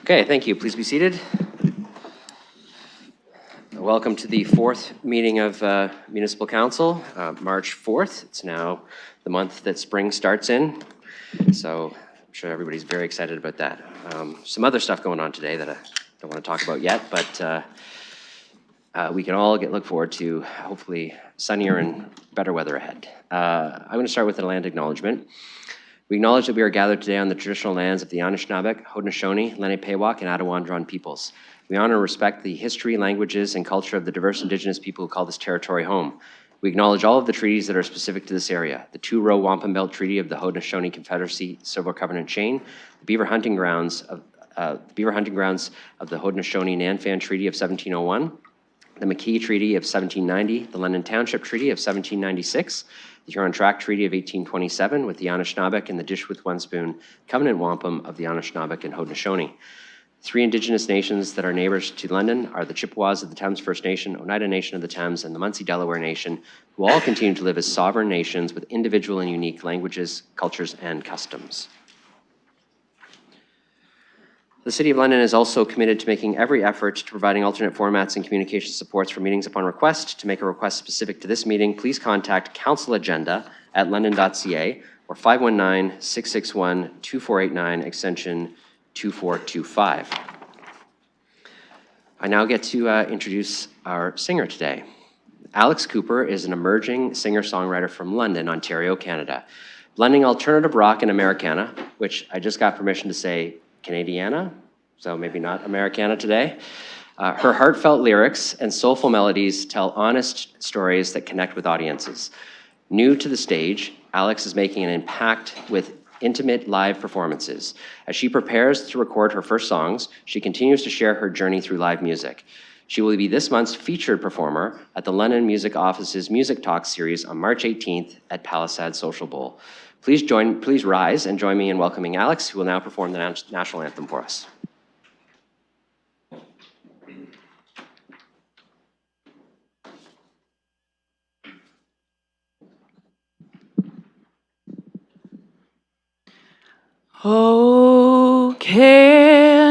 Okay, thank you. Please be seated. Welcome to the fourth meeting of Municipal Council, March 4th. It's now the month that spring starts in, so I'm sure everybody's very excited about that. Some other stuff going on today that I don't want to talk about yet, but we can all look forward to hopefully sunnier and better weather ahead. I'm going to start with a land acknowledgement. We acknowledge that we are gathered today on the traditional lands of the Anishinaabe, Haudenosaunee, Lenape-Pewak, and Attawandaron peoples. We honor and respect the history, languages, and culture of the diverse Indigenous people who call this territory home. We acknowledge all of the treaties that are specific to this area: the two-row Wampum Belt Treaty of the Haudenosaunee Confederacy Civil Covenant Chain, the beaver hunting grounds of the Haudenosaunee Nanfan Treaty of 1701, the McKee Treaty of 1790, the London Township Treaty of 1796, the Huron Tract Treaty of 1827 with the Anishinaabeg, and the Dish with One Spoon Covenant Wampum of the Anishinaabeg and Haudenosaunee. Three Indigenous nations that are neighbors to London are the Chippewas of the Thames First Nation, Oneida Nation of the Thames, and the Munsee Delaware Nation, who all continue to live as sovereign nations with individual and unique languages, cultures, and customs. The City of London is also committed to making every effort to providing alternate formats and communication supports for meetings upon request. To make a request specific to this meeting, please contact councilagenda@london.ca or 519-661-2489, extension 2425. I now get to introduce our singer today. Alex Cooper is an emerging singer-songwriter from London, Ontario, Canada, blending alternative rock and Americana, which I just got permission to say Canadiana, so maybe not Americana today. Her heartfelt lyrics and soulful melodies tell honest stories that connect with audiences. New to the stage, Alex is making an impact with intimate live performances. As she prepares to record her first songs, she continues to share her journey through live music. She will be this month's featured performer at the London Music Office's Music Talk series on March 18th at Palisade Social Bowl. Please rise and join me in welcoming Alex, who will now perform the national anthem for us. Oh, Canada,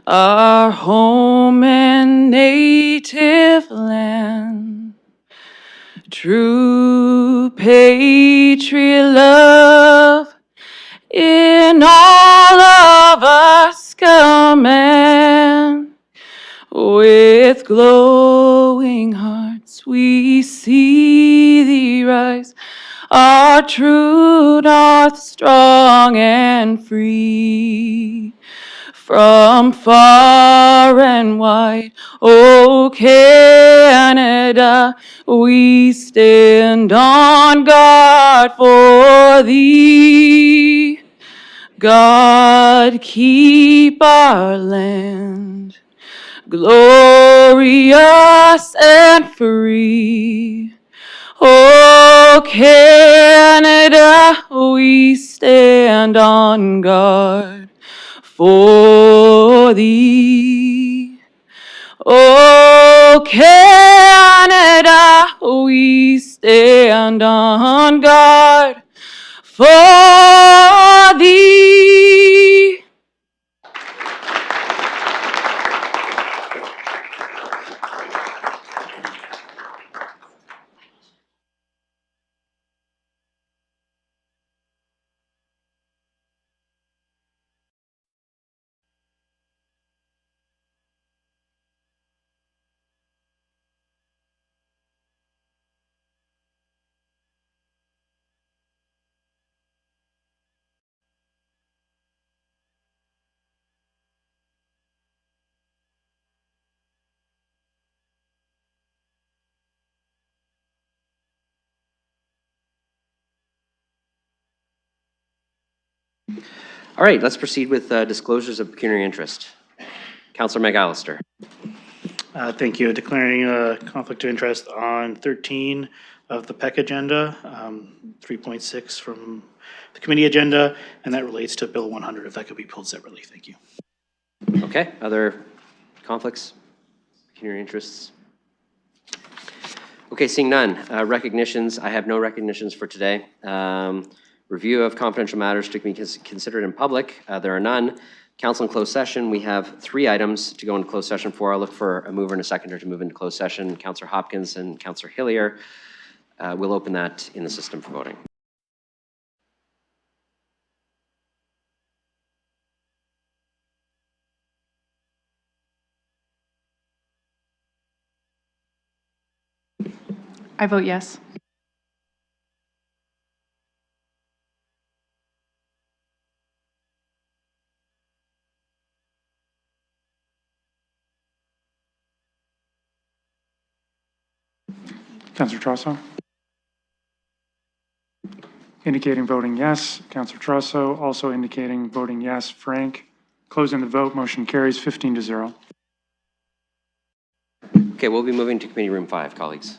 our home and native land, true patriot love in all of us command. With glowing hearts we see thee rise, our true north, strong and free. From far and wide, oh Canada, we stand on guard for thee. God, keep our land glorious and free. Oh, Canada, we stand on guard for thee. Oh, Canada, we stand on guard for thee. All right, let's proceed with disclosures of pecuniary interest. Councillor McAllister. Thank you. Declaring a conflict of interest on 13 of the PEC agenda, 3.6 from the committee agenda, and that relates to Bill 100, if that could be pulled separately. Thank you. Okay, other conflicts, pecuniary interests? Okay, seeing none. Recognitions, I have no recognitions for today. Review of confidential matters to be considered in public. There are none. Council in closed session, we have 3 items to go into closed session for. I'll look for a mover and a seconder to move into closed session. Councillor Hopkins and Councillor Hillier. We'll open that in the system for voting. I vote yes. Councillor Trosso? Indicating voting yes. Councillor Trosso also indicating voting yes. Frank? Closing the vote, motion carries 15-0. Okay, we'll be moving to Committee Room 5, colleagues.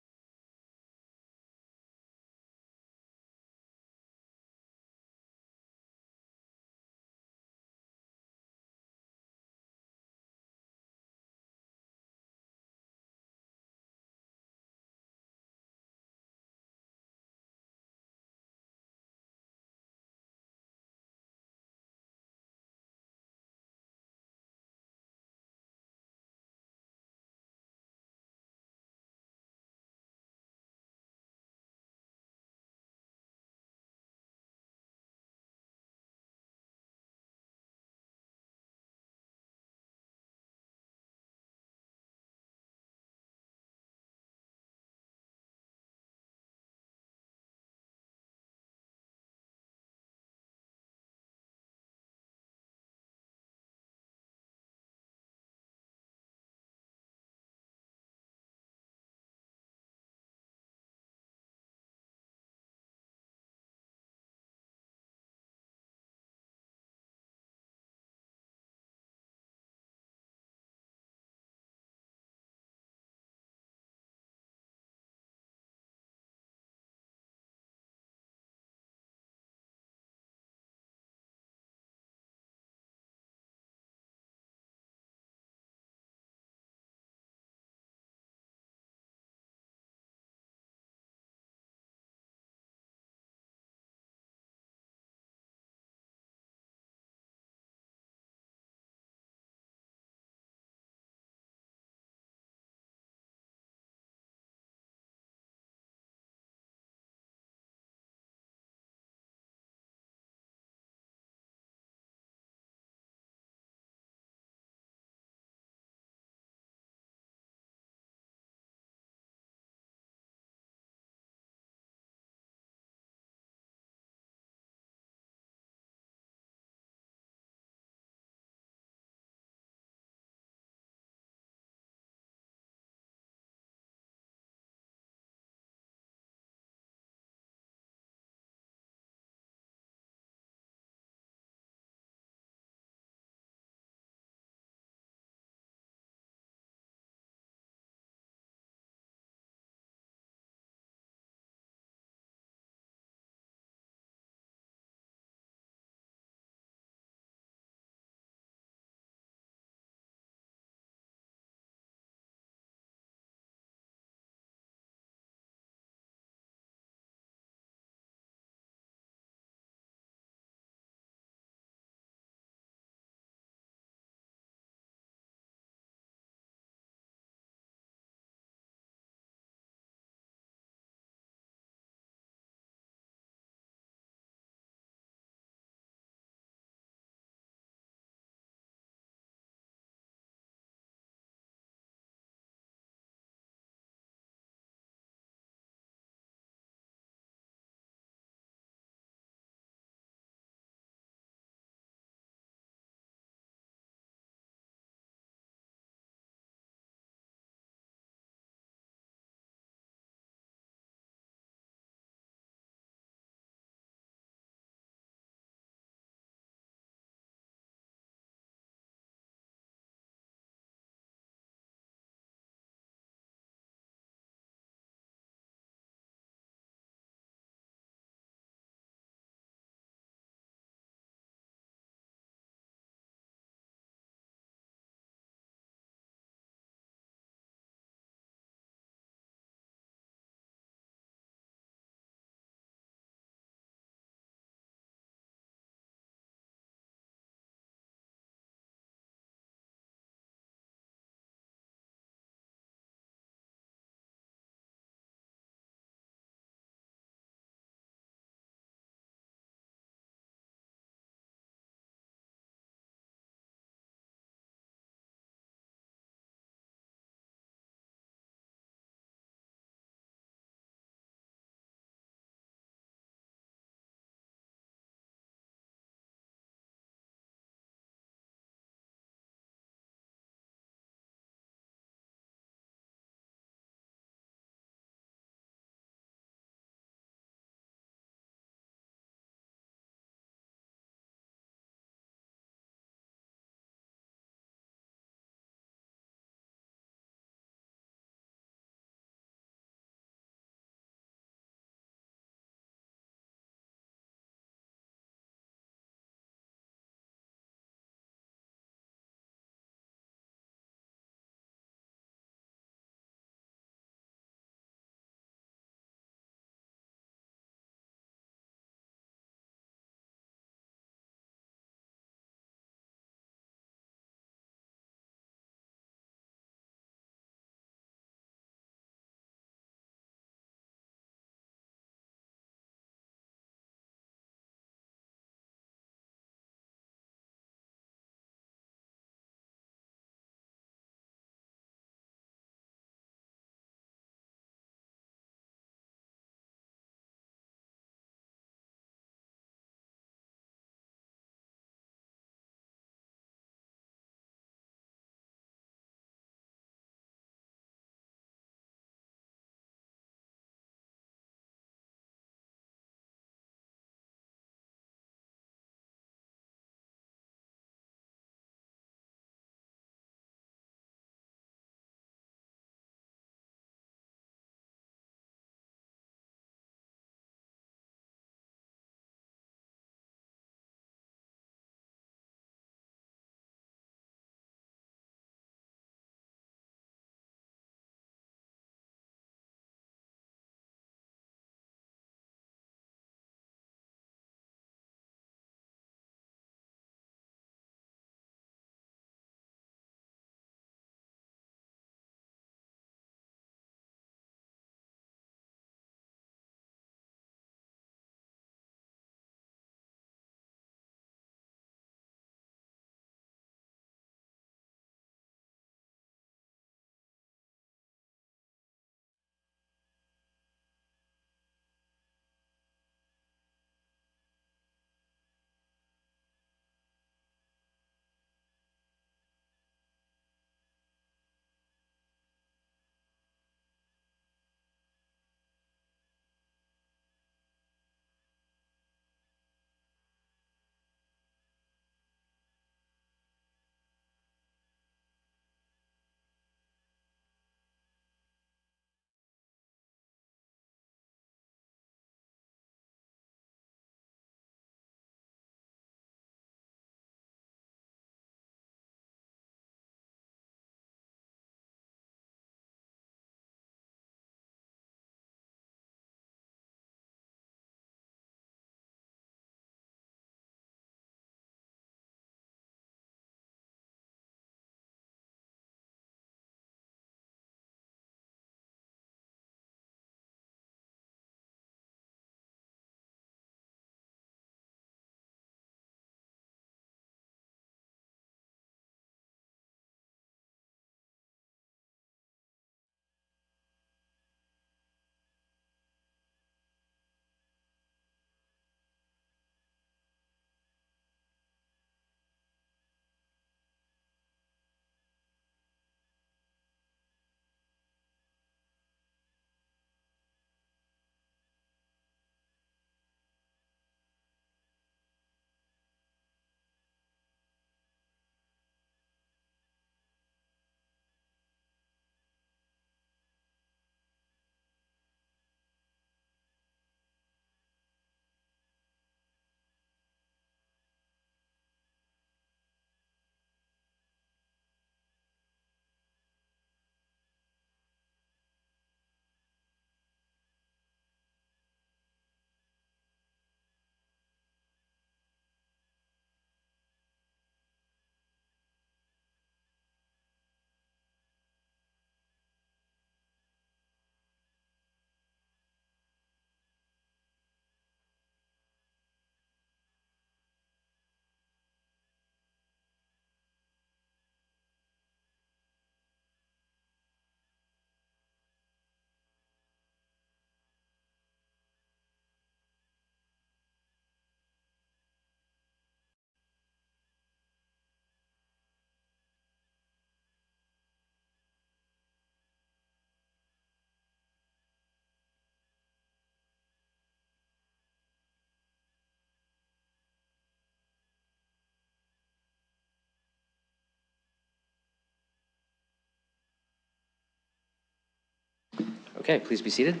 Okay, please be seated.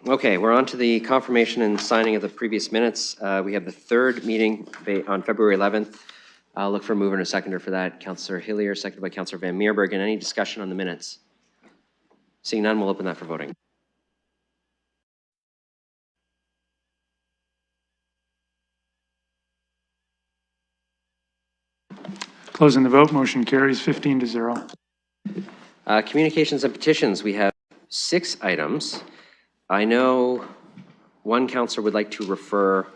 Okay, we're on to the confirmation and signing of the previous minutes. We have the third meeting on February 11th. I'll look for a mover and a seconder for that. Councillor Hillier, seconded by Councillor Van Meerberg. And any discussion on the minutes? Seeing none, we'll open that for voting. Closing the vote, motion carries 15-0. Communications and petitions, we have 6 items. I know one councillor would like to refer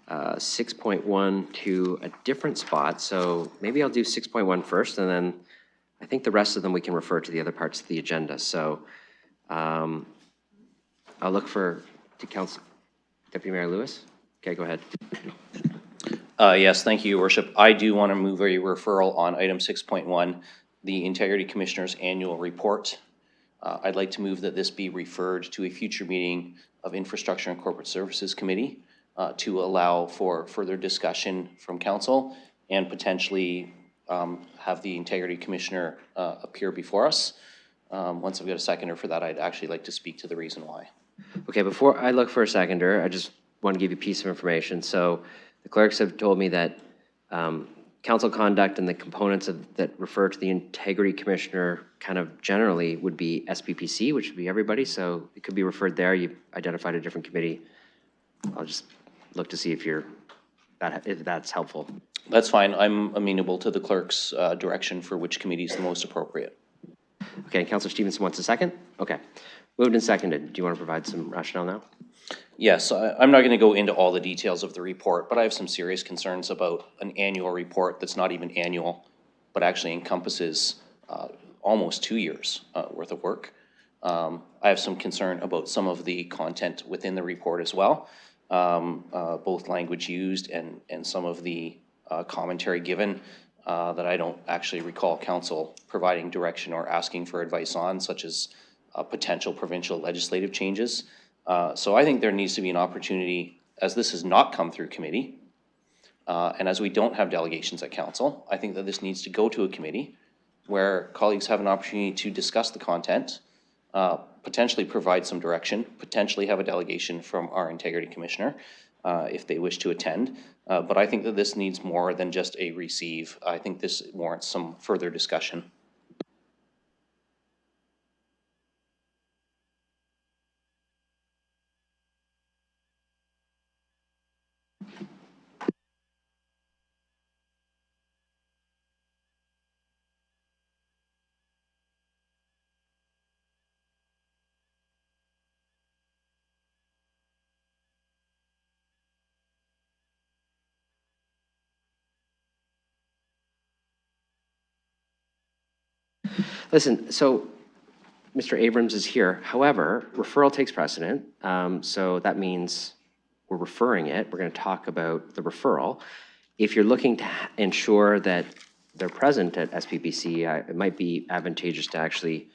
6.1 to a different spot, so maybe I'll do 6.1 first, and then I think the rest of them we can refer to the other parts of the agenda. So I'll look for Council Deputy Mayor Lewis. Okay, go ahead. Yes, thank you, Your Worship. I do want to move a referral on item 6.1, the Integrity Commissioner's Annual Report. I'd like to move that this be referred to a future meeting of Infrastructure and Corporate Services Committee to allow for further discussion from council and potentially have the Integrity Commissioner appear before us. Once I've got a seconder for that, I'd actually like to speak to the reason why. Okay, before I look for a seconder, I just want to give you a piece of information. So the clerks have told me that council conduct and the components that refer to the Integrity Commissioner kind of generally would be SPPC, which would be everybody. So it could be referred there. You've identified a different committee. I'll just look to see if that's helpful. That's fine. I'm amenable to the clerk's direction for which committee is the most appropriate. Okay, Councillor Stevenson wants a second? Okay. Moved and seconded. Do you want to provide some rationale now? Yes, I'm not going to go into all the details of the report, but I have some serious concerns about an annual report that's not even annual, but actually encompasses almost 2 years worth of work. I have some concern about some of the content within the report as well, both language used and some of the commentary given that I don't actually recall council providing direction or asking for advice on, such as potential provincial legislative changes. So I think there needs to be an opportunity, as this has not come through committee, and as we don't have delegations at council, I think that this needs to go to a committee where colleagues have an opportunity to discuss the content, potentially provide some direction, potentially have a delegation from our Integrity Commissioner if they wish to attend. But I think that this needs more than just a receive. I think this warrants some further discussion. Listen, so Mr. Abrams is here. However, referral takes precedent. So that means we're referring it. We're going to talk about the referral. If you're looking to ensure that they're present at SPPC, it might be advantageous to actually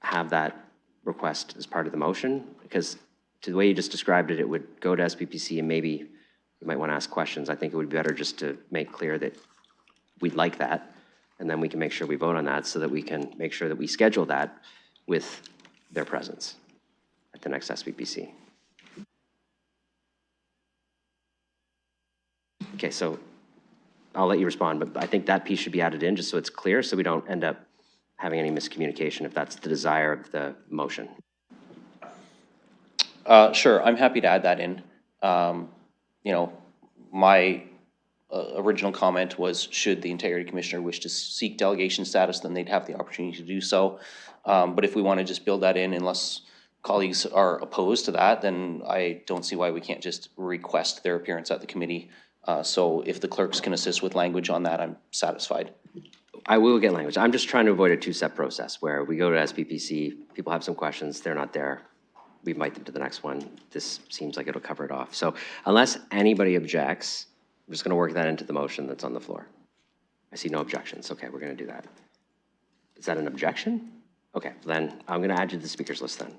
have that request as part of the motion, because to the way you just described it, it would go to SPPC and maybe you might want to ask questions. I think it would be better just to make clear that we'd like that, and then we can make sure we vote on that so that we can make sure that we schedule that with their presence at the next SPPC. Okay, so I'll let you respond, but I think that piece should be added in just so it's clear, so we don't end up having any miscommunication if that's the desire of the motion. Sure, I'm happy to add that in. You know, my original comment was, should the Integrity Commissioner wish to seek delegation status, then they'd have the opportunity to do so. But if we want to just build that in, unless colleagues are opposed to that, then I don't see why we can't just request their appearance at the committee. So if the clerks can assist with language on that, I'm satisfied. I will get language. I'm just trying to avoid a two-step process where we go to SPPC, people have some questions, they're not there, we invite them to the next one. This seems like it'll cover it off. So unless anybody objects, I'm just going to work that into the motion that's on the floor. I see no objections. Okay, we're going to do that. Is that an objection? Okay, then I'm going to add you to the speakers list then.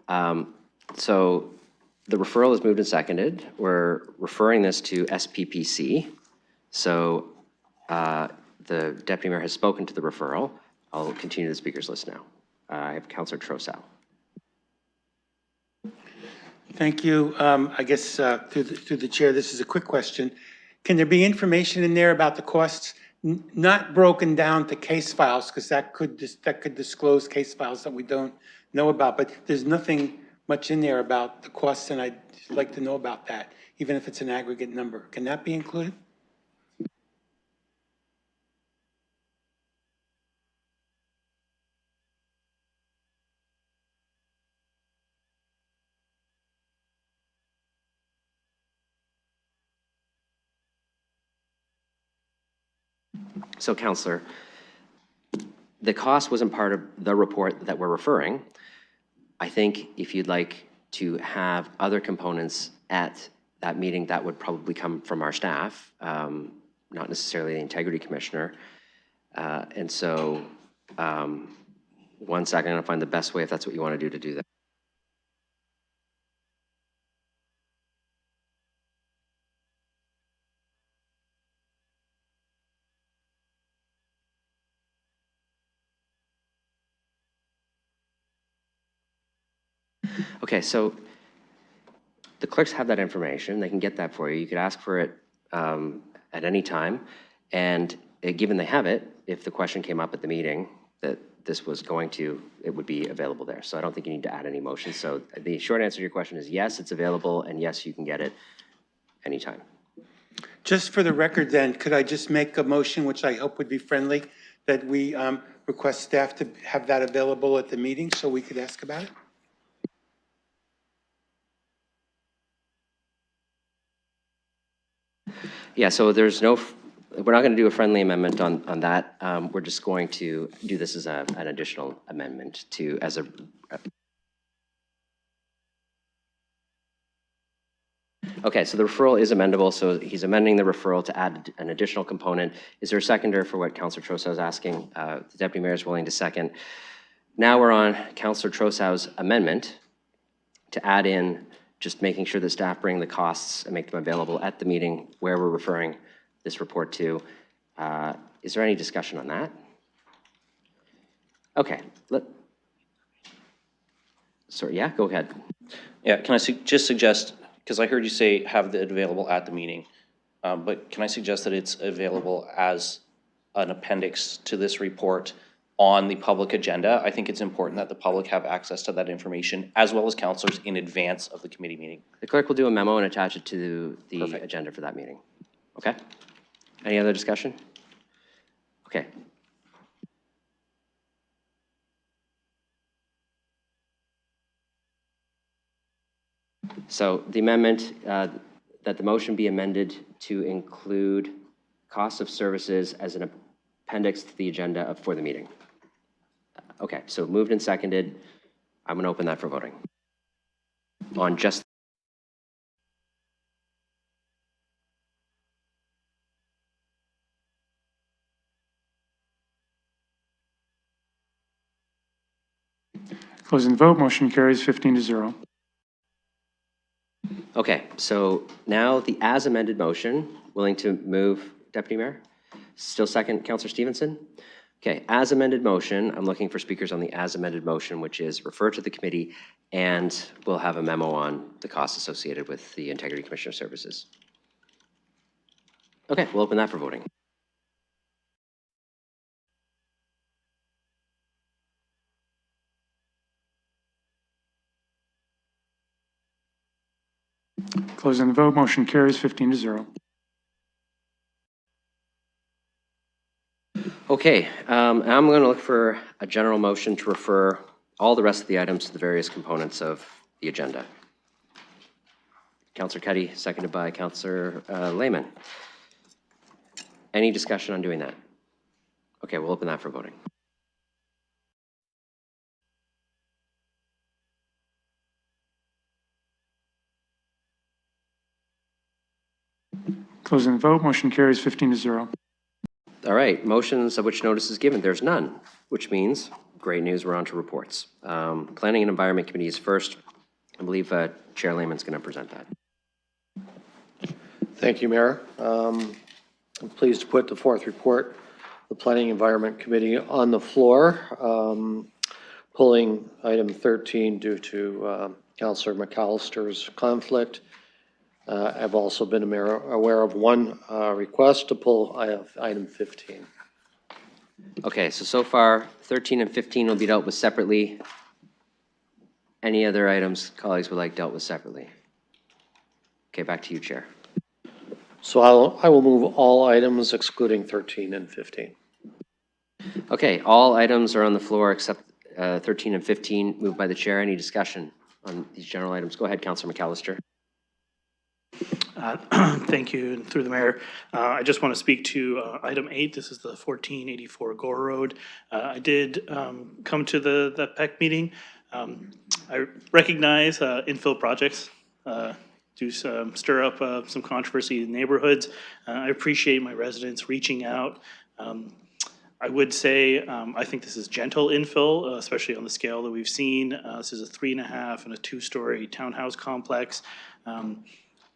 So the referral is moved and seconded. We're referring this to SPPC. So the deputy mayor has spoken to the referral. I'll continue the speakers list now. I have Councillor Trosau. Thank you. I guess through the chair, this is a quick question. Can there be information in there about the costs, not broken down to case files, because that could disclose case files that we don't know about, but there's nothing much in there about the costs, and I'd like to know about that, even if it's an aggregate number. Can that be included? So, Councillor, the cost wasn't part of the report that we're referring. I think if you'd like to have other components at that meeting, that would probably come from our staff, not necessarily the Integrity Commissioner. And so, one second, I'm going to find the best way, if that's what you want to do that. Okay, so the clerks have that information. They can get that for you. You could ask for it at any time. And given they have it, if the question came up at the meeting that this was going to, it would be available there. So I don't think you need to add any motions. So the short answer to your question is yes, it's available, and yes, you can get it anytime. Just for the record then, could I just make a motion, which I hope would be friendly, that we request staff to have that available at the meeting so we could ask about it? Yeah, so there's no, we're not going to do a friendly amendment on that. We're just going to do this as an additional amendment to, as a, okay, so the referral is amendable, so he's amending the referral to add an additional component. Is there a seconder for what Councillor Trosau is asking? The Deputy Mayor is willing to second. Now we're on Councillor Trosau's amendment to add in just making sure that staff bring the costs and make them available at the meeting where we're referring this report to. Is there any discussion on that? Okay, sorry, yeah, go ahead. Yeah, can I just suggest, because I heard you say have it available at the meeting, but can I suggest that it's available as an appendix to this report on the public agenda? I think it's important that the public have access to that information, as well as councillors, in advance of the committee meeting. The clerk will do a memo and attach it to the Perfect. agenda for that meeting. Okay? Any other discussion? Okay. So the amendment, that the motion be amended to include cost of services as an appendix to the agenda for the meeting. Okay, so moved and seconded. I'm going to open that for voting. On just Closing the vote, motion carries 15-0. okay, so now the as amended motion, willing to move, Deputy Mayor? Still second, Councillor Stevenson? Okay, as amended motion, I'm looking for speakers on the as amended motion, which is refer to the committee, and we'll have a memo on the costs associated with the Integrity Commissioner Services. Okay, we'll open that for voting. Closing the vote, motion carries 15-0. Okay, I'm going to look for a general motion to refer all the rest of the items to the various components of the agenda. Councillor Cuddy, seconded by Councillor Lehman. Any discussion on doing that? Okay, we'll open that for voting. Closing the vote, motion carries 15-0. All right, motions of which notice is given, there's none, which means great news, we're on to reports. Planning and Environment Committee is first. I believe Chair Lehman's going to present that. Thank you, Mayor. I'm pleased to put the fourth report, the Planning Environment Committee, on the floor, pulling item 13 due to Councillor McAllister's conflict. I've also been aware of one request to pull item 15. Okay, so far, 13 and 15 will be dealt with separately. Any other items colleagues would like dealt with separately? Okay, back to you, Chair. So I will move all items excluding 13 and 15. Okay, all items are on the floor except 13 and 15, moved by the chair. Any discussion on these general items? Go ahead, Councillor McAllister. Thank you, and through the mayor. I just want to speak to item 8. This is the 1484 Gore Road. I did come to the PEC meeting. I recognize infill projects do stir up some controversy in neighborhoods. I appreciate my residents reaching out. I would say I think this is gentle infill, especially on the scale that we've seen. This is a 3.5 and a 2-story townhouse complex.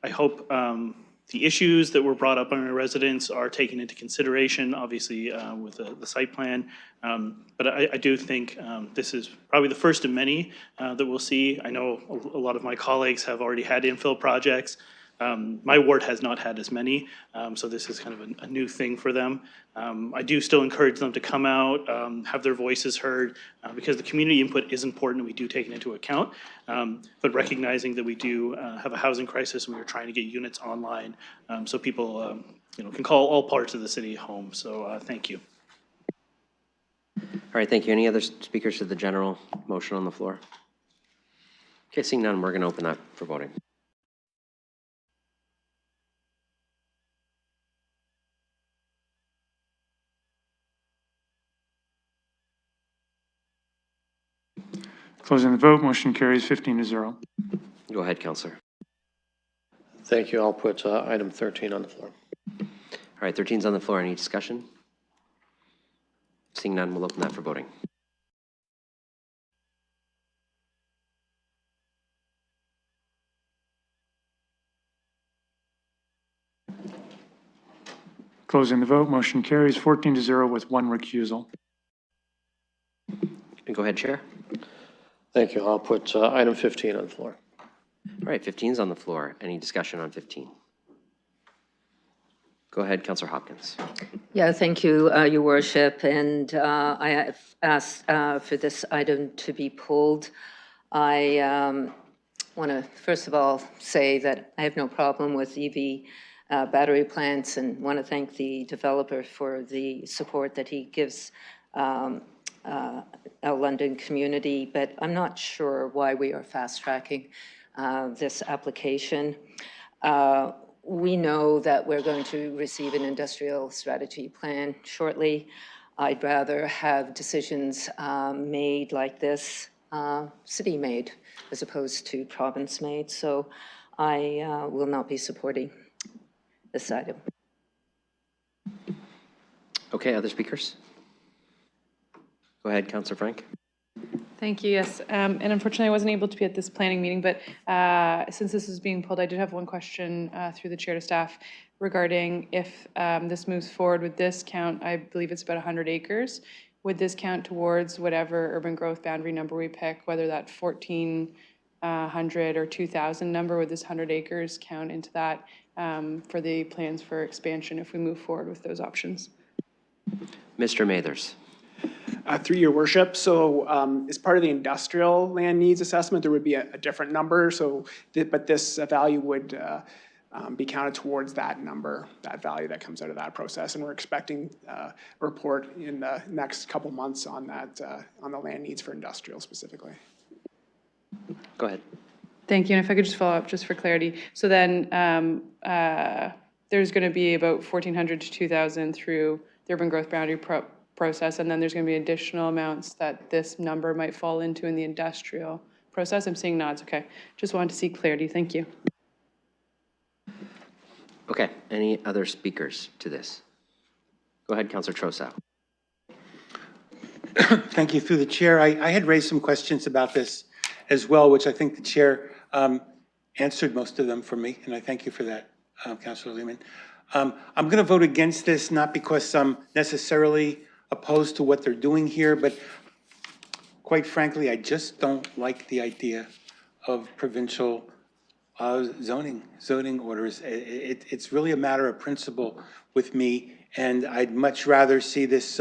I hope the issues that were brought up by our residents are taken into consideration, obviously with the site plan. But I do think this is probably the first of many that we'll see. I know a lot of my colleagues have already had infill projects. My ward has not had as many, so this is kind of a new thing for them. I do still encourage them to come out, have their voices heard, because the community input is important and we do take it into account. But recognizing that we do have a housing crisis and we are trying to get units online so people can call all parts of the city home. So thank you. All right, thank you. Any other speakers to the general motion on the floor? Okay, seeing none, we're going to open that for voting. Closing the vote, motion carries 15-0. Go ahead, Councillor. Thank you. I'll put item 13 on the floor. All right, 13's on the floor. Any discussion? Seeing none, we'll open that for voting. Closing the vote, motion carries 14-0 with one recusal. Go ahead, Chair. Thank you. I'll put item 15 on the floor. All right, 15's on the floor. Any discussion on 15? Go ahead, Councillor Hopkins. Yeah, thank you, Your Worship. And I have asked for this item to be pulled. I want to, first of all, say that I have no problem with EV battery plants and want to thank the developer for the support that he gives our London community, but I'm not sure why we are fast-tracking this application. We know that we're going to receive an industrial strategy plan shortly. I'd rather have decisions made like this, city-made, as opposed to province-made. So I will not be supporting this item. Okay, other speakers? Go ahead, Councillor Frank. Thank you, yes. And unfortunately, I wasn't able to be at this planning meeting, but since this is being pulled, I did have one question through the chair to staff regarding if this moves forward with this count. I believe it's about 100 acres. Would this count towards whatever urban growth boundary number we pick, whether that 1,400 or 2,000 number, would this 100 acres count into that for the plans for expansion if we move forward with those options? Mr. Mathers. Through your worship, so as part of the industrial land needs assessment, there would be a different number. So, but this value would be counted towards that number, that value that comes out of that process. And we're expecting a report in the next couple months on that, on the land needs for industrial specifically. Go ahead. Thank you. And if I could just follow up just for clarity. So then there's going to be about 1,400 to 2,000 through the urban growth boundary process, and then there's going to be additional amounts that this number might fall into in the industrial process. I'm seeing nods. Okay. Just wanted to see clarity. Thank you. Okay. Any other speakers to this? Go ahead, Councillor Trossau. Thank you. Through the chair, I had raised some questions about this as well, which I think the chair answered most of them for me, and I thank you for that, Councilor Lehman. I'm going to vote against this, not because I'm necessarily opposed to what they're doing here, but quite frankly, I just don't like the idea of provincial zoning orders. It's really a matter of principle with me, and I'd much rather see this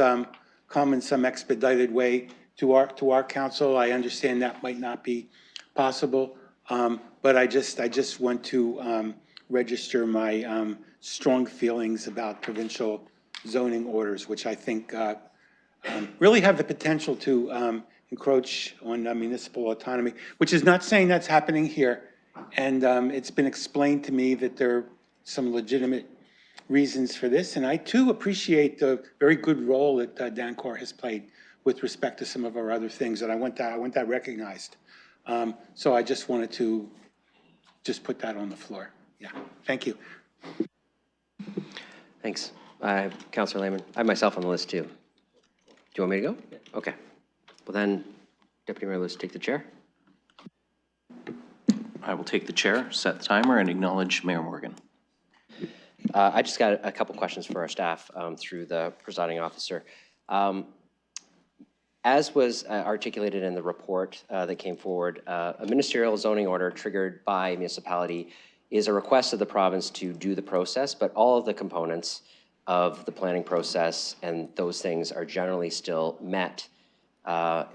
come in some expedited way to our council. I understand that might not be possible, but I just want to register my strong feelings about provincial zoning orders, which I think really have the potential to encroach on municipal autonomy, which is not saying that's happening here. And it's been explained to me that there are some legitimate reasons for this. And I too appreciate the very good role that Dancor has played with respect to some of our other things. And I want that recognized. So I just wanted to just put that on the floor. Yeah, thank you. Thanks. Councilor Lehman, I have myself on the list too. Do you want me to go? Okay. Well then, Deputy Mayor Lewis, take the chair. I will take the chair, set the timer, and acknowledge Mayor Morgan. I just got a couple questions for our staff through the presiding officer. As was articulated in the report that came forward, a ministerial zoning order triggered by municipality is a request of the province to do the process, but all of the components of the planning process and those things are generally still met,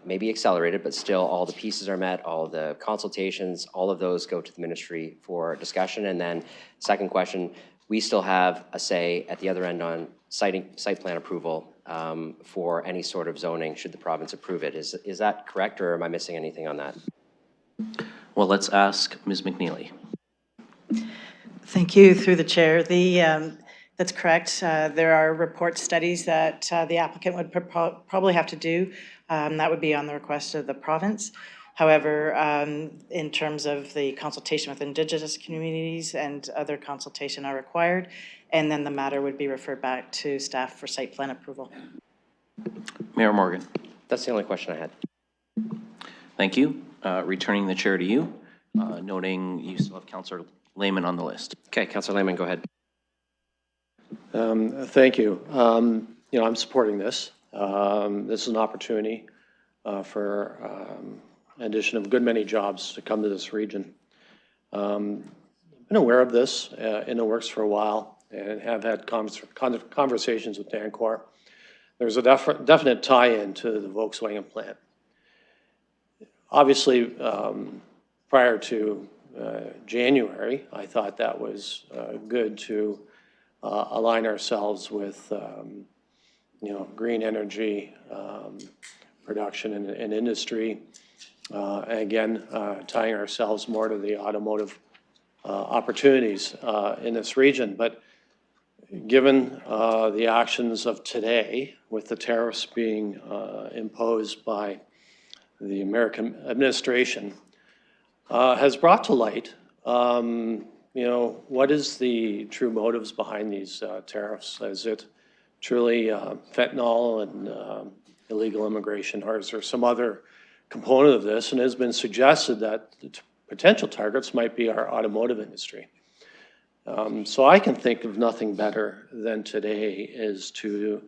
maybe accelerated, but still all the pieces are met, all the consultations, all of those go to the ministry for discussion. And then second question, we still have a say at the other end on site plan approval for any sort of zoning should the province approve it. Is that correct, or am I missing anything on that? Well, let's ask Ms. McNeely. Thank you, through the chair. That's correct. There are report studies that the applicant would probably have to do. That would be on the request of the province. However, in terms of the consultation with Indigenous communities and other consultation are required, and then the matter would be referred back to staff for site plan approval. Mayor Morgan. That's the only question I had. Thank you. Returning the chair to you, noting you still have Councillor Lehman on the list. Okay, Councillor Lehman, go ahead. Thank you. You know, I'm supporting this. This is an opportunity for addition of a good many jobs to come to this region. Been aware of this in the works for a while and have had conversations with Dancor. There's a definite tie-in to the Volkswagen plant. Obviously, prior to January, I thought that was good to align ourselves with, you know, green energy production and industry. Again, tying ourselves more to the automotive opportunities in this region. But given the actions of today, with the tariffs being imposed by the American administration, has brought to light, you know, what is the true motives behind these tariffs? Is it truly fentanyl and illegal immigration, or is there some other component of this? And it has been suggested that the potential targets might be our automotive industry. So I can think of nothing better than today is to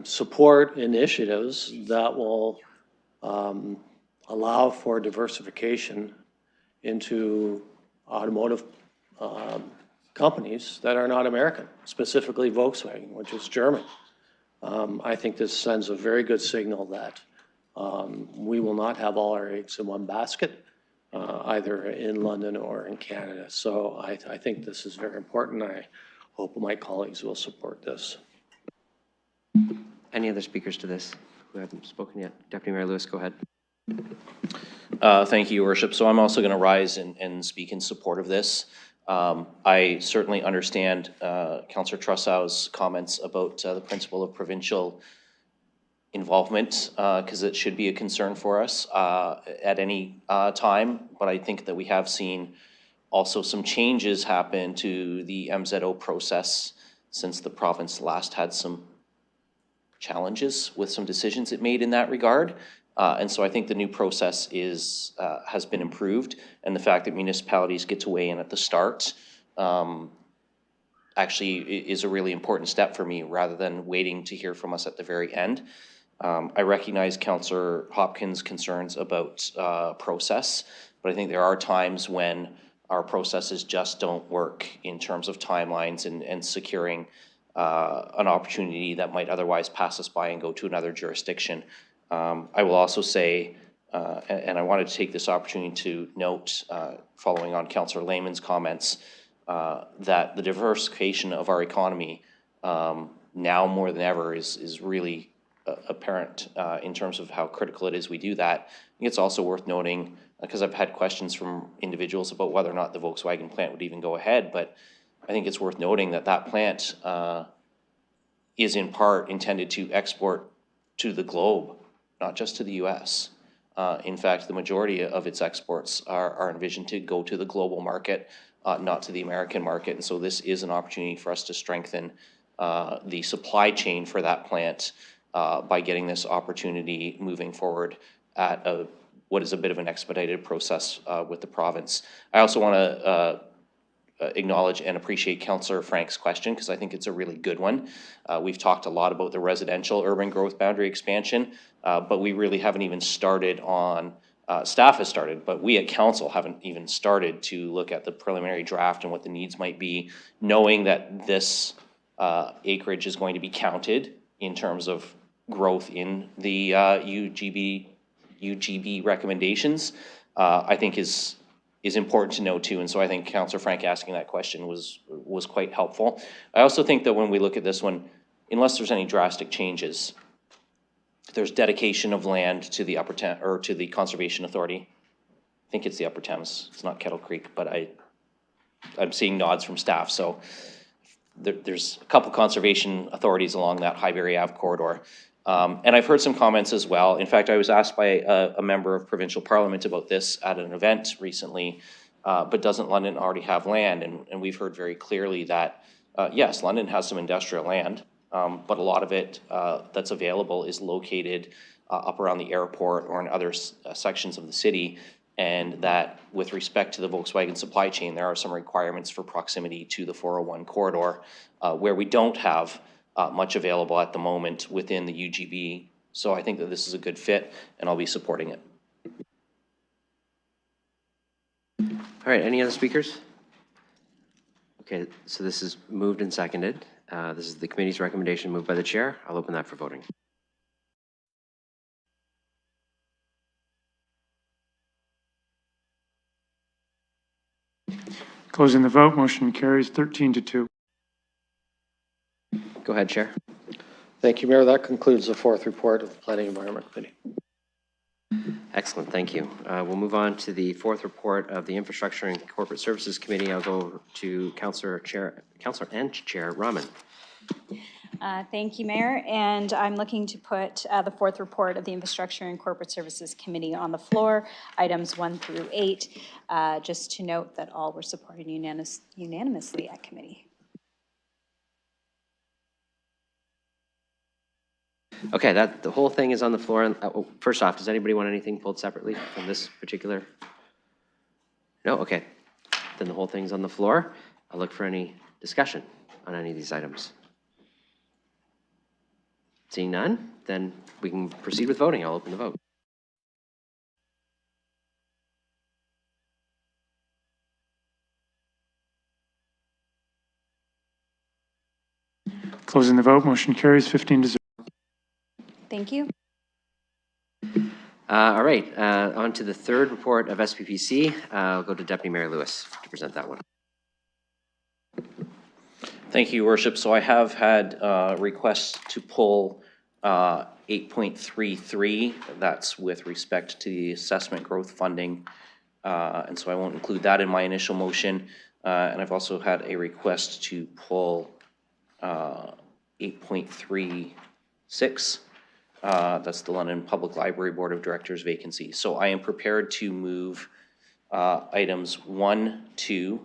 support initiatives that will allow for diversification into automotive companies that are not American, specifically Volkswagen, which is German. I think this sends a very good signal that we will not have all our eggs in one basket, either in London or in Canada. So I think this is very important. I hope my colleagues will support this. Any other speakers to this who haven't spoken yet? Deputy Mayor Lewis, go ahead. Thank you, Your Worship. So I'm also going to rise and speak in support of this. I certainly understand Councillor Trussow's comments about the principle of provincial involvement, because it should be a concern for us at any time. But I think that we have seen also some changes happen to the MZO process since the province last had some challenges with some decisions it made in that regard. And so I think the new process has been improved, and the fact that municipalities get to weigh in at the start actually is a really important step for me, rather than waiting to hear from us at the very end. I recognize Councillor Hopkins' concerns about process, but I think there are times when our processes just don't work in terms of timelines and securing an opportunity that might otherwise pass us by and go to another jurisdiction. I will also say, and I wanted to take this opportunity to note, following on Councillor Lehman's comments, that the diversification of our economy now more than ever is really apparent in terms of how critical it is we do that. I think it's also worth noting, because I've had questions from individuals about whether or not the Volkswagen plant would even go ahead, but I think it's worth noting that that plant is in part intended to export to the globe, not just to the US. In fact, the majority of its exports are envisioned to go to the global market, not to the American market. And so this is an opportunity for us to strengthen the supply chain for that plant by getting this opportunity moving forward at what is a bit of an expedited process with the province. I also want to acknowledge and appreciate Councillor Frank's question, because I think it's a really good one. We've talked a lot about the residential urban growth boundary expansion, but we really haven't even started on, staff has started, but we at council haven't even started to look at the preliminary draft and what the needs might be, knowing that this acreage is going to be counted in terms of growth in the UGB recommendations, I think is important to know too. And so I think Councillor Frank asking that question was quite helpful. I also think that when we look at this one, unless there's any drastic changes, there's dedication of land to the Upper Thames, or to the Conservation Authority. I think it's the Upper Thames. It's not Kettle Creek, but I'm seeing nods from staff. So there's a couple conservation authorities along that Highbury Ave corridor. And I've heard some comments as well. In fact, I was asked by a member of provincial parliament about this at an event recently, but doesn't London already have land? And we've heard very clearly that, yes, London has some industrial land, but a lot of it that's available is located up around the airport or in other sections of the city. And that with respect to the Volkswagen supply chain, there are some requirements for proximity to the 401 corridor where we don't have much available at the moment within the UGB. So I think that this is a good fit, and I'll be supporting it. All right, any other speakers? Okay, so this is moved and seconded. This is the committee's recommendation moved by the chair. I'll open that for voting. Closing the vote, motion carries 13-2. Go ahead, Chair. Thank you, Mayor. That concludes the fourth report of the Planning Environment Committee. Excellent, thank you. We'll move on to the fourth report of the Infrastructure and Corporate Services Committee. I'll go to Councillor and Chair Rahman. Thank you, Mayor. And I'm looking to put the fourth report of the Infrastructure and Corporate Services Committee on the floor, items 1 through 8, just to note that all were supported unanimously at committee. Okay, the whole thing is on the floor. First off, does anybody want anything pulled separately from this particular? No? Okay. Then the whole thing's on the floor. I'll look for any discussion on any of these items. Seeing none, then we can proceed with voting. I'll open the vote. Closing the vote, motion carries 15-0. Thank you. All right, on to the third report of SPPC. I'll go to Deputy Mayor Lewis to present that one. Thank you, Your Worship. So I have had requests to pull 8.33. That's with respect to the assessment growth funding. And so I won't include that in my initial motion. And I've also had a request to pull 8.36. That's the London Public Library Board of Directors vacancy. So I am prepared to move items 1, 2,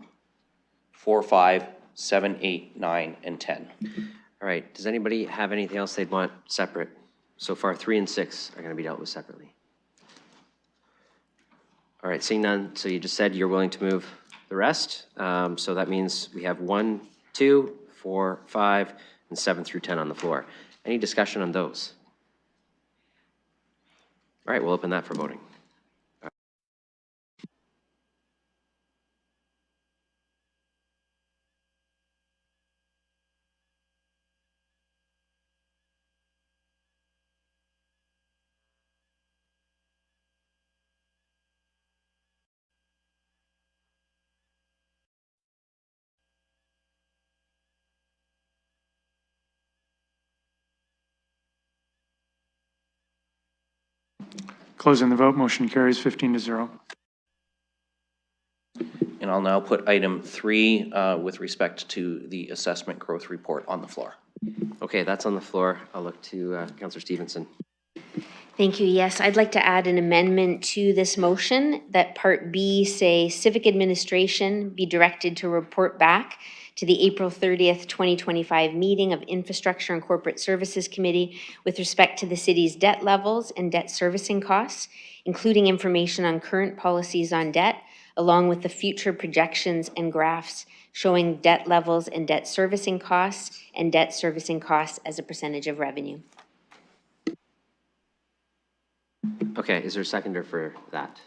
4, 5, 7, 8, 9, and 10. All right, does anybody have anything else they'd want separate? So far, 3 and 6 are going to be dealt with separately. All right, seeing none, so you just said you're willing to move the rest. So that means we have 1, 2, 4, 5, and 7 through 10 on the floor. Any discussion on those? All right, we'll open that for voting. Closing the vote, motion carries 15-0. And I'll now put item 3 with respect to the assessment growth report on the floor. Okay, that's on the floor. I'll look to Councillor Stevenson. Thank you. Yes, I'd like to add an amendment to this motion that Part B say civic administration be directed to report back to the April 30th, 2025 meeting of Infrastructure and Corporate Services Committee with respect to the city's debt levels and debt servicing costs, including information on current policies on debt, along with the future projections and graphs showing debt levels and debt servicing costs as a percentage of revenue. Okay, is there a seconder for that?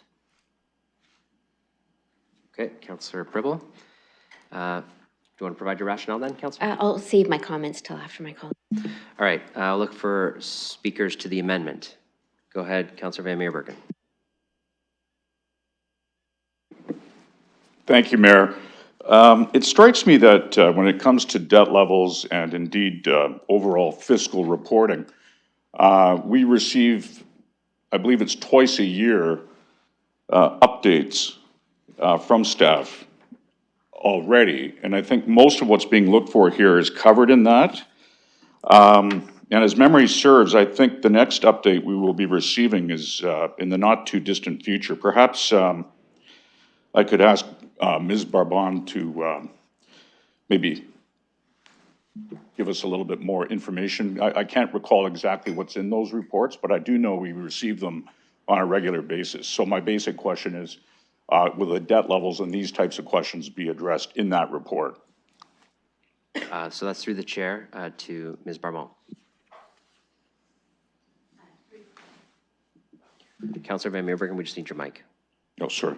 Okay, Councillor Pribble. Do you want to provide your rationale then, Councillor? I'll save my comments till after my call. All right, I'll look for speakers to the amendment. Go ahead, Councillor Van Meerbergen. Thank you, Mayor. It strikes me that when it comes to debt levels and indeed overall fiscal reporting, we receive, I believe it's twice a year, updates from staff already. And I think most of what's being looked for here is covered in that. And as memory serves, I think the next update we will be receiving is in the not too distant future. Perhaps I could ask Ms. Barbon to maybe give us a little bit more information. I can't recall exactly what's in those reports, but I do know we receive them on a regular basis. So my basic question is, will the debt levels and these types of questions be addressed in that report? So that's through the chair to Ms. Barbon. Councillor Van Meerbergen, we just need your mic. No, sir.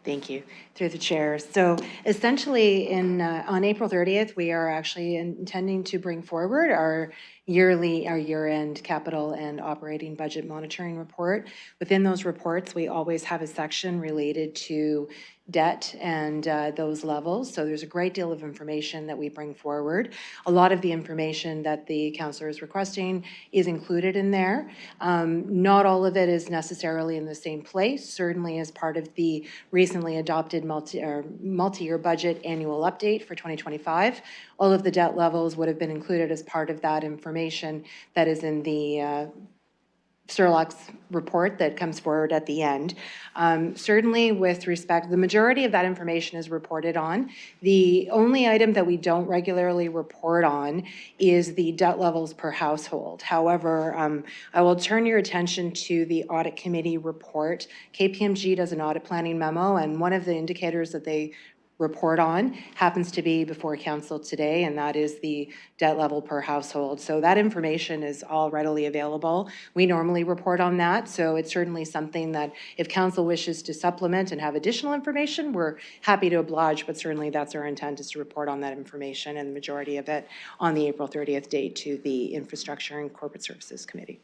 Thank you. Through the chair. So essentially on April 30th, we are actually intending to bring forward our year-end capital and operating budget monitoring report. Within those reports, we always have a section related to debt and those levels. So there's a great deal of information that we bring forward. A lot of the information that the councillor is requesting is included in there. Not all of it is necessarily in the same place. Certainly as part of the recently adopted multi-year budget annual update for 2025, all of the debt levels would have been included as part of that information that is in the Surlock's report that comes forward at the end. Certainly with respect, the majority of that information is reported on. The only item that we don't regularly report on is the debt levels per household. However, I will turn your attention to the audit committee report. KPMG does an audit planning memo, and one of the indicators that they report on happens to be before council today, and that is the debt level per household. So that information is all readily available. We normally report on that, so it's certainly something that if council wishes to supplement and have additional information, we're happy to oblige, but certainly that's our intent, is to report on that information, and the majority of it on the April 30th date to the Infrastructure and Corporate Services Committee.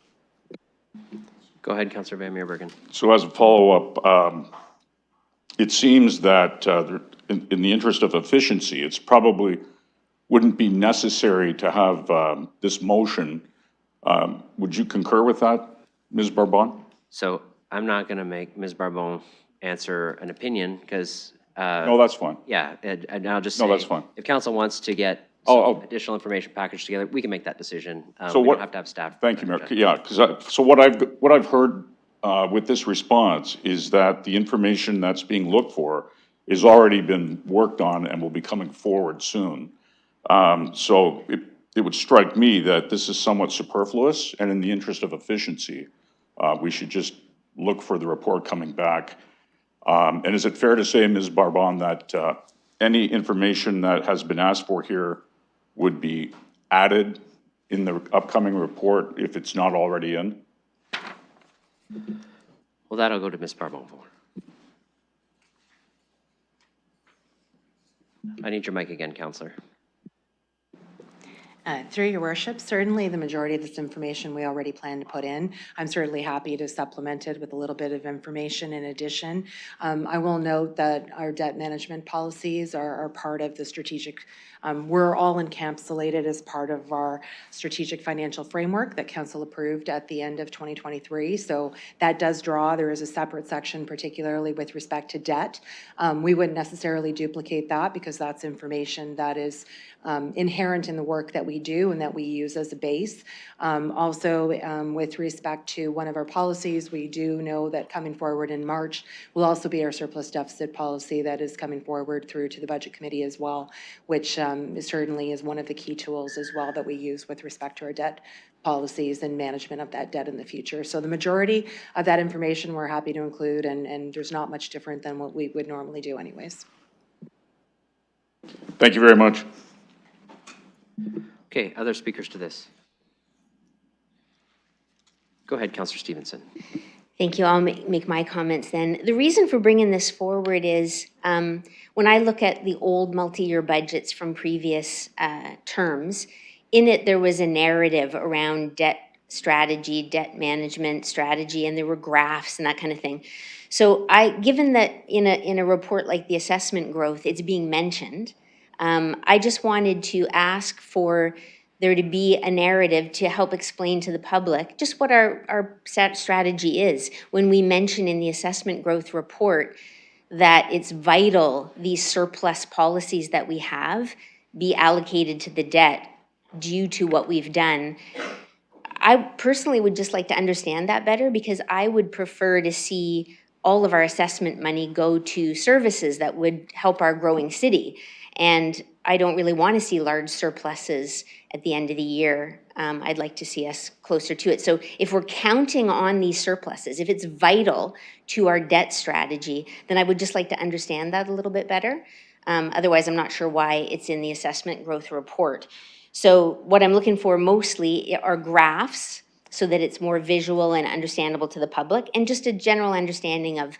Go ahead, Councillor Van Meerbergen. So as a follow-up, it seems that in the interest of efficiency, it's probably wouldn't be necessary to have this motion. Would you concur with that, Ms. Barbon? So I'm not going to make Ms. Barbon answer an opinion because... no, that's fine. Yeah, and I'll just say... No, that's fine. If council wants to get additional information packaged together, we can make that decision. So we what, don't have to have staff. Thank you, Mayor. Yeah, because so what I've heard with this response is that the information that's being looked for is already been worked on and will be coming forward soon. So it would strike me that this is somewhat superfluous, and in the interest of efficiency, we should just look for the report coming back. And is it fair to say, Ms. Barbon, that any information that has been asked for here would be added in the upcoming report if it's not already in? Well, that'll go to Ms. Barbon for. I need your mic again, Councillor. Through your worship, certainly the majority of this information we already plan to put in. I'm certainly happy to supplement it with a little bit of information in addition. I will note that our debt management policies are part of the strategic, we're all encapsulated as part of our strategic financial framework that council approved at the end of 2023. So that does draw, there is a separate section particularly with respect to debt. We wouldn't necessarily duplicate that because that's information that is inherent in the work that we do and that we use as a base. Also, with respect to one of our policies, we do know that coming forward in March will also be our surplus deficit policy that is coming forward through to the budget committee as well, which certainly is one of the key tools as well that we use with respect to our debt policies and management of that debt in the future. So the majority of that information we're happy to include, and there's not much different than what we would normally do anyways. Thank you very much. Okay, other speakers to this? Go ahead, Councillor Stevenson. Thank you. I'll make my comments then. The reason for bringing this forward is when I look at the old multi-year budgets from previous terms, in it there was a narrative around debt strategy, debt management strategy, and there were graphs and that kind of thing. So given that in a report like the assessment growth, it's being mentioned, I just wanted to ask for there to be a narrative to help explain to the public just what our strategy is. When we mention in the assessment growth report that it's vital these surplus policies that we have be allocated to the debt due to what we've done, I personally would just like to understand that better because I would prefer to see all of our assessment money go to services that would help our growing city. And I don't really want to see large surpluses at the end of the year. I'd like to see us closer to it. So if we're counting on these surpluses, if it's vital to our debt strategy, then I would just like to understand that a little bit better. Otherwise, I'm not sure why it's in the assessment growth report. So what I'm looking for mostly are graphs so that it's more visual and understandable to the public, and just a general understanding of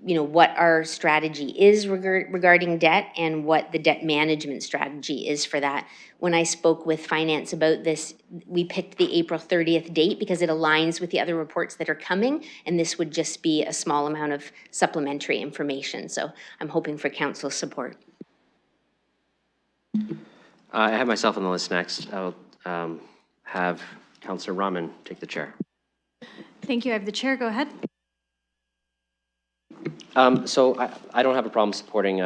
what our strategy is regarding debt and what the debt management strategy is for that. When I spoke with finance about this, we picked the April 30th date because it aligns with the other reports that are coming, and this would just be a small amount of supplementary information. So I'm hoping for council support. I have myself on the list next. I'll have Councillor Rahman take the chair. Thank you. I have the chair. Go ahead. So I don't have a problem supporting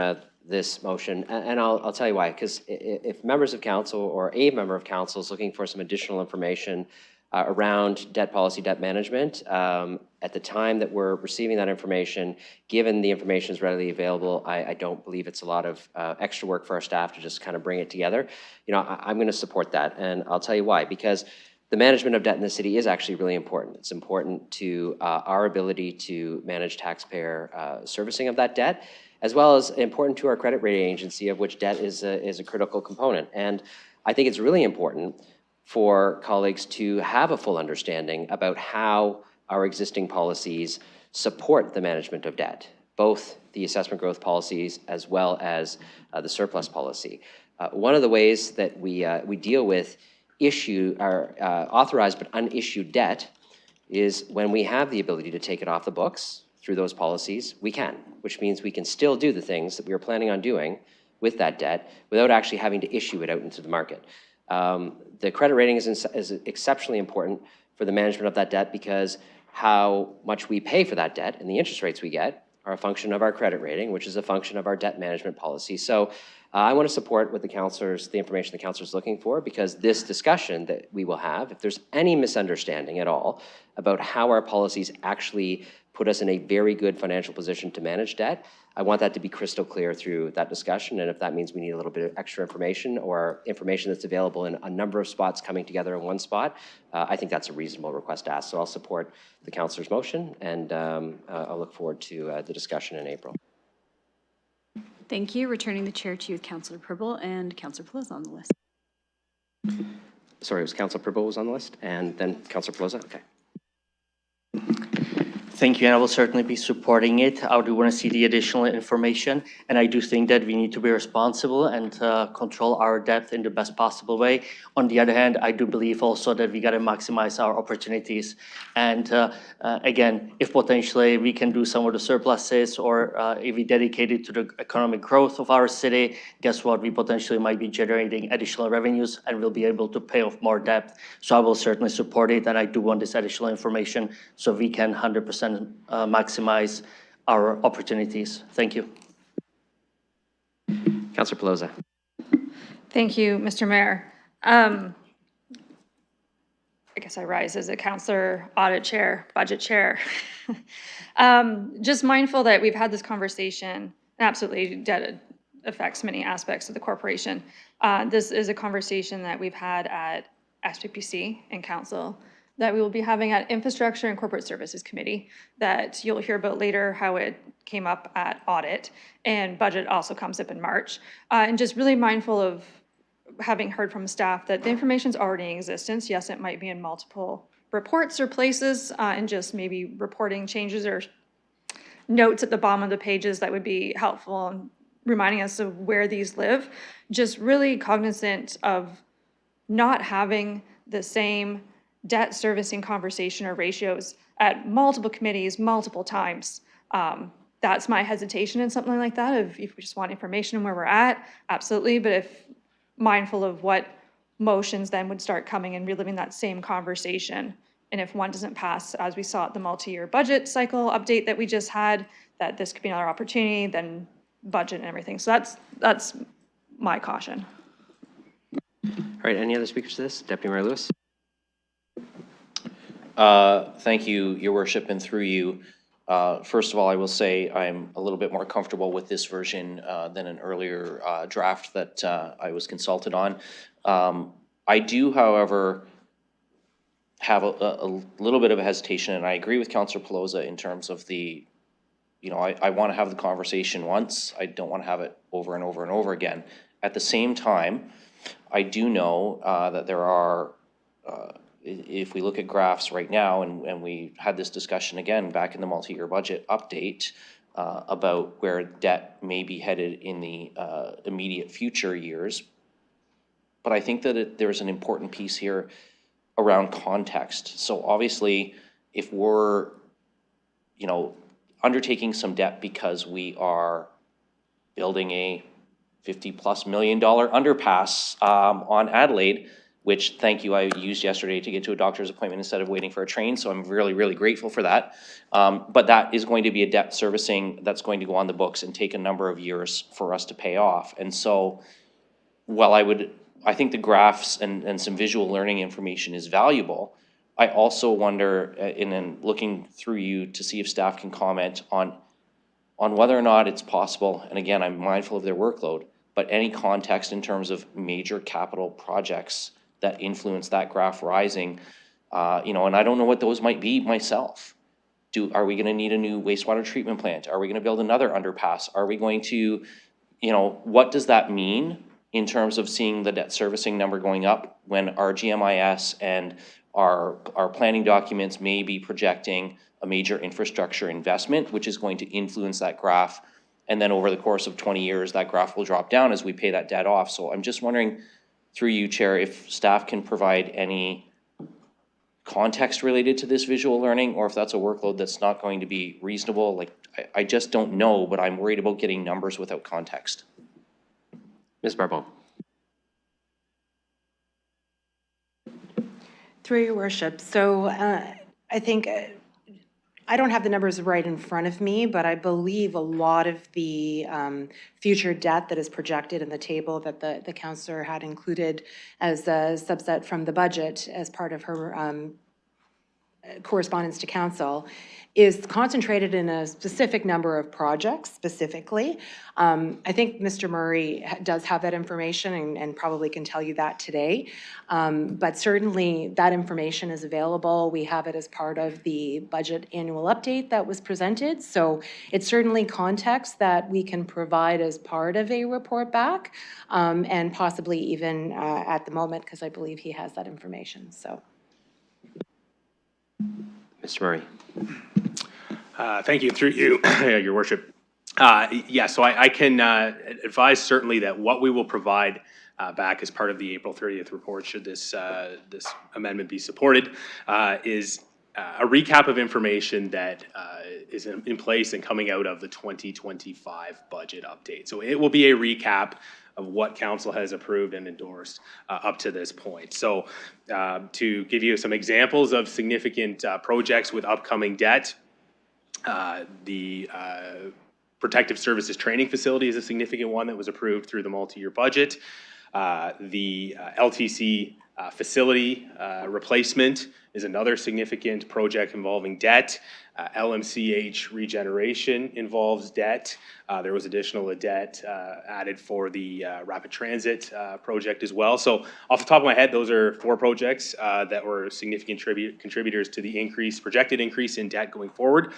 this motion, and I'll tell you why. Because if members of council or a member of council is looking for some additional information around debt policy, debt management, at the time that we're receiving that information, given the information is readily available, I don't believe it's a lot of extra work for our staff to just kind of bring it together. I'm going to support that, and I'll tell you why. Because the management of debt in the city is actually really important. It's important to our ability to manage taxpayer servicing of that debt, as well as important to our credit rating agency, of which debt is a critical component. And I think it's really important for colleagues to have a full understanding about how our existing policies support the management of debt, both the assessment growth policies as well as the surplus policy. One of the ways that we deal with authorized but unissued debt is when we have the ability to take it off the books through those policies, we can, which means we can still do the things that we were planning on doing with that debt without actually having to issue it out into the market. The credit rating is exceptionally important for the management of that debt because how much we pay for that debt and the interest rates we get are a function of our credit rating, which is a function of our debt management policy. So I want to support what the information the councillor is looking for, because this discussion that we will have, if there's any misunderstanding at all about how our policies actually put us in a very good financial position to manage debt. I want that to be crystal clear through that discussion, and if that means we need a little bit of extra information or information that's available in a number of spots coming together in one spot, I think that's a reasonable request to ask. So I'll support the councillor's motion, and I'll look forward to the discussion in April. Thank you. Returning the chair to you with Councillor Purple and Councillor Pelosi on the list. Sorry, it was Councillor Purple was on the list, and then Councillor Pelosi? Okay. Thank you, and I will certainly be supporting it. I do want to see the additional information, and I do think that we need to be responsible and control our debt in the best possible way. On the other hand, I do believe also that we got to maximize our opportunities. And again, if potentially we can do some of the surpluses, or if we dedicate it to the economic growth of our city, guess what? We potentially might be generating additional revenues and we'll be able to pay off more debt. So I will certainly support it, and I do want this additional information so we can 100% maximize our opportunities. Thank you. Councillor Pelosi. Thank you, Mr. Mayor. I guess I rise as a councillor, audit chair, budget chair. Just mindful that we've had this conversation, and absolutely debt affects many aspects of the corporation. This is a conversation that we've had at SPPC and council, that we will be having at Infrastructure and Corporate Services Committee, that you'll hear about later how it came up at audit, and budget also comes up in March. And just really mindful of having heard from staff that the information's already in existence. Yes, it might be in multiple reports or places, and just maybe reporting changes or notes at the bottom of the pages that would be helpful in reminding us of where these live. Just really cognizant of not having the same debt servicing conversation or ratios at multiple committees, multiple times. That's my hesitation in something like that. If we just want information on where we're at, absolutely. But if mindful of what motions then would start coming and reliving that same conversation. And if one doesn't pass, as we saw at the multi-year budget cycle update that we just had, that this could be another opportunity, then budget and everything. So that's my caution. All right, any other speakers to this? Deputy Mayor Lewis. Thank you, Your Worship, and through you. First of all, I will say I'm a little bit more comfortable with this version than an earlier draft that I was consulted on. I do, however, have a little bit of a hesitation, and I agree with Councillor Pelosi in terms of the, I want to have the conversation once. I don't want to have it over and over and over again. At the same time, I do know that there are if we look at graphs right now, and we had this discussion again back in the multi-year budget update about where debt may be headed in the immediate future years. But I think that there's an important piece here around context. So obviously, if we're, undertaking some debt because we are building a $50+ million underpass on Adelaide, which, thank you, I used yesterday to get to a doctor's appointment instead of waiting for a train, so I'm really, really grateful for that. But that is going to be a debt servicing that's going to go on the books and take a number of years for us to pay off. And so, while I think the graphs and some visual learning information is valuable, I also wonder, in looking through you to see if staff can comment on whether or not it's possible, and again, I'm mindful of their workload, but any context in terms of major capital projects that influence that graph rising, and I don't know what those might be myself. Are we gonna need a new wastewater treatment plant? Are we gonna build another underpass? Are we going to, what does that mean in terms of seeing the debt servicing number going up when our GMIS and our planning documents may be projecting a major infrastructure investment, which is going to influence that graph. And then over the course of 20 years, that graph will drop down as we pay that debt off. So I'm just wondering, through you, Chair, if staff can provide any context related to this visual learning, or if that's a workload that's not going to be reasonable. Like, I just don't know, but I'm worried about getting numbers without context. Ms. Barbon. Through your worship. So I think, I don't have the numbers right in front of me, but I believe a lot of the future debt that is projected in the table that the councillor had included as a subset from the budget as part of her correspondence to council is concentrated in a specific number of projects specifically. I think Mr. Murray does have that information and probably can tell you that today. But certainly that information is available. We have it as part of the budget annual update that was presented. So it's certainly context that we can provide as part of a report back, and possibly even at the moment, because I believe he has that information. So. Mr. Murray. Thank you, through you, Your Worship. Yeah, so I can advise certainly that what we will provide back as part of the April 30th report, should this amendment be supported, is a recap of information that is in place and coming out of the 2025 budget update. So it will be a recap of what council has approved and endorsed up to this point. So to give you some examples of significant projects with upcoming debt, the Protective Services Training Facility is a significant one that was approved through the multi-year budget. The LTC facility replacement is another significant project involving debt. LMCH regeneration involves debt. There was additional debt added for the rapid transit project as well. So off the top of my head, those are 4 projects that were significant contributors to the projected increase in debt going forward.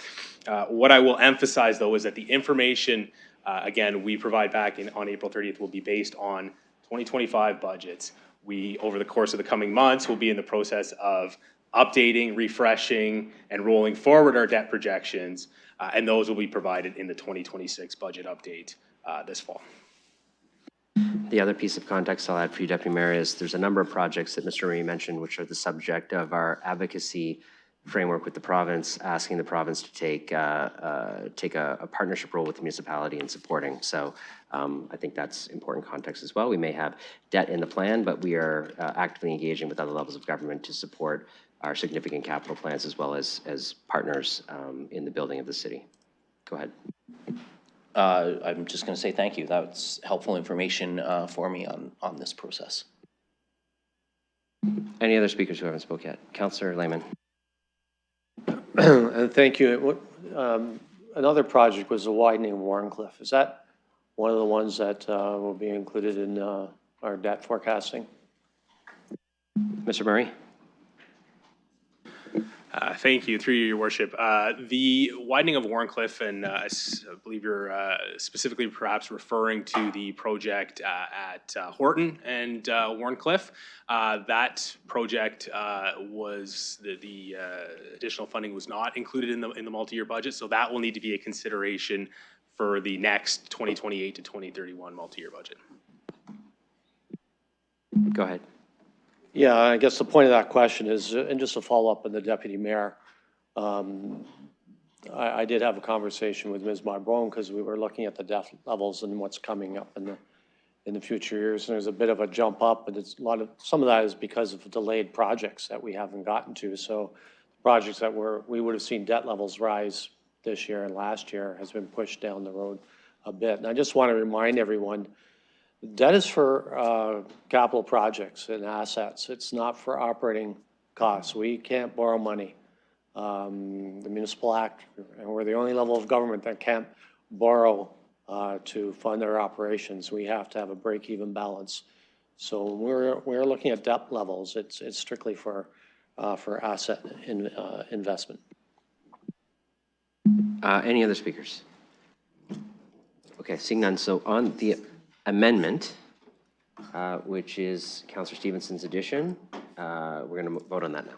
What I will emphasize, though, is that the information, again, we provide back on April 30th will be based on 2025 budgets. We, over the course of the coming months, will be in the process of updating, refreshing, and rolling forward our debt projections, and those will be provided in the 2026 budget update this fall. The other piece of context I'll add for you, Deputy Mayor, is there's a number of projects that Mr. Murray mentioned, which are the subject of our advocacy framework with the province, asking the province to take a partnership role with the municipality in supporting. So I think that's important context as well. We may have debt in the plan, but we are actively engaging with other levels of government to support our significant capital plans as well as partners in the building of the city. Go ahead. I'm just going to say thank you. That's helpful information for me on this process. Any other speakers who haven't spoke yet? Councillor Lehman. And thank you. Another project was the widening of Warncliffe. Is that one of the ones that will be included in our debt forecasting? Mr. Murray. Thank you, through you, Your Worship. The widening of Warncliffe, and I believe you're specifically perhaps referring to the project at Horton and Warncliffe. That project was the additional funding was not included in the multi-year budget, so that will need to be a consideration for the next 2028 to 2031 multi-year budget. Go ahead. Yeah, I guess the point of that question is, and just to follow up on the deputy mayor, I did have a conversation with Ms. Marbrone because we were looking at the debt levels and what's coming up in the future years. And there's a bit of a jump up, but it's some of that is because of delayed projects that we haven't gotten to. So projects that we would have seen debt levels rise this year and last year has been pushed down the road a bit. And I just want to remind everyone, debt is for capital projects and assets. It's not for operating costs. We can't borrow money. The Municipal Act, and we're the only level of government that can't borrow to fund our operations. We have to have a break-even balance. So when we're looking at debt levels, it's strictly for asset investment. Any other speakers? Okay, seeing none. So on the amendment, which is Councillor Stevenson's addition, we're going to vote on that now.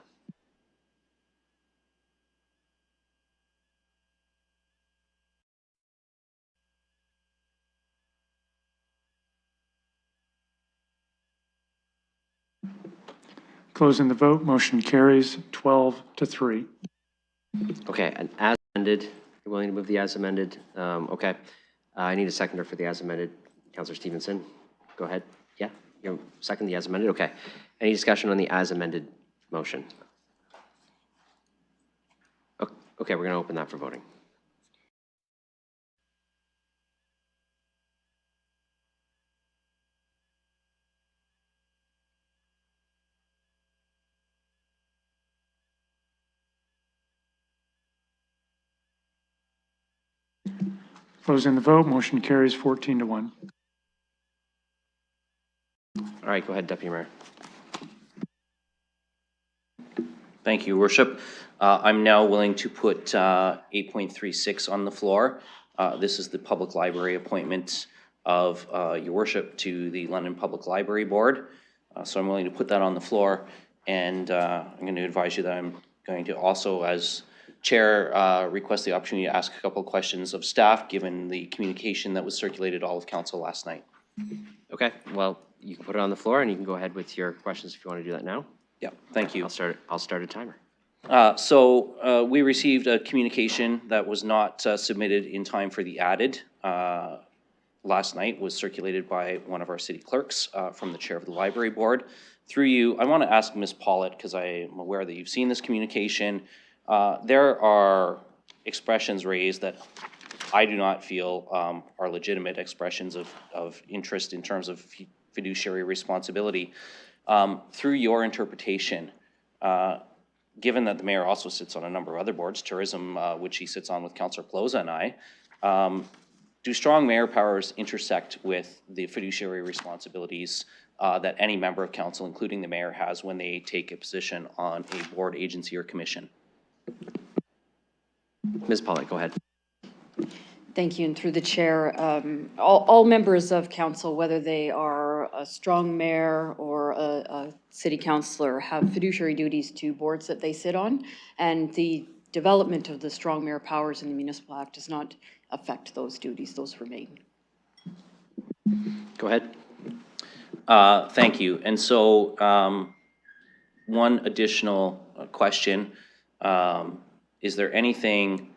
Closing the vote, motion carries 12-3. Okay, and as amended, you're willing to move the as amended? Okay, I need a seconder for the as amended. Councillor Stevenson, go ahead. Yeah, you second the as amended? Okay. Any discussion on the as amended motion? Okay, we're going to open that for voting. Closing the vote, motion carries 14-1. All right, go ahead, Deputy Mayor. Thank you, Worship. I'm now willing to put 8.36 on the floor. This is the public library appointment of Your Worship to the London Public Library Board. So I'm willing to put that on the floor, and I'm going to advise you that I'm going to also, as Chair, request the opportunity to ask a couple of questions of staff, given the communication that was circulated to all of council last night. Okay, well, you can put it on the floor, and you can go ahead with your questions if you want to do that now. Yeah, thank you. I'll start a timer. So we received a communication that was not submitted in time for the added. Last night was circulated by one of our city clerks from the chair of the library board. Through you, I want to ask Ms. Pollitt, because I am aware that you've seen this communication. There are expressions raised that I do not feel are legitimate expressions of interest in terms of fiduciary responsibility. Through your interpretation, given that the mayor also sits on a number of other boards, tourism, which he sits on with Councillor Pelosa and I, do strong mayor powers intersect with the fiduciary responsibilities that any member of council, including the mayor, has when they take a position on a board, agency, or commission? Ms. Pollitt, go ahead. Thank you, and through the chair, all members of council, whether they are a strong mayor or a city councillor, have fiduciary duties to boards that they sit on, and the development of the strong mayor powers in the Municipal Act does not affect those duties. Those remain. Go ahead. Thank you. And so one additional question, is there anything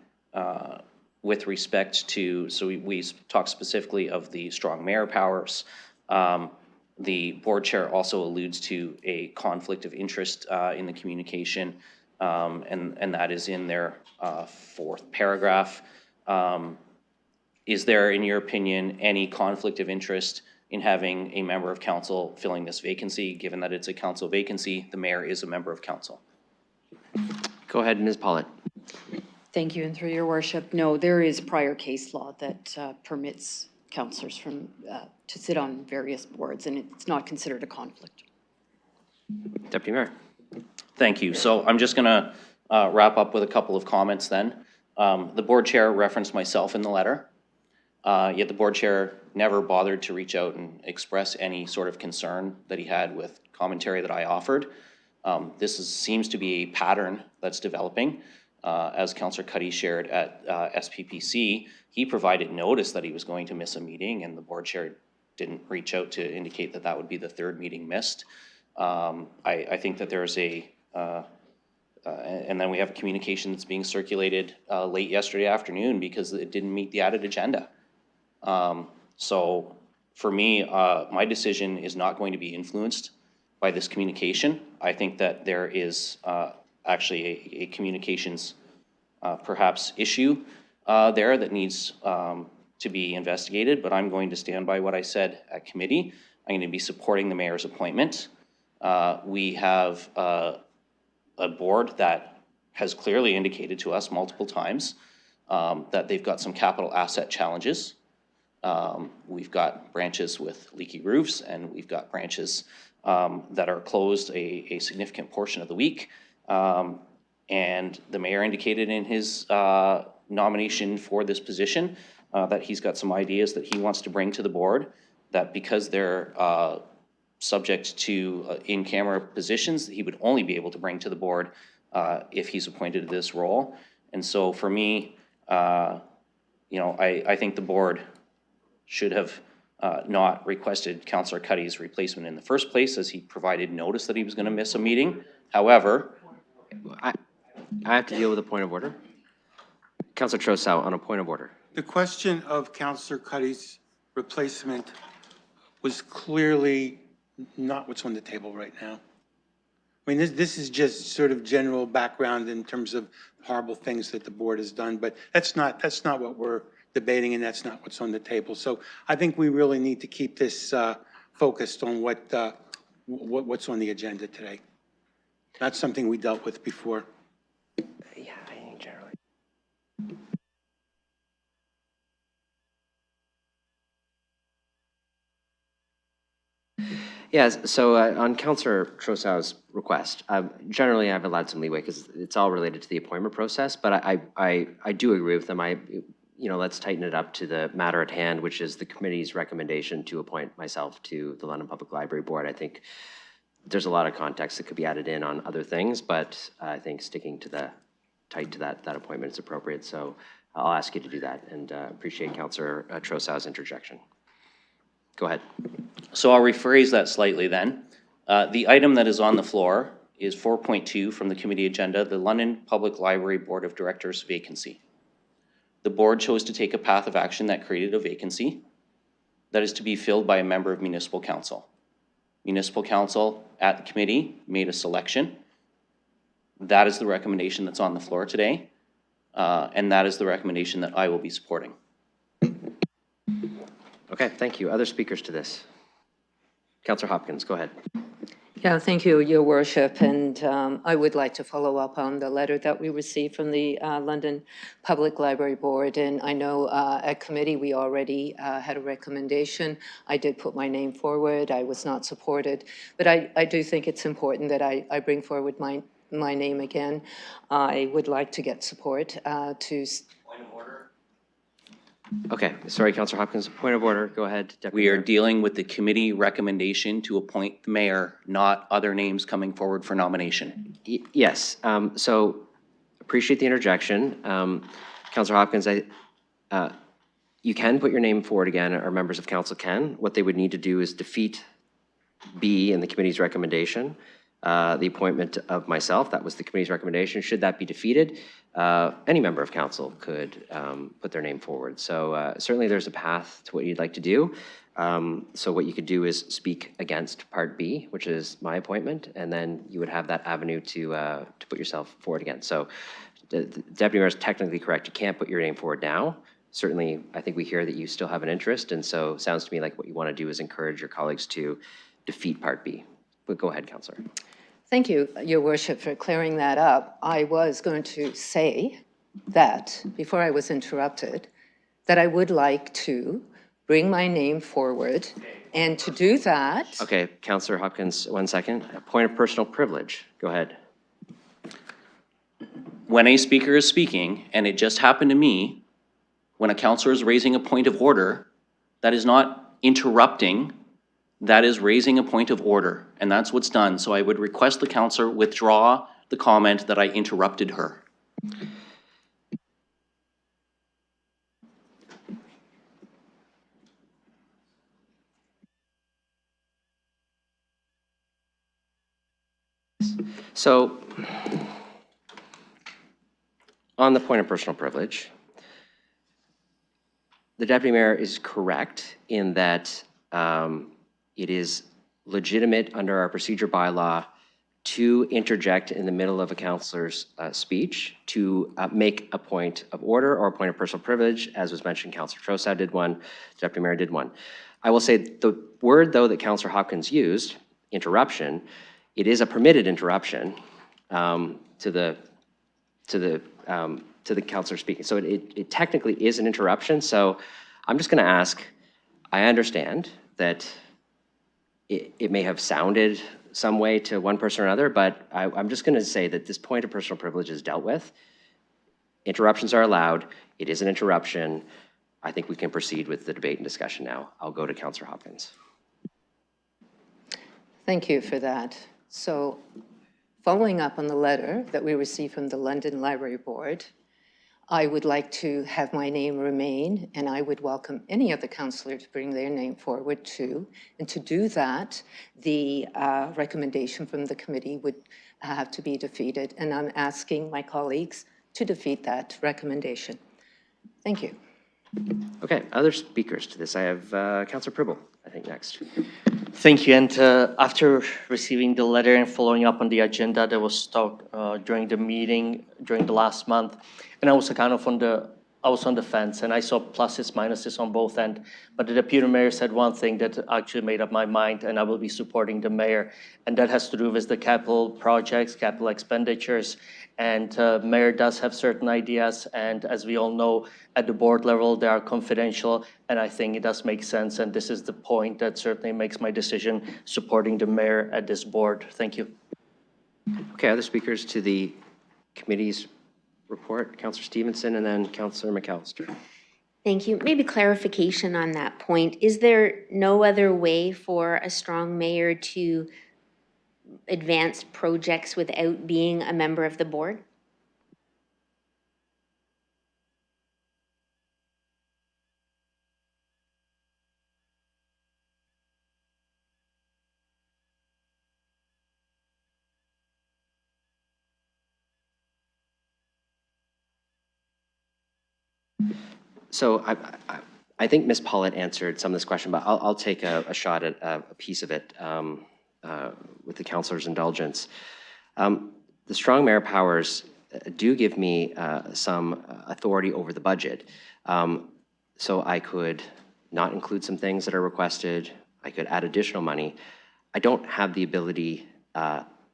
with respect to, so we talk specifically of the strong mayor powers. The board chair also alludes to a conflict of interest in the communication, and that is in their fourth paragraph. Is there, in your opinion, any conflict of interest in having a member of council filling this vacancy, given that it's a council vacancy? The mayor is a member of council. Go ahead, Ms. Pollitt. Thank you, and through your worship, no, there is prior case law that permits councillors from to sit on various boards, and it's not considered a conflict. Deputy Mayor. Thank you. So I'm just going to wrap up with a couple of comments then. The board chair referenced myself in the letter, yet the board chair never bothered to reach out and express any sort of concern that he had with commentary that I offered. Seems to be a pattern that's developing. As Councillor Cuddy shared at SPPC, he provided notice that he was going to miss a meeting, and the board chair didn't reach out to indicate that that would be the third meeting missed. I think that there's and then we have communication that's being circulated late yesterday afternoon because it didn't meet the added agenda. So for me, my decision is not going to be influenced by this communication. I think that there is actually a communications perhaps issue there that needs to be investigated, but I'm going to stand by what I said at committee. I'm going to be supporting the mayor's appointment. We have a board that has clearly indicated to us multiple times that they've got some capital asset challenges. We've got branches with leaky roofs, and we've got branches that are closed a significant portion of the week. And the mayor indicated in his nomination for this position that he's got some ideas that he wants to bring to the board, that because they're subject to in-camera positions, he would only be able to bring to the board if he's appointed to this role. And so for me, I think the board should have not requested Councillor Cuddy's replacement in the first place, as he provided notice that he was going to miss a meeting. However, I have to deal with a point of order. Councillor Trossau, on a point of order. The question of Councillor Cuddy's replacement was clearly not what's on the table right now. I mean, this is just sort of general background in terms of horrible things that the board has done, but that's not what we're debating, and that's not what's on the table. So I think we really need to keep this focused on what's on the agenda today. Not something we dealt with before. Yeah, I think generally. Yes, so on Councillor Trosau's request, generally I've allowed some leeway because it's all related to the appointment process, but I do agree with them. Let's tighten it up to the matter at hand, which is the committee's recommendation to appoint myself to the London Public Library Board. I think there's a lot of context that could be added in on other things, but I think sticking to tight to that appointment is appropriate. So I'll ask you to do that, and appreciate Councillor Trosau's interjection. Go ahead. So I'll rephrase that slightly then. The item that is on the floor is 4.2 from the committee agenda, the London Public Library Board of Directors vacancy. The board chose to take a path of action that created a vacancy that is to be filled by a member of municipal council. Municipal council at the committee made a selection. That is the recommendation that's on the floor today, and that is the recommendation that I will be supporting. Okay, thank you. Other speakers to this? Councillor Hopkins, go ahead. Yeah, thank you, Your Worship. And I would like to follow up on the letter that we received from the London Public Library Board. And I know at committee we already had a recommendation. I did put my name forward. I was not supported. But I do think it's important that I bring forward my name again. I would like to get support to... Point of order. Okay, sorry, Councillor Hopkins, point of order. Go ahead, Deputy We are Mayor. dealing with the committee recommendation to appoint the mayor, not other names coming forward for nomination. Yes, so appreciate the interjection. Councillor Hopkins, you can put your name forward again, or members of council can. What they would need to do is defeat B in the committee's recommendation, the appointment of myself. That was the committee's recommendation. Should that be defeated, any member of council could put their name forward. So certainly there's a path to what you'd like to do. So what you could do is speak against Part B, which is my appointment, and then you would have that avenue to put yourself forward again. So the Deputy Mayor is technically correct. You can't put your name forward now. Certainly, I think we hear that you still have an interest, and so it sounds to me like what you want to do is encourage your colleagues to defeat Part B. But go ahead, Councillor. Thank you, Your Worship, for clearing that up. I was going to say that, before I was interrupted, that I would like to bring my name forward, and to do that... Okay, Councillor Hopkins, 1 second. A point of personal privilege. Go ahead. When a speaker is speaking, and it just happened to me, when a councillor is raising a point of order, that is not interrupting, that is raising a point of order, and that's what's done. So I would request the councillor withdraw the comment that I interrupted her. So, on the point of personal privilege, the Deputy Mayor is correct in that it is legitimate under our procedure bylaw to interject in the middle of a councillor's speech to make a point of order or a point of personal privilege. As was mentioned, Councillor Trosau did one, Deputy Mayor did one. I will say the word, though, that Councillor Hopkins used, interruption, it is a permitted interruption to the councillor speaking. So it technically is an interruption. So I'm just going to ask, I understand that it may have sounded some way to one person or another, but I'm just going to say that this point of personal privilege is dealt with. Interruptions are allowed. It is an interruption. I think we can proceed with the debate and discussion now. I'll go to Councillor Hopkins. Thank you for that. So, following up on the letter that we received from the London Library Board, I would like to have my name remain, and I would welcome any other councillor to bring their name forward too. And to do that, the recommendation from the committee would have to be defeated, and I'm asking my colleagues to defeat that recommendation. Thank you. Okay, other speakers to this. I have Councillor Pribble, I think, next. Thank you. And after receiving the letter and following up on the agenda that was talked during the meeting during the last month, and also kind of on the I was on the fence, and I saw pluses, minuses on both ends. But the deputy mayor said one thing that actually made up my mind, and I will be supporting the mayor. And that has to do with the capital projects, capital expenditures. And mayor does have certain ideas, and as we all know, at the board level, they are confidential, and I think it does make sense. And this is the point that certainly makes my decision supporting the mayor at this board. Thank you. Okay, other speakers to the committee's report? Councillor Stevenson and then Councillor McAllister. Thank you. Maybe clarification on that point. Is there no other way for a strong mayor to advance projects without being a member of the board? So I think Ms. Pollitt answered some of this question, but I'll take a shot at a piece of it with the councillor's indulgence. The strong mayor powers do give me some authority over the budget. So I could not include some things that are requested. I could add additional money. I don't have the ability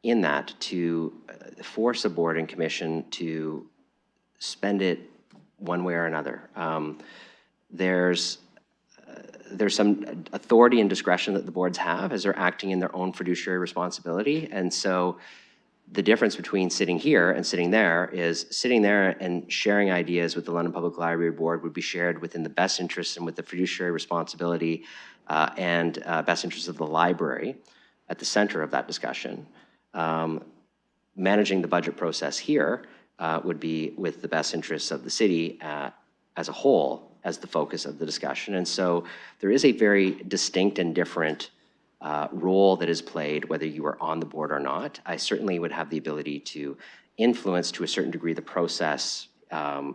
in that to force a board and commission to spend it one way or another. There's some authority and discretion that the boards have as they're acting in their own fiduciary responsibility. And so the difference between sitting here and sitting there is sitting there and sharing ideas with the London Public Library Board would be shared within the best interest and with the fiduciary responsibility and best interest of the library at the center of that discussion. Managing the budget process here would be with the best interests of the city as a whole as the focus of the discussion. And so there is a very distinct and different role that is played whether you are on the board or not. I certainly would have the ability to influence to a certain degree the process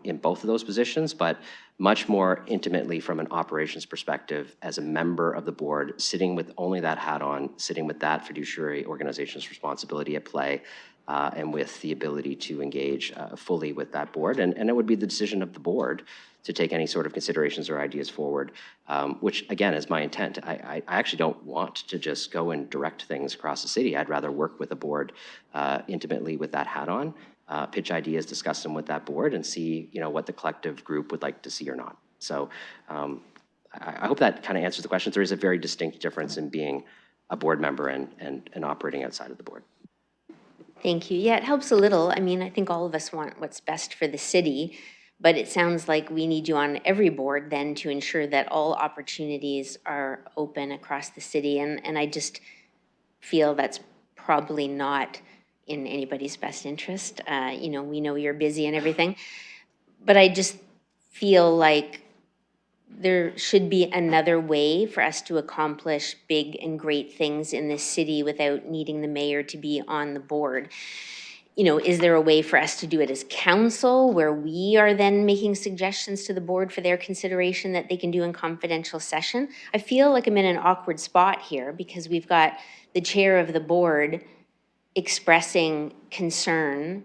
in both of those positions, but much more intimately from an operations perspective as a member of the board, sitting with only that hat on, sitting with that fiduciary organization's responsibility at play, and with the ability to engage fully with that board. And it would be the decision of the board to take any sort of considerations or ideas forward, which again is my intent. I actually don't want to just go and direct things across the city. I'd rather work with a board intimately with that hat on, pitch ideas, discuss them with that board, and see what the collective group would like to see or not. So I hope that kind of answers the question. There is a very distinct difference in being a board member and operating outside of the board. Thank you. Yeah, it helps a little. I mean, I think all of us want what's best for the city, but it sounds like we need you on every board then to ensure that all opportunities are open across the city. And I just feel that's probably not in anybody's best interest. We know you're busy and everything, but I just feel like there should be another way for us to accomplish big and great things in this city without needing the mayor to be on the board. Is there a way for us to do it as council where we are then making suggestions to the board for their consideration that they can do in confidential session? I feel like I'm in an awkward spot here because we've got the chair of the board expressing concern.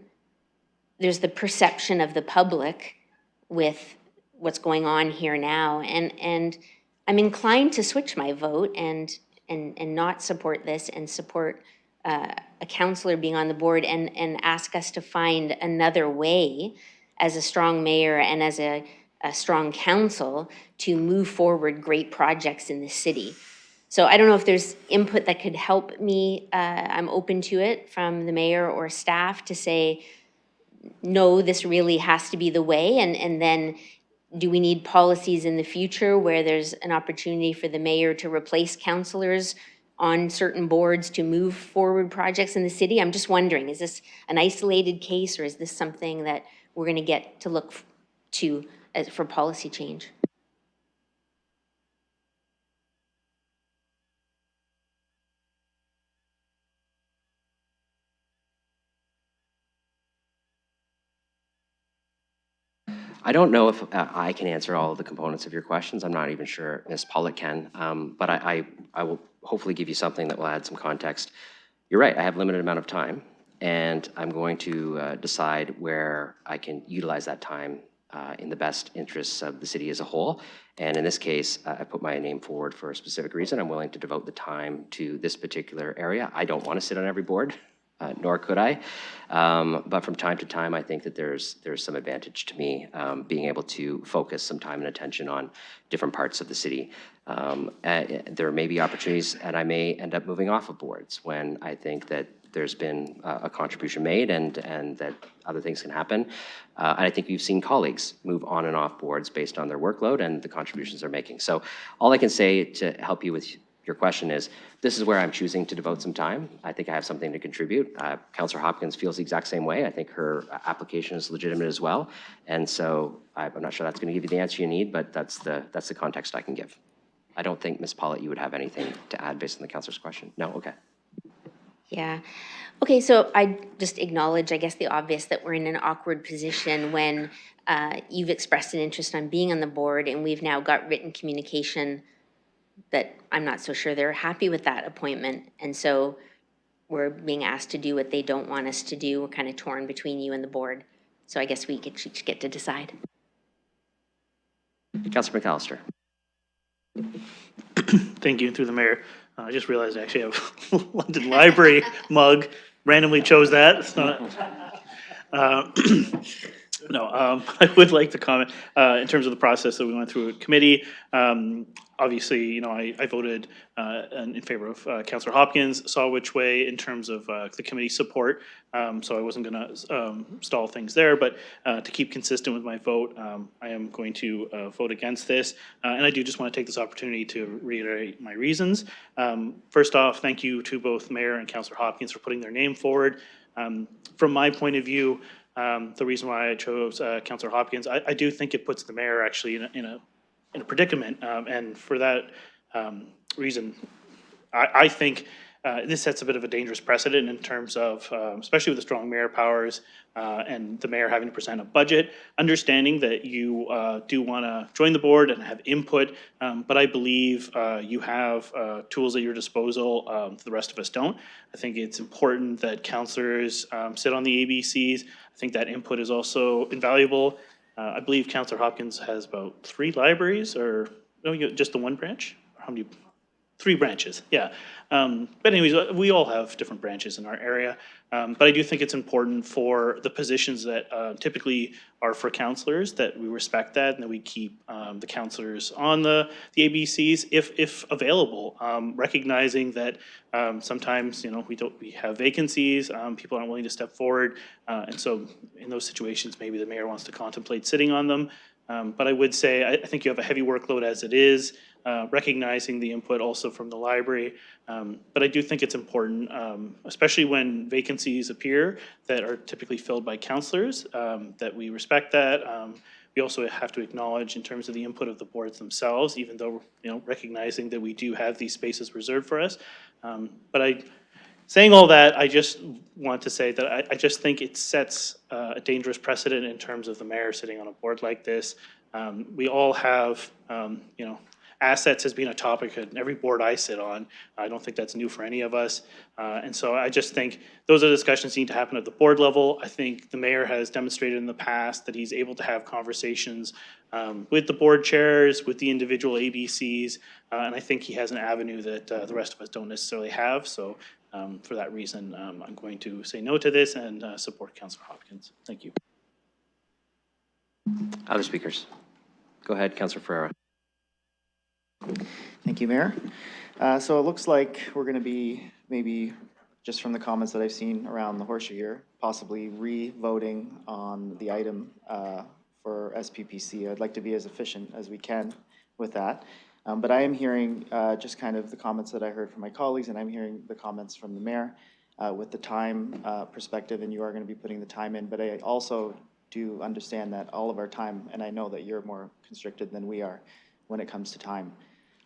There's the perception of the public with what's going on here now, and I'm inclined to switch my vote and not support this and support a councillor being on the board and ask us to find another way as a strong mayor and as a strong council to move forward great projects in the city. So I don't know if there's input that could help me. I'm open to it from the mayor or staff to say, no, this really has to be the way, and then do we need policies in the future where there's an opportunity for the mayor to replace councillors on certain boards to move forward projects in the city? I'm just wondering, is this an isolated case or is this something that we're going to get to look to for policy change? I don't know if I can answer all of the components of your questions. I'm not even sure Ms. Pollitt can, but I will hopefully give you something that will add some context. You're right, I have a limited amount of time, and I'm going to decide where I can utilize that time in the best interests of the city as a whole. And in this case, I put my name forward for a specific reason. I'm willing to devote the time to this particular area. I don't want to sit on every board, nor could I. But from time to time, I think that there's some advantage to me being able to focus some time and attention on different parts of the city. There may be opportunities, and I may end up moving off of boards when I think that there's been a contribution made and that other things can happen. And I think we've seen colleagues move on and off boards based on their workload and the contributions they're making. So all I can say to help you with your question is, this is where I'm choosing to devote some time. I think I have something to contribute. Councillor Hopkins feels the exact same way. I think her application is legitimate as well. And so I'm not sure that's going to give you the answer you need, but that's the context I can give. I don't think, Ms. Pollitt, you would have anything to add based on the councillor's question. No? Okay. Yeah. Okay, so I just acknowledge, I guess, the obvious that we're in an awkward position when you've expressed an interest on being on the board and we've now got written communication that I'm not so sure they're happy with that appointment. And so we're being asked to do what they don't want us to do. We're kind of torn between you and the board. So I guess we each get to decide. Councillor McAllister. Thank you, through the mayor. I just realized I actually have a London Library mug. Randomly chose that. It's not. I would like to comment in terms of the process that we went through at committee. Obviously, you know, I voted in favor of Councillor Hopkins, saw which way in terms of the committee support. So I wasn't going to stall things there, but to keep consistent with my vote, I am going to vote against this. And I do just want to take this opportunity to reiterate my reasons. First off, thank you to both Mayor and Councillor Hopkins for putting their name forward. From my point of view, the reason why I chose Councillor Hopkins, I do think it puts the mayor actually in a predicament, and for that reason, I think this sets a bit of a dangerous precedent in terms of, especially with the strong mayor powers and the mayor having to present a budget, understanding that you do want to join the board and have input, but I believe you have tools at your disposal the rest of us don't. I think it's important that councillors sit on the ABCs. I think that input is also invaluable. I believe Councillor Hopkins has about 3 libraries, or no, just the one branch? Or how many? 3 branches, yeah. But anyways, we all have different branches in our area. But I do think it's important for the positions that typically are for councillors, that we respect that and that we keep the councillors on the ABCs if available, recognizing that sometimes, you know, we have vacancies, people aren't willing to step forward. And so in those situations, maybe the mayor wants to contemplate sitting on them. But I would say, I think you have a heavy workload as it is, recognizing the input also from the library. But I do think it's important, especially when vacancies appear that are typically filled by councillors, that we respect that. We also have to acknowledge in terms of the input of the boards themselves, even though, you know, recognizing that we do have these spaces reserved for us. But saying all that, I just want to say that I just think it sets a dangerous precedent in terms of the mayor sitting on a board like this. We all have, you know, assets has been a topic at every board I sit on. I don't think that's new for any of us. And so I just think those are discussions need to happen at the board level. I think the mayor has demonstrated in the past that he's able to have conversations with the board chairs, with the individual ABCs, and I think he has an avenue that the rest of us don't necessarily have. So for that reason, I'm going to say no to this and support Councillor Hopkins. Thank you. Other speakers? Go ahead, Councillor Ferreira. Thank you, Mayor. So it looks like we're going to be, maybe just from the comments that I've seen around the horseshoe here, possibly re-voting on the item for SPPC. I'd like to be as efficient as we can with that. But I am hearing just kind of the comments that I heard from my colleagues, and I'm hearing the comments from the mayor with the time perspective, and you are going to be putting the time in. But I also do understand that all of our time, and I know that you're more constricted than we are when it comes to time.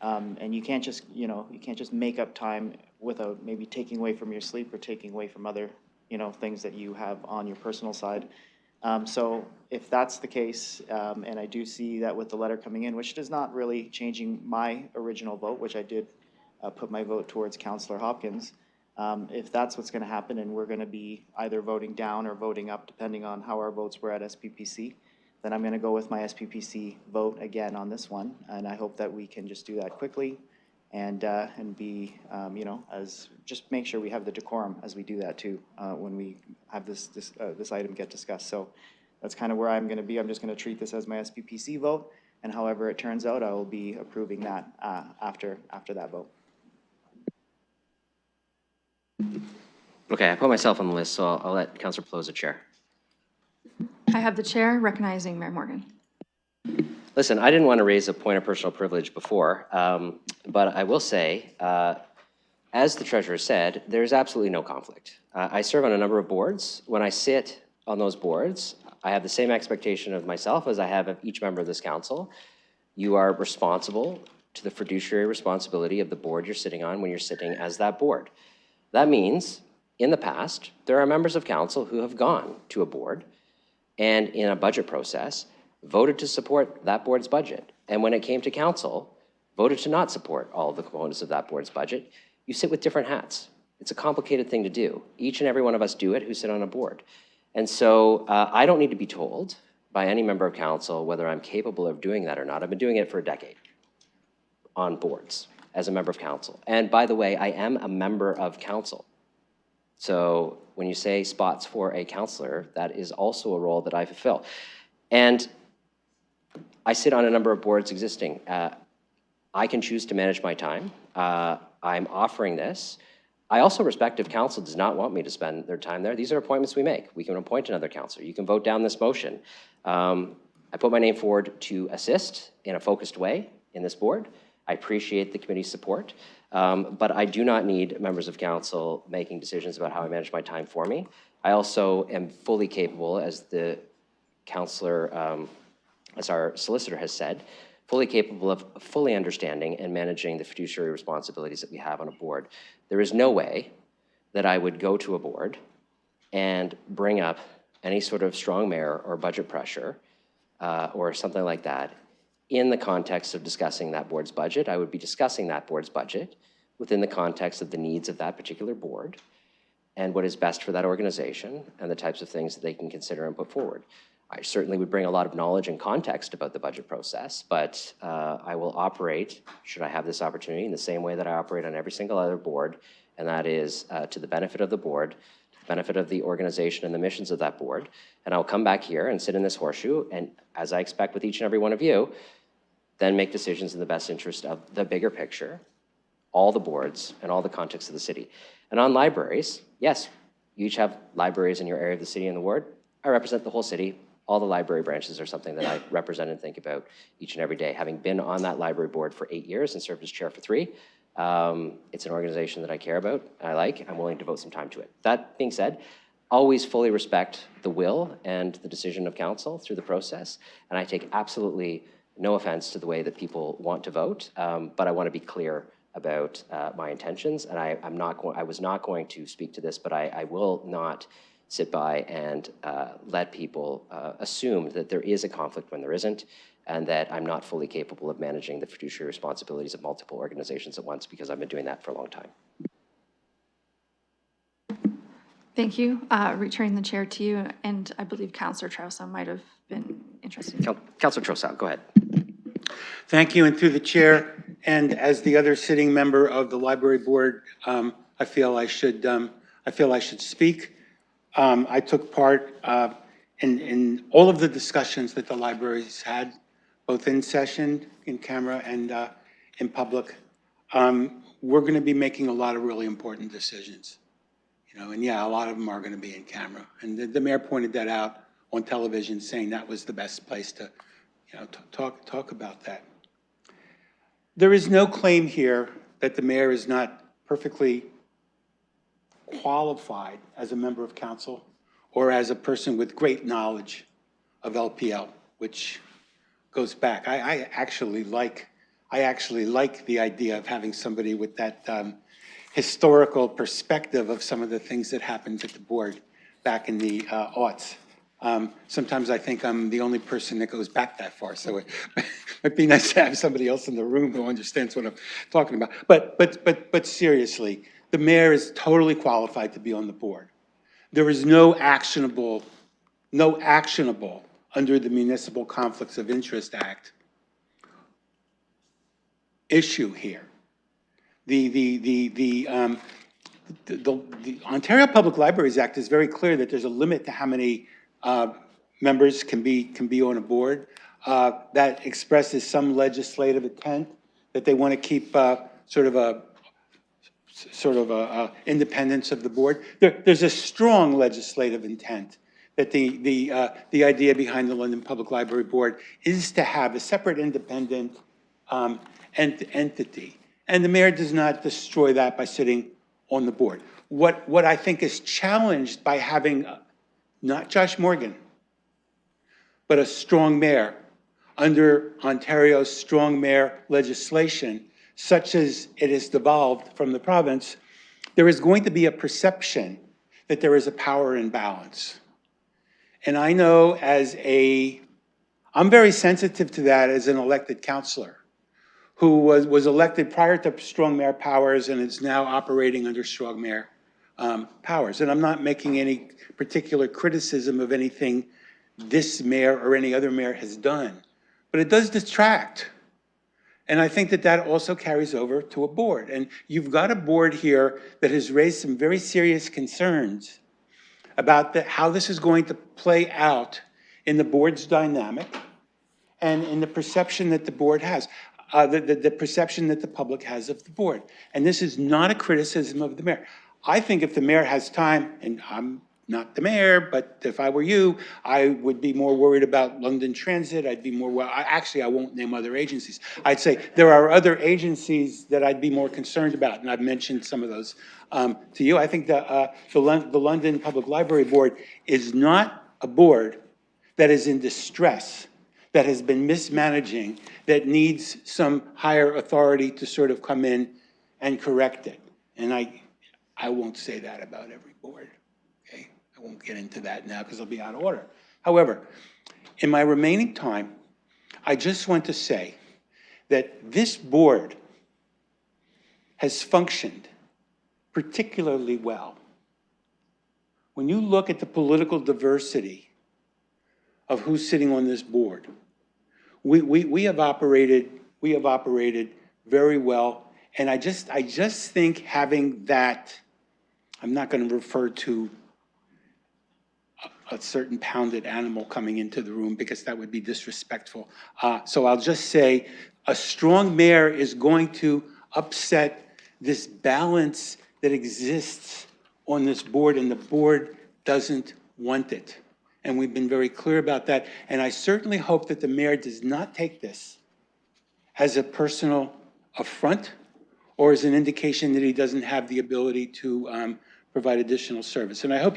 And you can't just, you know, you can't just make up time without maybe taking away from your sleep or taking away from other, you know, things that you have on your personal side. So if that's the case, and I do see that with the letter coming in, which is not really changing my original vote, which I did put my vote towards Councillor Hopkins, if that's what's going to happen and we're going to be either voting down or voting up depending on how our votes were at SPPC, then I'm going to go with my SPPC vote again on this one. And I hope that we can just do that quickly and be, just make sure we have the decorum as we do that too, when we have this item get discussed. So that's kind of where I'm going to be. I'm just going to treat this as my SPPC vote. And however it turns out, I will be approving that after that vote. Okay, I put myself on the list, so I'll let Councillor Pelosi chair. I have the chair recognizing Mayor Morgan. Listen, I didn't want to raise a point of personal privilege before, but I will say, as the treasurer said, there's absolutely no conflict. I serve on a number of boards. When I sit on those boards, I have the same expectation of myself as I have of each member of this council. You are responsible to the fiduciary responsibility of the board you're sitting on when you're sitting as that board. That means, in the past, there are members of council who have gone to a board and in a budget process, voted to support that board's budget. And when it came to council, voted to not support all of the components of that board's budget. You sit with different hats. It's a complicated thing to do. Each and every one of us do it who sit on a board. And so I don't need to be told by any member of council whether I'm capable of doing that or not. I've been doing it for a decade on boards as a member of council. And by the way, I am a member of council. So when you say spots for a councillor, that is also a role that I fulfill. And I sit on a number of boards existing. I can choose to manage my time. I'm offering this. I also respect if council does not want me to spend their time there. These are appointments we make. We can appoint another councillor. You can vote down this motion. I put my name forward to assist in a focused way in this board. I appreciate the committee's support, but I do not need members of council making decisions about how I manage my time for me. I also am fully capable, as the councillor, as our solicitor has said, fully capable of fully understanding and managing the fiduciary responsibilities that we have on a board. There is no way that I would go to a board and bring up any sort of strong mayor or budget pressure or something like that in the context of discussing that board's budget. I would be discussing that board's budget within the context of the needs of that particular board and what is best for that organization and the types of things that they can consider and put forward. I certainly would bring a lot of knowledge and context about the budget process, but I will operate, should I have this opportunity, in the same way that I operate on every single other board, and that is to the benefit of the board, to the benefit of the organization and the missions of that board. And I'll come back here and sit in this horseshoe, and as I expect with each and every one of you, then make decisions in the best interest of the bigger picture, all the boards, and all the context of the city. And on libraries, yes, you each have libraries in your area of the city and the ward. I represent the whole city. All the library branches are something that I represent and think about each and every day. Having been on that library board for 8 years and served as chair for 3, it's an organization that I care about, I like, I'm willing to devote some time to it. That being said, always fully respect the will and the decision of council through the process, and I take absolutely no offense to the way that people want to vote, but I want to be clear about my intentions, and I was not going to speak to this, but I will not sit by and let people assume that there is a conflict when there isn't, and that I'm not fully capable of managing the fiduciary responsibilities of multiple organizations at once, because I've been doing that for a long time. Thank you. Returning the chair to you, and I believe Councillor Trausa might have been interested. Councillor Trausa, go ahead. Thank you, and through the chair, and as the other sitting member of the library board, I feel I should speak. I took part in all of the discussions that the libraries had, both in session, in camera, and in public. We're going to be making a lot of really important decisions, and yeah, a lot of them are going to be in camera. And the mayor pointed that out on television, saying that was the best place to, talk about that. There is no claim here that the mayor is not perfectly qualified as a member of council or as a person with great knowledge of LPL, which goes back. I actually like the idea of having somebody with that historical perspective of some of the things that happened at the board back in the aughts. Sometimes I think I'm the only person that goes back that far, so it might be nice to have somebody else in the room who understands what I'm talking about. But seriously, the mayor is totally qualified to be on the board. There is no actionable under the Municipal Conflicts of Interest Act issue here. The Ontario Public Libraries Act is very clear that there's a limit to how many members can be on a board. That expresses some legislative intent that they want to keep sort of a independence of the board. There's a strong legislative intent that the idea behind the London Public Library Board is to have a separate independent entity. And the mayor does not destroy that by sitting on the board. What I think is challenged by having not Josh Morgan, but a strong mayor under Ontario's strong mayor legislation, such as it has devolved from the province, there is going to be a perception that there is a power imbalance. And I know I'm very sensitive to that as an elected councillor who was elected prior to strong mayor powers and is now operating under strong mayor powers. And I'm not making any particular criticism of anything this mayor or any other mayor has done, but it does detract. And I think that also carries over to a board. And you've got a board here that has raised some very serious concerns about how this is going to play out in the board's dynamic and in the perception that the board has, the perception that the public has of the board. And this is not a criticism of the mayor. I think if the mayor has time, and I'm not the mayor, but if I were you, I would be more worried about London Transit. I'd be more, actually, I won't name other agencies. I'd say there are other agencies that I'd be more concerned about, and I've mentioned some of those to you. I think the London Public Library Board is not a board that is in distress, that has been mismanaging, that needs some higher authority to sort of come in and correct it. And I won't say that about every board. I won't get into that now because I'll be out of order. However, in my remaining time, I just want to say that this board has functioned particularly well. When you look at the political diversity of who's sitting on this board, we have operated very well. And I just think having that, I'm not going to refer to a certain pounded animal coming into the room because that would be disrespectful. So I'll just say a strong mayor is going to upset this balance that exists on this board, and the board doesn't want it. And we've been very clear about that. And I certainly hope that the mayor does not take this as a personal affront or as an indication that he doesn't have the ability to provide additional service. And I hope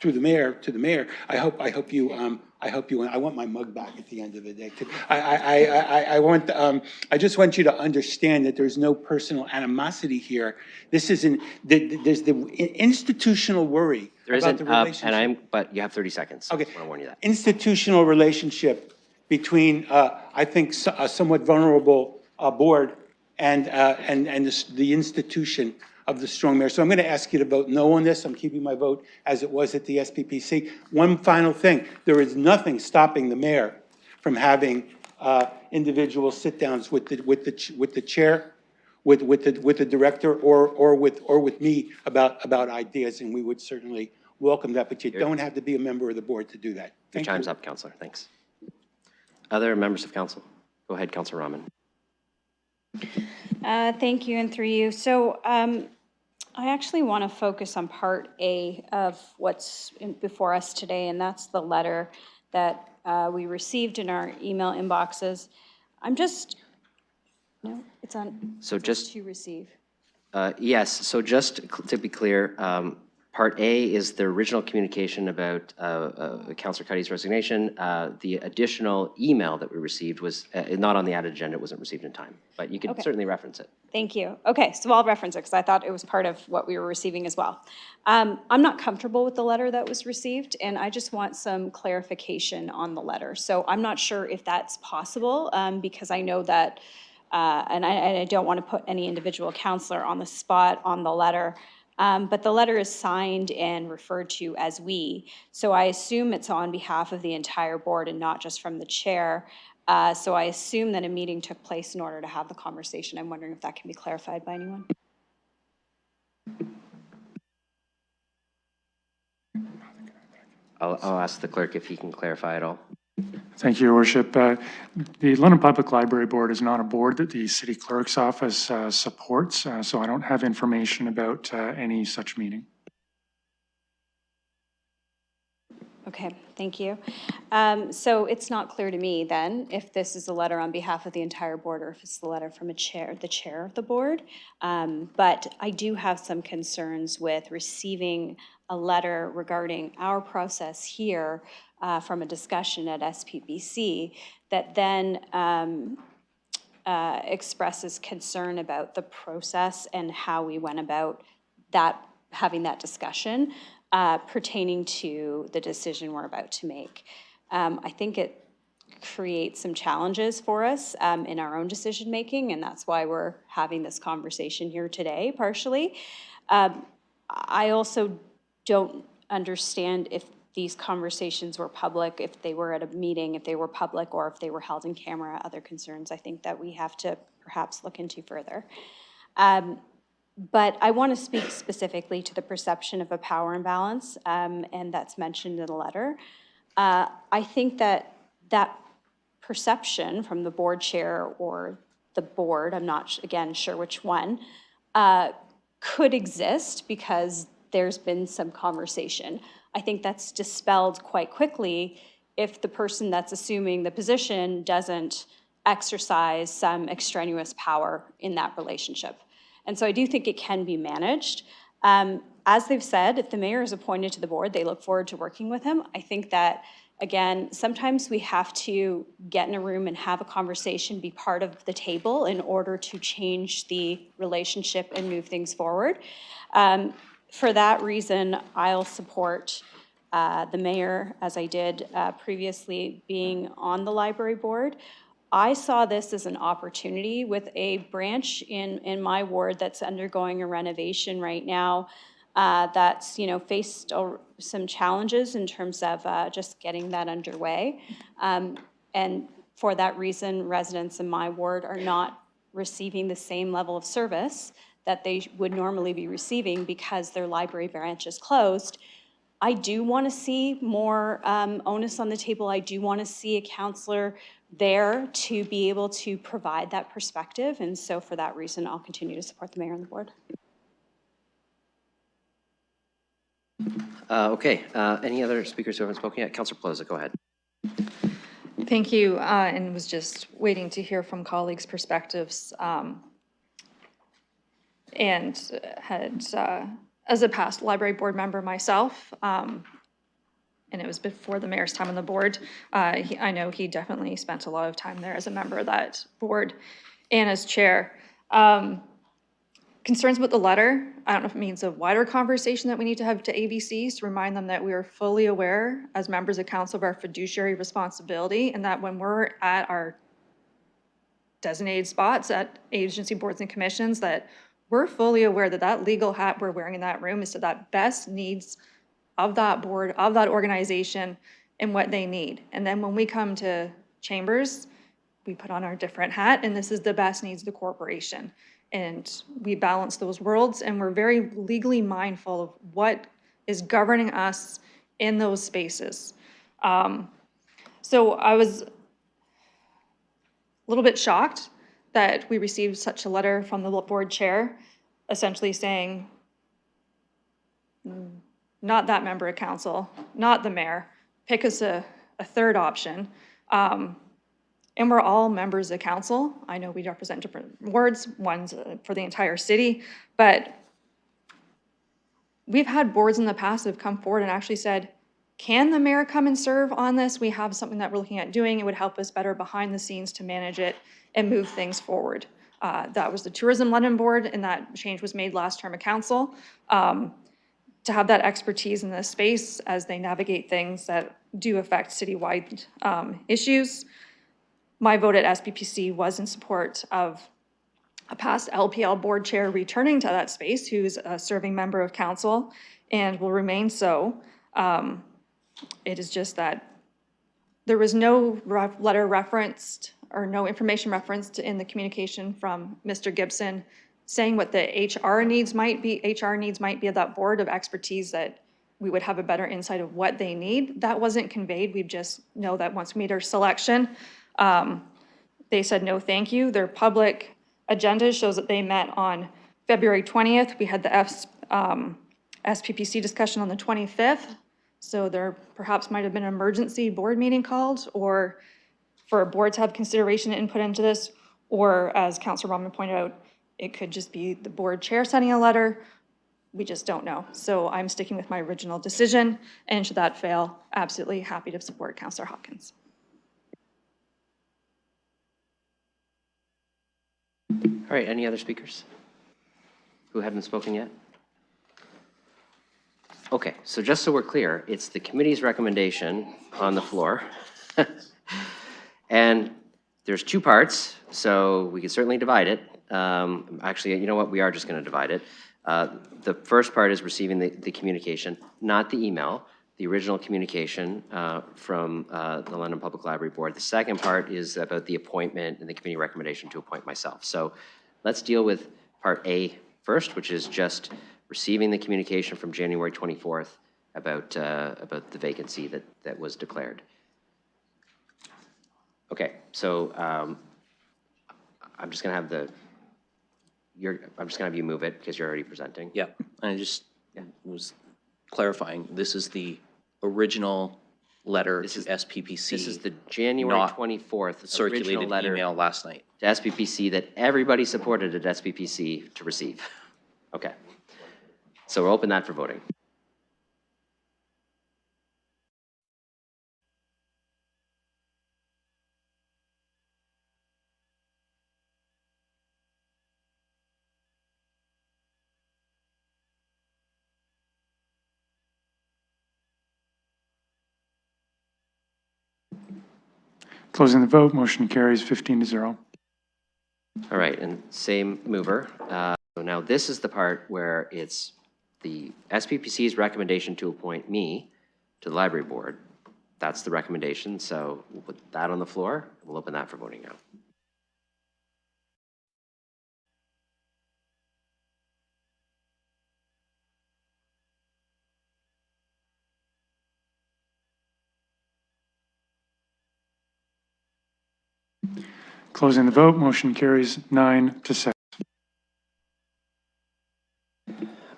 through the mayor, to the mayor, I hope you, I want my mug back at the end of the day too. I just want you to understand that there's no personal animosity here. This isn't, there's the institutional worry about the relationship. But you have 30 seconds. Okay. I just want to warn you that. Institutional relationship between, I think, a somewhat vulnerable board and the institution of the strong mayor. So I'm going to ask you to vote no on this. I'm keeping my vote as it was at the SPPC. One final thing, there is nothing stopping the mayor from having individual sit-downs with the chair, with the director, or with me about ideas, and we would certainly welcome that. But you don't have to be a member of the board to do that. Your time's up, Councillor. Thanks. Other members of council? Go ahead, Councillor Rahman. Thank you, and through you. So I actually want to focus on part A of what's before us today, and that's the letter that we received in our email inboxes. No, it's on. So just to receive. Yes. So just to be clear, Part A is the original communication about Councillor Cuddy's resignation. The additional email that we received was not on the added agenda. It wasn't received in time, but you can certainly reference it. Thank you. Okay, so I'll reference it because I thought it was part of what we were receiving as well. I'm not comfortable with the letter that was received, and I just want some clarification on the letter. So I'm not sure if that's possible because I know that, and I don't want to put any individual councillor on the spot on the letter. But the letter is signed and referred to as we. So I assume it's on behalf of the entire board and not just from the chair. So I assume that a meeting took place in order to have the conversation. I'm wondering if that can be clarified by anyone. I'll ask the clerk if he can clarify at all. Thank you, Your Worship. The London Public Library Board is not a board that the City Clerk's Office supports, so I don't have information about any such meeting. Okay, thank you. So it's not clear to me then if this is a letter on behalf of the entire board or if it's the letter from the chair of the board. But I do have some concerns with receiving a letter regarding our process here from a discussion at SPPC that then expresses concern about the process and how we went about that, having that discussion pertaining to the decision we're about to make. I think it creates some challenges for us in our own decision-making, and that's why we're having this conversation here today, partially. I also don't understand if these conversations were public, if they were at a meeting, if they were public, or if they were held in camera, other concerns I think that we have to perhaps look into further. But I want to speak specifically to the perception of a power imbalance, and that's mentioned in the letter. I think that that perception from the board chair or the board, I'm not, again, sure which one, could exist because there's been some conversation. I think that's dispelled quite quickly if the person that's assuming the position doesn't exercise some extraneous power in that relationship. And so I do think it can be managed. As they've said, if the mayor is appointed to the board, they look forward to working with him. I think that, again, sometimes we have to get in a room and have a conversation, be part of the table in order to change the relationship and move things forward. For that reason, I'll support the mayor, as I did previously, being on the library board. I saw this as an opportunity with a branch in my ward that's undergoing a renovation right now that's, you know, faced some challenges in terms of just getting that underway. And for that reason, residents in my ward are not receiving the same level of service that they would normally be receiving because their library branch is closed. I do want to see more onus on the table. I do want to see a counselor there to be able to provide that perspective. And so for that reason, I'll continue to support the mayor and the board. Okay, any other speakers who haven't spoken yet? Councillor Plaza, go ahead. Thank you, and was just waiting to hear from colleagues' perspectives. And had, as a past library board member myself, and it was before the mayor's time on the board, I know he definitely spent a lot of time there as a member of that board and as chair. Concerns about the letter, I don't know if it means a wider conversation that we need to have to ABCs to remind them that we are fully aware as members of council of our fiduciary responsibility, and that when we're at our designated spots at agency boards and commissions, that we're fully aware that that legal hat we're wearing in that room is to that best needs of that board, of that organization, and what they need. And then when we come to chambers, we put on our different hat, and this is the best needs of the corporation. And we balance those worlds, and we're very legally mindful of what is governing us in those spaces. So I was a little bit shocked that we received such a letter from the board chair, essentially saying, not that member of council, not the mayor, pick us a third option. And we're all members of council. I know we represent different wards, one's for the entire city, but we've had boards in the past that have come forward and actually said, can the mayor come and serve on this? We have something that we're looking at doing. It would help us better behind the scenes to manage it and move things forward. That was the Tourism London Board, and that change was made last term of council. To have that expertise in this space as they navigate things that do affect citywide issues. My vote at SPPC was in support of a past LPL board chair returning to that space, who's a serving member of council and will remain so. It is just that there was no letter referenced or no information referenced in the communication from Mr. Gibson saying what the HR needs might be of that board of expertise, that we would have a better insight of what they need. That wasn't conveyed. We just know that once we made our selection, they said no thank you. Their public agenda shows that they met on February 20th. We had the SPPC discussion on the 25th. So there perhaps might have been an emergency board meeting called, or for a board to have consideration and input into this, or as Councilor Rahman pointed out, it could just be the board chair sending a letter. We just don't know. So I'm sticking with my original decision, and should that fail, absolutely happy to support Councilor Hawkins. All right, any other speakers who haven't spoken yet? Okay, so just so we're clear, it's the committee's recommendation on the floor. And there's two parts, so we can certainly divide it. Actually, you know what? We are just going to divide it. The first part is receiving the communication, not the email, the original communication from the London Public Library Board. The second part is about the appointment and the committee recommendation to appoint myself. So let's deal with part A first, which is just receiving the communication from January 24th about the vacancy that was declared. Okay, so I'm just going to have I'm just going to have you move it because you're already presenting. Yeah, I just was clarifying, this is the original letter to SPPC. This is the January 24th circulated letter email last night to SPPC that everybody supported at SPPC to receive. Okay, so we'll open that for voting. Closing the vote, motion carries 15-0. All right, and same mover. So now this is the part where it's the SPPC's recommendation to appoint me to the library board. That's the recommendation, so we'll put that on the floor. We'll open that for voting now. Closing the vote, motion carries 9-6.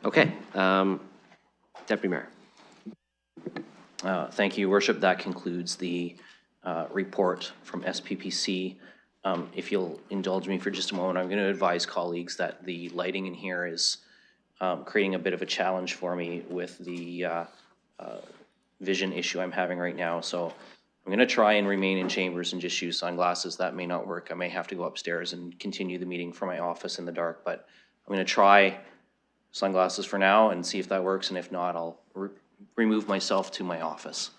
Okay, Deputy Mayor. Thank you, Your Worship. That concludes the report from SPPC. If you'll indulge me for just a moment, I'm going to advise colleagues that the lighting in here is creating a bit of a challenge for me with the vision issue I'm having right now. So I'm going to try and remain in chambers and just use sunglasses. That may not work. I may have to go upstairs and continue the meeting from my office in the dark, but I'm going to try sunglasses for now and see if that works, and if not, I'll remove myself to my office.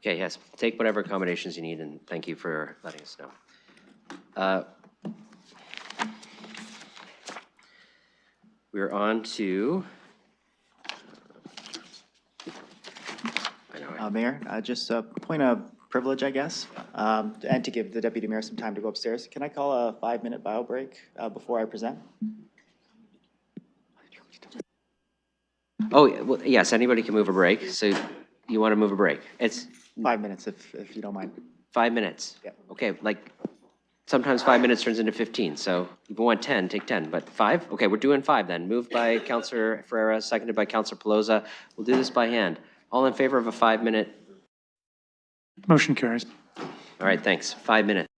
Okay, yes, take whatever accommodations you need, and thank you for letting us know. We're on to... Mayor, just a point of privilege, I guess, and to give the Deputy Mayor some time to go upstairs. Can I call a 5-minute bio break before I present? Oh, well, yes, anybody can move a break. So you want to move a break? It's 5 minutes, if you don't mind. 5 minutes? Yeah. Okay, like sometimes 5 minutes turns into 15. So if you want 10, take 10. But 5? Okay, we're doing 5 then. Moved by Councillor Ferreira, seconded by Councillor Pelosa. We'll do this by hand. All in favor of a 5-minute? Motion carries. All right, thanks. 5 minutes.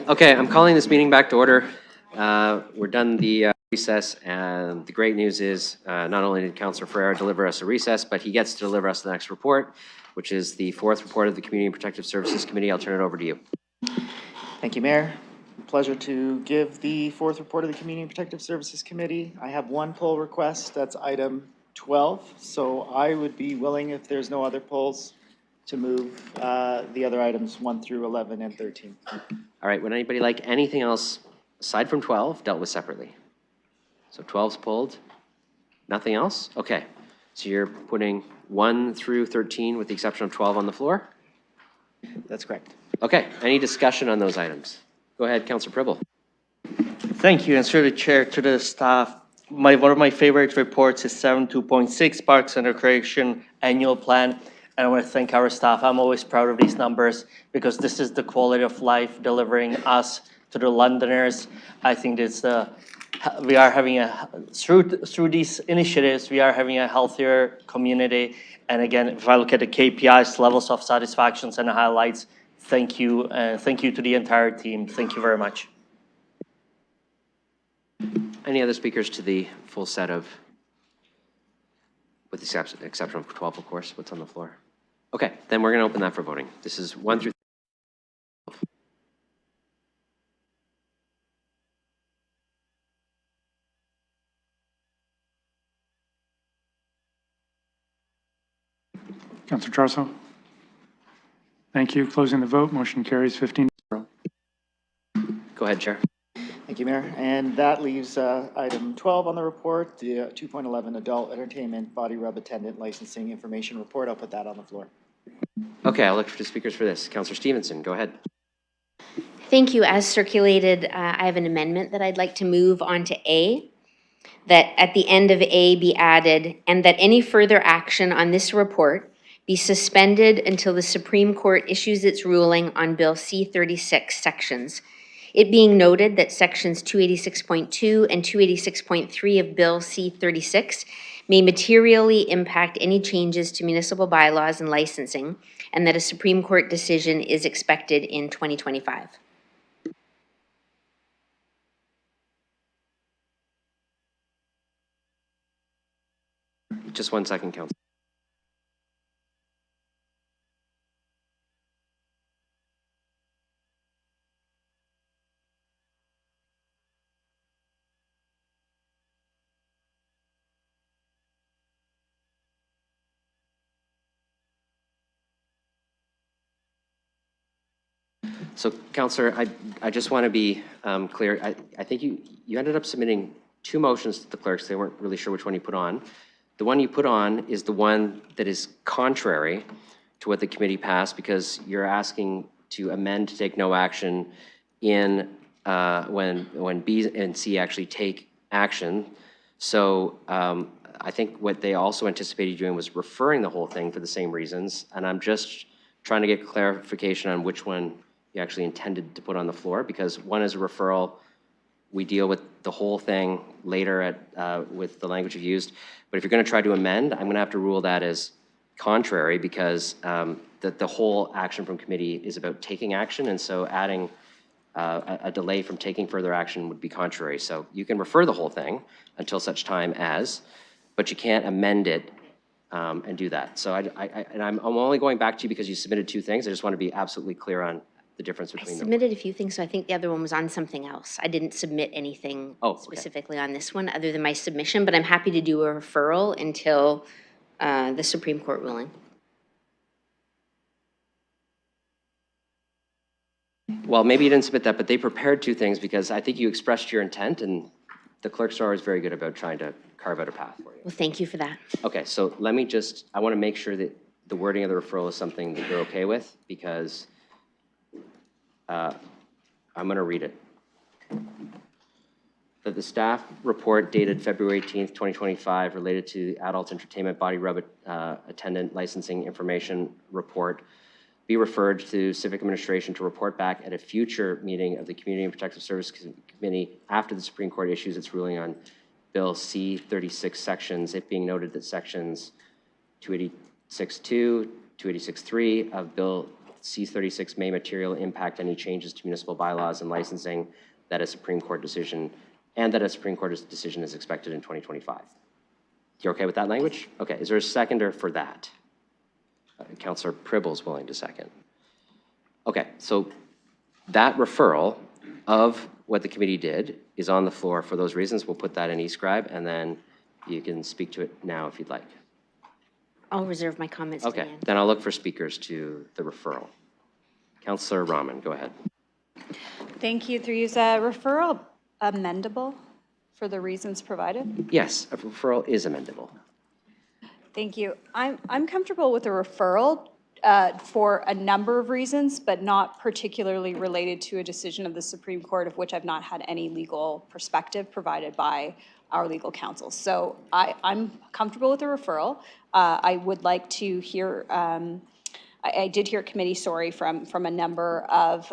Okay, I'm calling this meeting back to order. We're done the recess, and the great news is not only did Councillor Ferreira deliver us a recess, but he gets to deliver us the next report, which is the fourth report of the Community and Protective Services Committee. I'll turn it over to you. Thank you, Mayor. Pleasure to give the fourth report of the Community and Protective Services Committee. I have one poll request, that's item 12. So I would be willing, if there's no other polls, to move the other items 1 through 11 and 13. All right, would anybody like anything else aside from 12 dealt with separately? So 12's pulled. Nothing else? Okay. So you're putting 1 through 13 with the exception of 12 on the floor? That's correct. Okay. Any discussion on those items? Go ahead, Councillor Pribble. Thank you, and through the chair to the staff. One of my favorite reports is 7.2.6 Parks and Recreation Annual Plan. And I want to thank our staff. I'm always proud of these numbers because this is the quality of life delivering us to the Londoners. I think it's we are having through these initiatives, we are having a healthier community. And again, if I look at the KPIs, levels of satisfactions and the highlights, thank you to the entire team. Thank you very much. Any other speakers to the full set of, with the exception of 12, of course, what's on the floor? Okay, then we're going to open that for voting. This is 1 through 12. Councillor Charso? Thank you. Closing the vote. Motion carries 15-0. Go ahead, Chair. Thank you, Mayor. And that leaves item 12 on the report, the 2.11 Adult Entertainment Body Rub Attendant Licensing Information Report. I'll put that on the floor. Okay, I'll look for the speakers for this. Councillor Stevenson, go ahead. Thank you. As circulated, I have an amendment that I'd like to move on to A, that at the end of A be added, and that any further action on this report be suspended until the Supreme Court issues its ruling on Bill C-36 sections. It being noted that sections 286.2 and 286.3 of Bill C-36 may materially impact any changes to municipal bylaws and licensing, and that a Supreme Court decision is expected in 2025. Just 1 second, Councillor. So, Councillor, I just want to be clear. I think you ended up submitting 2 motions to the clerks. They weren't really sure which one you put on. The one you put on is the one that is contrary to what the committee passed because you're asking to amend to take no action in when B and C actually take action. So I think what they also anticipated doing was referring the whole thing for the same reasons. And I'm just trying to get clarification on which one you actually intended to put on the floor, because one is a referral. We deal with the whole thing later with the language you've used. But if you're going to try to amend, I'm going to have to rule that as contrary because the whole action from committee is about taking action. And so adding a delay from taking further action would be contrary. So you can refer the whole thing until such time as, but you can't amend it and do that. So I'm only going back to you because you submitted 2 things. I just want to be absolutely clear on the difference between them. I submitted a few things, so I think the other one was on something else. I didn't submit anything specifically on this one other than my submission, but I'm happy to do a referral until the Supreme Court ruling. Well, maybe you didn't submit that, but they prepared 2 things because I think you expressed your intent, and the clerks are always very good about trying to carve out a path for you. Well, thank you for that. Okay, so let me just, I want to make sure that the wording of the referral is something that you're okay with, because I'm going to read it. That the staff report dated February 18th, 2025, related to adult entertainment body rub attendant licensing information report be referred to Civic Administration to report back at a future meeting of the Community and Protective Services Committee after the Supreme Court issues its ruling on Bill C-36 sections, it being noted that sections 286.2, 286.3 of Bill C-36 may materially impact any changes to municipal bylaws and licensing that a Supreme Court decision, and that a Supreme Court decision is expected in 2025. You're okay with that language? Okay, is there a seconder for that? Councillor Pribble's willing to second. Okay, so that referral of what the committee did is on the floor for those reasons. We'll put that in eScribe, and then you can speak to it now if you'd like. I'll reserve my comments to the Okay, end. then I'll look for speakers to the referral. Councillor Rahman, go ahead. Thank you. Through you, is a referral amendable for the reasons provided? Yes, a referral is amendable. Thank you. I'm comfortable with a referral for a number of reasons, but not particularly related to a decision of the Supreme Court of which I've not had any legal perspective provided by our legal counsel. So I'm comfortable with a referral. I would like to hear, I did hear committee, from a number of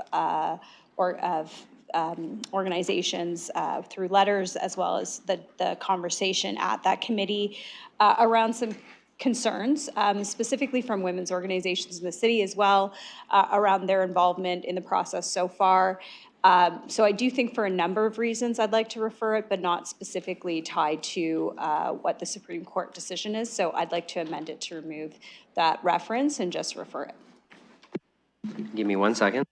organizations through letters, as well as the conversation at that committee around some concerns, specifically from women's organizations in the city as well, around their involvement in the process so far. So I do think for a number of reasons I'd like to refer it, but not specifically tied to what the Supreme Court decision is. So I'd like to amend it to remove that reference and just refer it. Give me 1 second.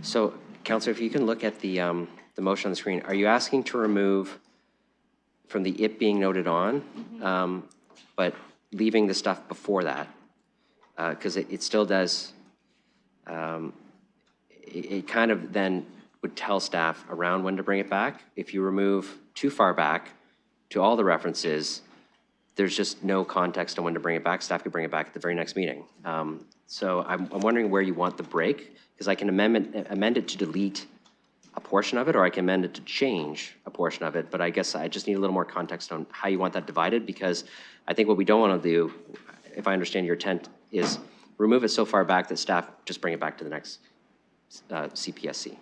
So, Councillor, if you can look at the motion on the screen, are you asking to remove from the "it being noted on," but leaving the stuff before that? Because it still does, it kind of then would tell staff around when to bring it back. If you remove too far back to all the references, there's just no context on when to bring it back. Staff could bring it back at the very next meeting. So I'm wondering where you want the break, because I can amend it to delete a portion of it, or I can amend it to change a portion of it, but I guess I just need a little more context on how you want that divided, because I think what we don't want to do, if I understand your intent, is remove it so far back that staff just bring it back to the next CPSC.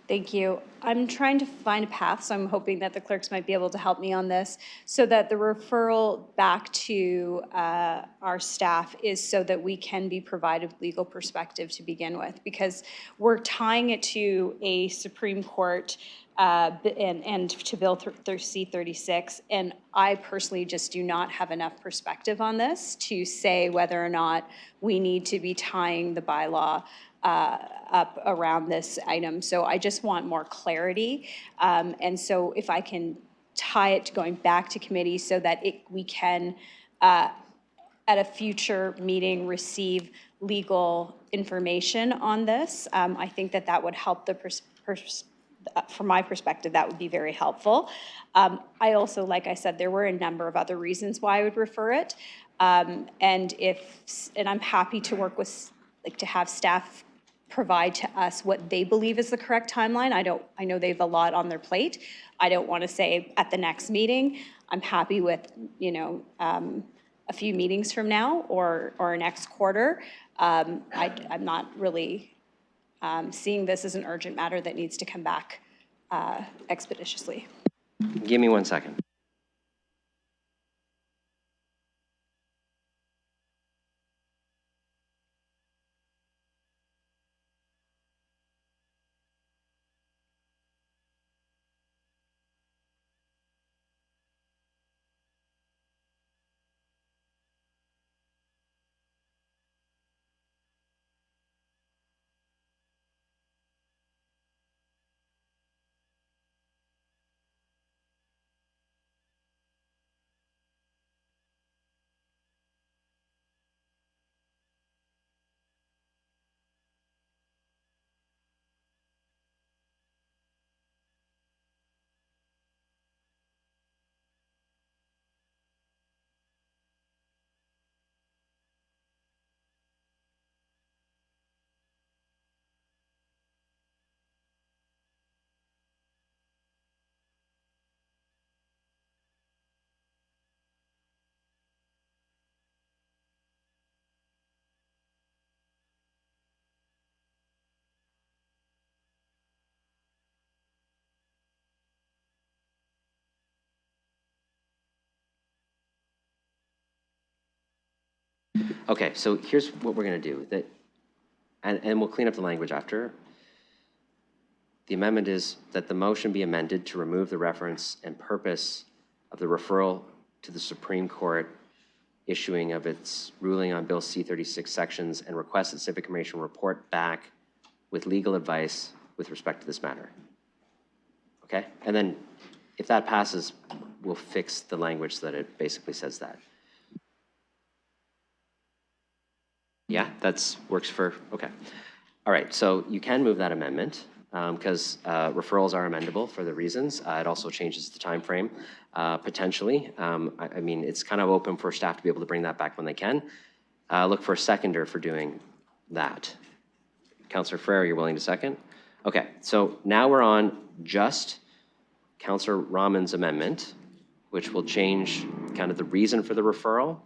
Thank you. I'm trying to find a path, so I'm hoping that the clerks might be able to help me on this, so that the referral back to our staff is so that we can be provided legal perspective to begin with, because we're tying it to a Supreme Court and to Bill C-36, and I personally just do not have enough perspective on this to say whether or not we need to be tying the bylaw up around this item. So I just want more clarity. And so if I can tie it to going back to committee so that we can, at a future meeting, receive legal information on this, I think that that would help from my perspective, that would be very helpful. I also, like I said, there were a number of other reasons why I would refer it. And I'm happy to work with, to have staff provide to us what they believe is the correct timeline. I know they have a lot on their plate. I don't want to say at the next meeting. I'm happy with, a few meetings from now or next quarter. I'm not really seeing this as an urgent matter that needs to come back expeditiously. Give me 1 second. Okay, so here's what we're going to do, and we'll clean up the language after. The amendment is that the motion be amended to remove the reference and purpose of the referral to the Supreme Court issuing of its ruling on Bill C-36 sections and request that Civic Commission report back with legal advice with respect to this matter. Okay? And then if that passes, we'll fix the language so that it basically says that. Yeah, that's works for, okay. All right, so you can move that amendment because referrals are amendable for the reasons. It also changes the time frame potentially. I mean, it's kind of open for staff to be able to bring that back when they can. Look for a seconder for doing that. Councillor Frere, you're willing to second? Okay, so now we're on just Councillor Rahman's amendment, which will change kind of the reason for the referral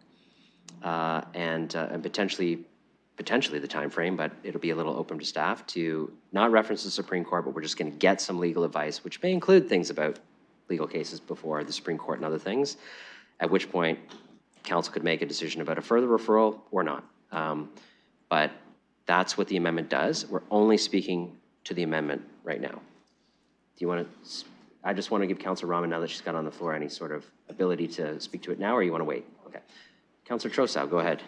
and potentially the time frame, but it'll be a little open to staff to not reference the Supreme Court, but we're just going to get some legal advice, which may include things about legal cases before the Supreme Court and other things, at which point council could make a decision about a further referral or not. But that's what the amendment does. We're only speaking to the amendment right now. Do you want to, I just want to give Councillor Rahman, now that she's got on the floor, any sort of ability to speak to it now, or you want to wait? Okay. Councillor Trossau, go ahead.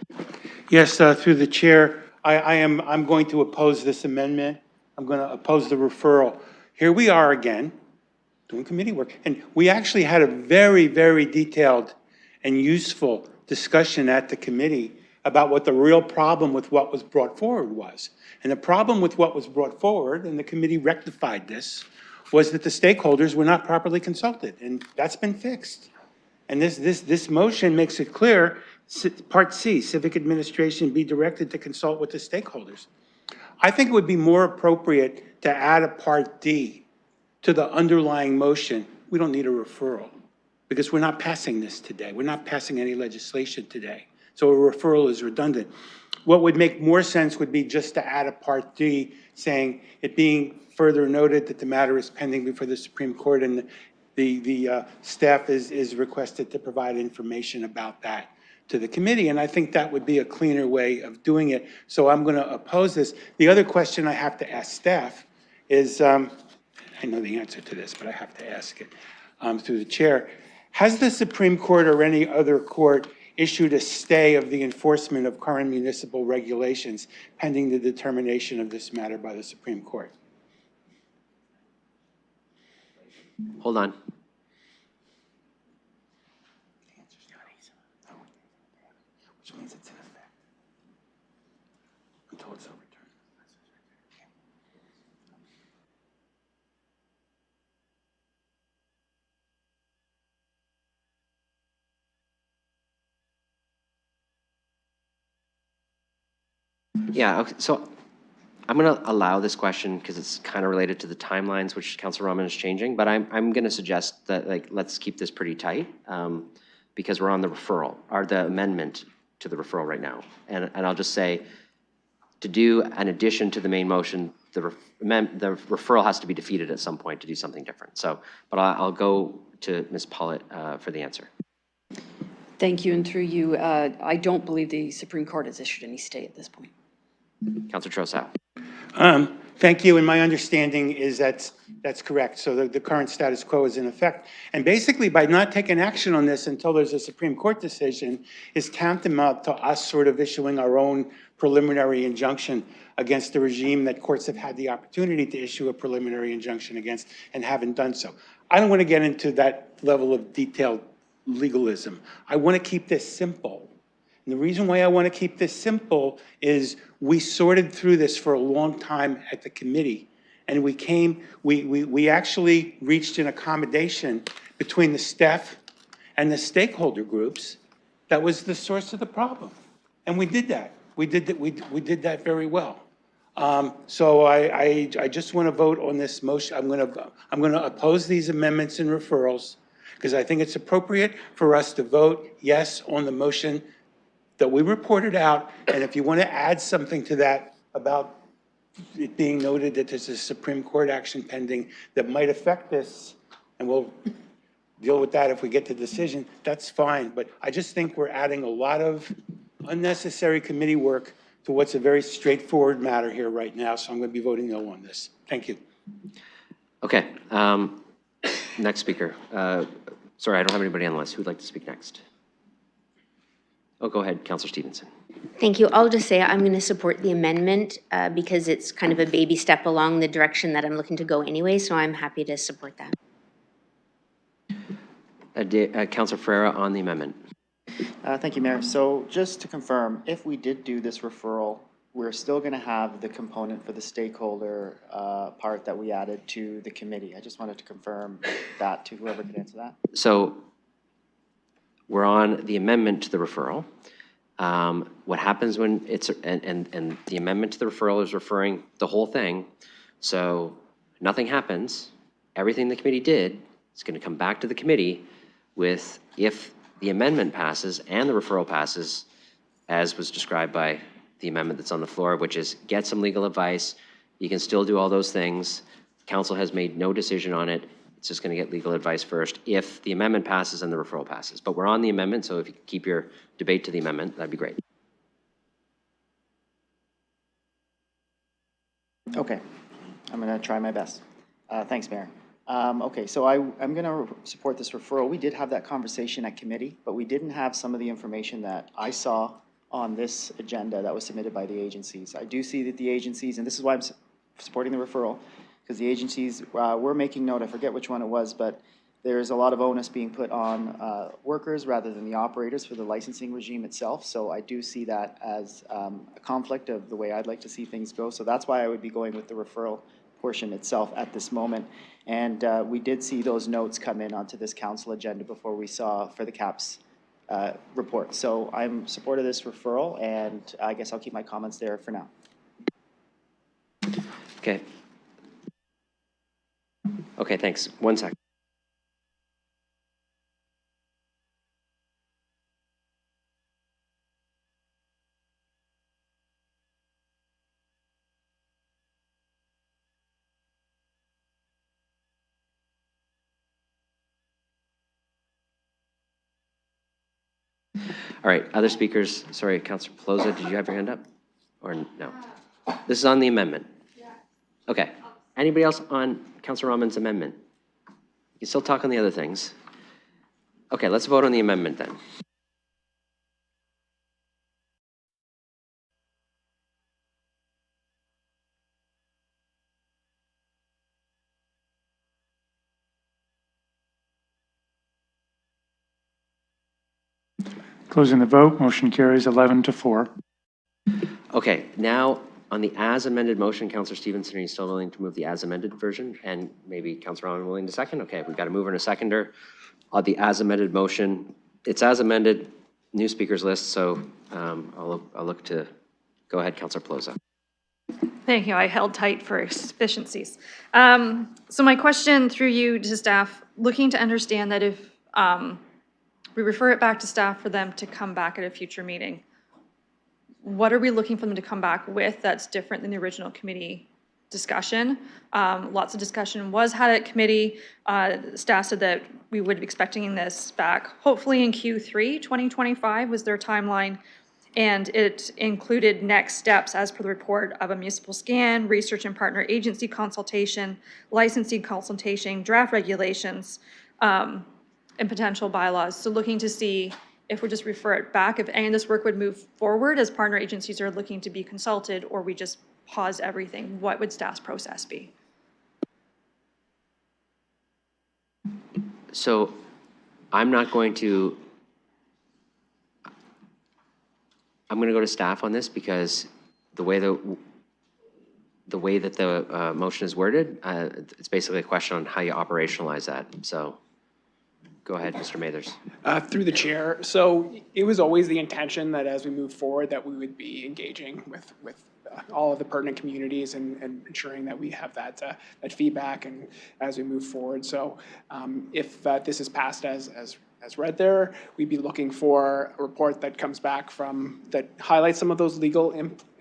Yes, through the chair, I'm going to oppose this amendment. I'm going to oppose the referral. Here we are again, doing committee work, and we actually had a very, very detailed and useful discussion at the committee about what the real problem with what was brought forward was. And the problem with what was brought forward, and the committee rectified this, was that the stakeholders were not properly consulted, and that's been fixed. And this motion makes it clear. Part C, civic administration be directed to consult with the stakeholders. I think it would be more appropriate to add a Part D to the underlying motion. We don't need a referral because we're not passing this today. We're not passing any legislation today. So a referral is redundant. What would make more sense would be just to add a Part D saying it being further noted that the matter is pending before the Supreme Court and the staff is requested to provide information about that to the committee, and I think that would be a cleaner way of doing it. So I'm going to oppose this. The other question I have to ask staff is, I know the answer to this, but I have to ask it through the chair. Has the Supreme Court or any other court issued a stay of the enforcement of current municipal regulations pending the determination of this matter by the Supreme Court? Hold on. Which means it's in effect until it's overturned. Yeah, okay, so I'm going to allow this question because it's kind of related to the timelines, which Councillor Rahman is changing, but I'm going to suggest that, like, let's keep this pretty tight because we're on the referral, or the amendment to the referral right now. And I'll just say, to do an addition to the main motion, the referral has to be defeated at some point to do something different. So, but I'll go to Ms. Pollitt for the answer. Thank you, and through you, I don't believe the Supreme Court has issued any stay at this point. Councillor Trossau. Thank you, and my understanding is that's correct. So the current status quo is in effect. And basically, by not taking action on this until there's a Supreme Court decision is tantamount to us sort of issuing our own preliminary injunction against the regime that courts have had the opportunity to issue a preliminary injunction against and haven't done so. I don't want to get into that level of detailed legalism. I want to keep this simple. And the reason why I want to keep this simple is we sorted through this for a long time at the committee. And we actually reached an accommodation between the staff and the stakeholder groups that was the source of the problem. And we did that. We did that very well. So I just want to vote on this motion. I'm going to oppose these amendments and referrals because I think it's appropriate for us to vote yes on the motion that we reported out. And if you want to add something to that about it being noted that there's a Supreme Court action pending that might affect this, and we'll deal with that if we get the decision, that's fine. But I just think we're adding a lot of unnecessary committee work to what's a very straightforward matter here right now, so I'm going to be voting no on this. Thank you. Okay, next speaker. Sorry, I don't have anybody on the list. Who'd like to speak next? Oh, go ahead, Councillor Stevenson. Thank you. I'll just say I'm going to support the amendment because it's kind of a baby step along the direction that I'm looking to go anyway, so I'm happy to support that. Councillor Ferreira on the amendment. Thank you, Mayor. So just to confirm, if we did do this referral, we're still going to have the component for the stakeholder part that we added to the committee. I just wanted to confirm that to whoever could answer that. So we're on the amendment to the referral. What happens when it's, and the amendment to the referral is referring the whole thing. So nothing happens. Everything the committee did is going to come back to the committee with, if the amendment passes and the referral passes, as was described by the amendment that's on the floor, which is get some legal advice. You can still do all those things. Council has made no decision on it. It's just going to get legal advice first if the amendment passes and the referral passes. But we're on the amendment, so if you could keep your debate to the amendment, that'd be great. Okay, I'm going to try my best. Thanks, Mayor. Okay, so I'm going to support this referral. We did have that conversation at committee, but we didn't have some of the information that I saw on this agenda that was submitted by the agencies. I do see that the agencies, and this is why I'm supporting the referral, because the agencies were making note, I forget which one it was, but there's a lot of onus being put on workers rather than the operators for the licensing regime itself. So I do see that as a conflict of the way I'd like to see things go. So that's why I would be going with the referral portion itself at this moment. And we did see those notes come in onto this council agenda before we saw for the CAPS report. So I'm supportive of this referral, and I guess I'll keep my comments there for now. Okay. Okay, thanks. 1 second. All right, other speakers. Sorry, Councillor Pelosi, did you have your hand up? Or no? This is on the amendment. Okay. Anybody else on Councillor Rahman's amendment? You can still talk on the other things. Okay, let's vote on the amendment then. Closing the vote, motion carries 11-4. Okay, now on the as amended motion, Councillor Stevenson, are you still willing to move the as amended version? And maybe Councillor Rahman willing to second? Okay, we've got a mover and a seconder. On the as amended motion, it's as amended, new speakers list, so I'll look to, go ahead, Councillor Pelosi. Thank you. I held tight for efficiencies. So my question through you to staff, looking to understand that if we refer it back to staff for them to come back at a future meeting, what are we looking for them to come back with that's different than the original committee discussion? Lots of discussion was had at committee. Staff said that we would be expecting this back hopefully in Q3 2025 was their timeline. And it included next steps as per the report of a municipal scan, research and partner agency consultation, licensing consultation, draft regulations, and potential bylaws. So looking to see if we just refer it back, if any of this work would move forward as partner agencies are looking to be consulted, or we just pause everything, what would staff's process be? So I'm going to go to staff on this because the way that the motion is worded, it's basically a question on how you operationalize that. So go ahead, Mr. Mathers. Through the chair. So it was always the intention that as we move forward that we would be engaging with all of the pertinent communities and ensuring that we have that feedback and as we move forward. So if this is passed as read there, we'd be looking for a report that comes back that highlights some of those legal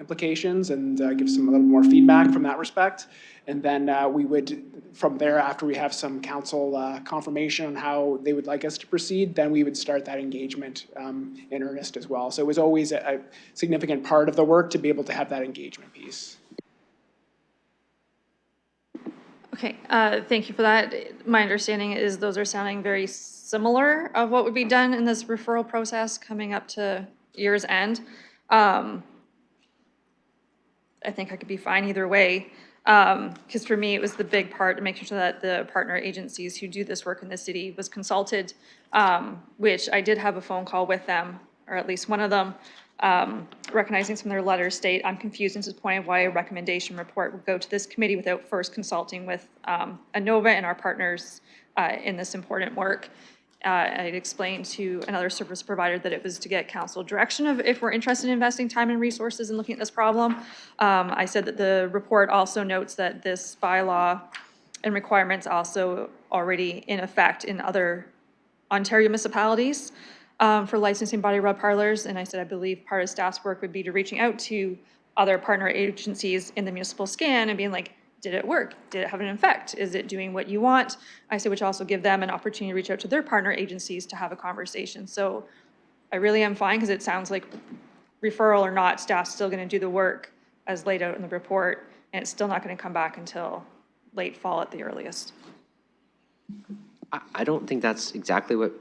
implications and give some a little more feedback from that respect. And then we would, from there, after we have some council confirmation on how they would like us to proceed, then we would start that engagement in earnest as well. So it was always a significant part of the work to be able to have that engagement piece. Okay, thank you for that. My understanding is those are sounding very similar of what would be done in this referral process coming up to year's end. I think I could be fine either way. Because for me, it was the big part to making sure that the partner agencies who do this work in the city was consulted, which I did have a phone call with them, or at least one of them, recognizing some of their letters state, I'm confused to the point of why a recommendation report would go to this committee without first consulting with ANOVA and our partners in this important work. I'd explained to another service provider that it was to get council direction of if we're interested in investing time and resources in looking at this problem. I said that the report also notes that this bylaw and requirements also already in effect in other Ontario municipalities for licensing body rub parlors. And I said, I believe part of staff's work would be to reaching out to other partner agencies in the municipal scan and being like, did it work? Did it have an effect? Is it doing what you want? I said, which also give them an opportunity to reach out to their partner agencies to have a conversation. So I really am fine because it sounds like referral or not, staff's still going to do the work as laid out in the report, and it's still not going to come back until late fall at the earliest. I don't think that's exactly what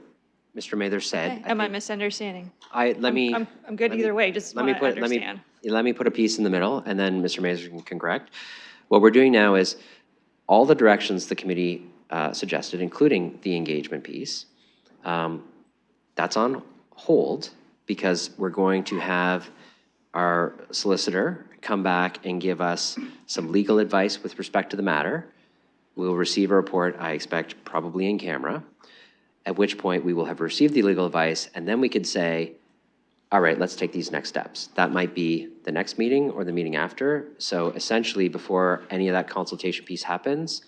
Mr. Mather said. Okay. Am I misunderstanding? I'm good either way, just want to understand. Let me put a piece in the middle, and then Mr. Mather can correct. What we're doing now is all the directions the committee suggested, including the engagement piece, that's on hold because we're going to have our solicitor come back and give us some legal advice with respect to the matter. We will receive a report, I expect, probably in camera, at which point we will have received the legal advice, and then we could say, all right, let's take these next steps. That might be the next meeting or the meeting after. So essentially, before any of that consultation piece happens,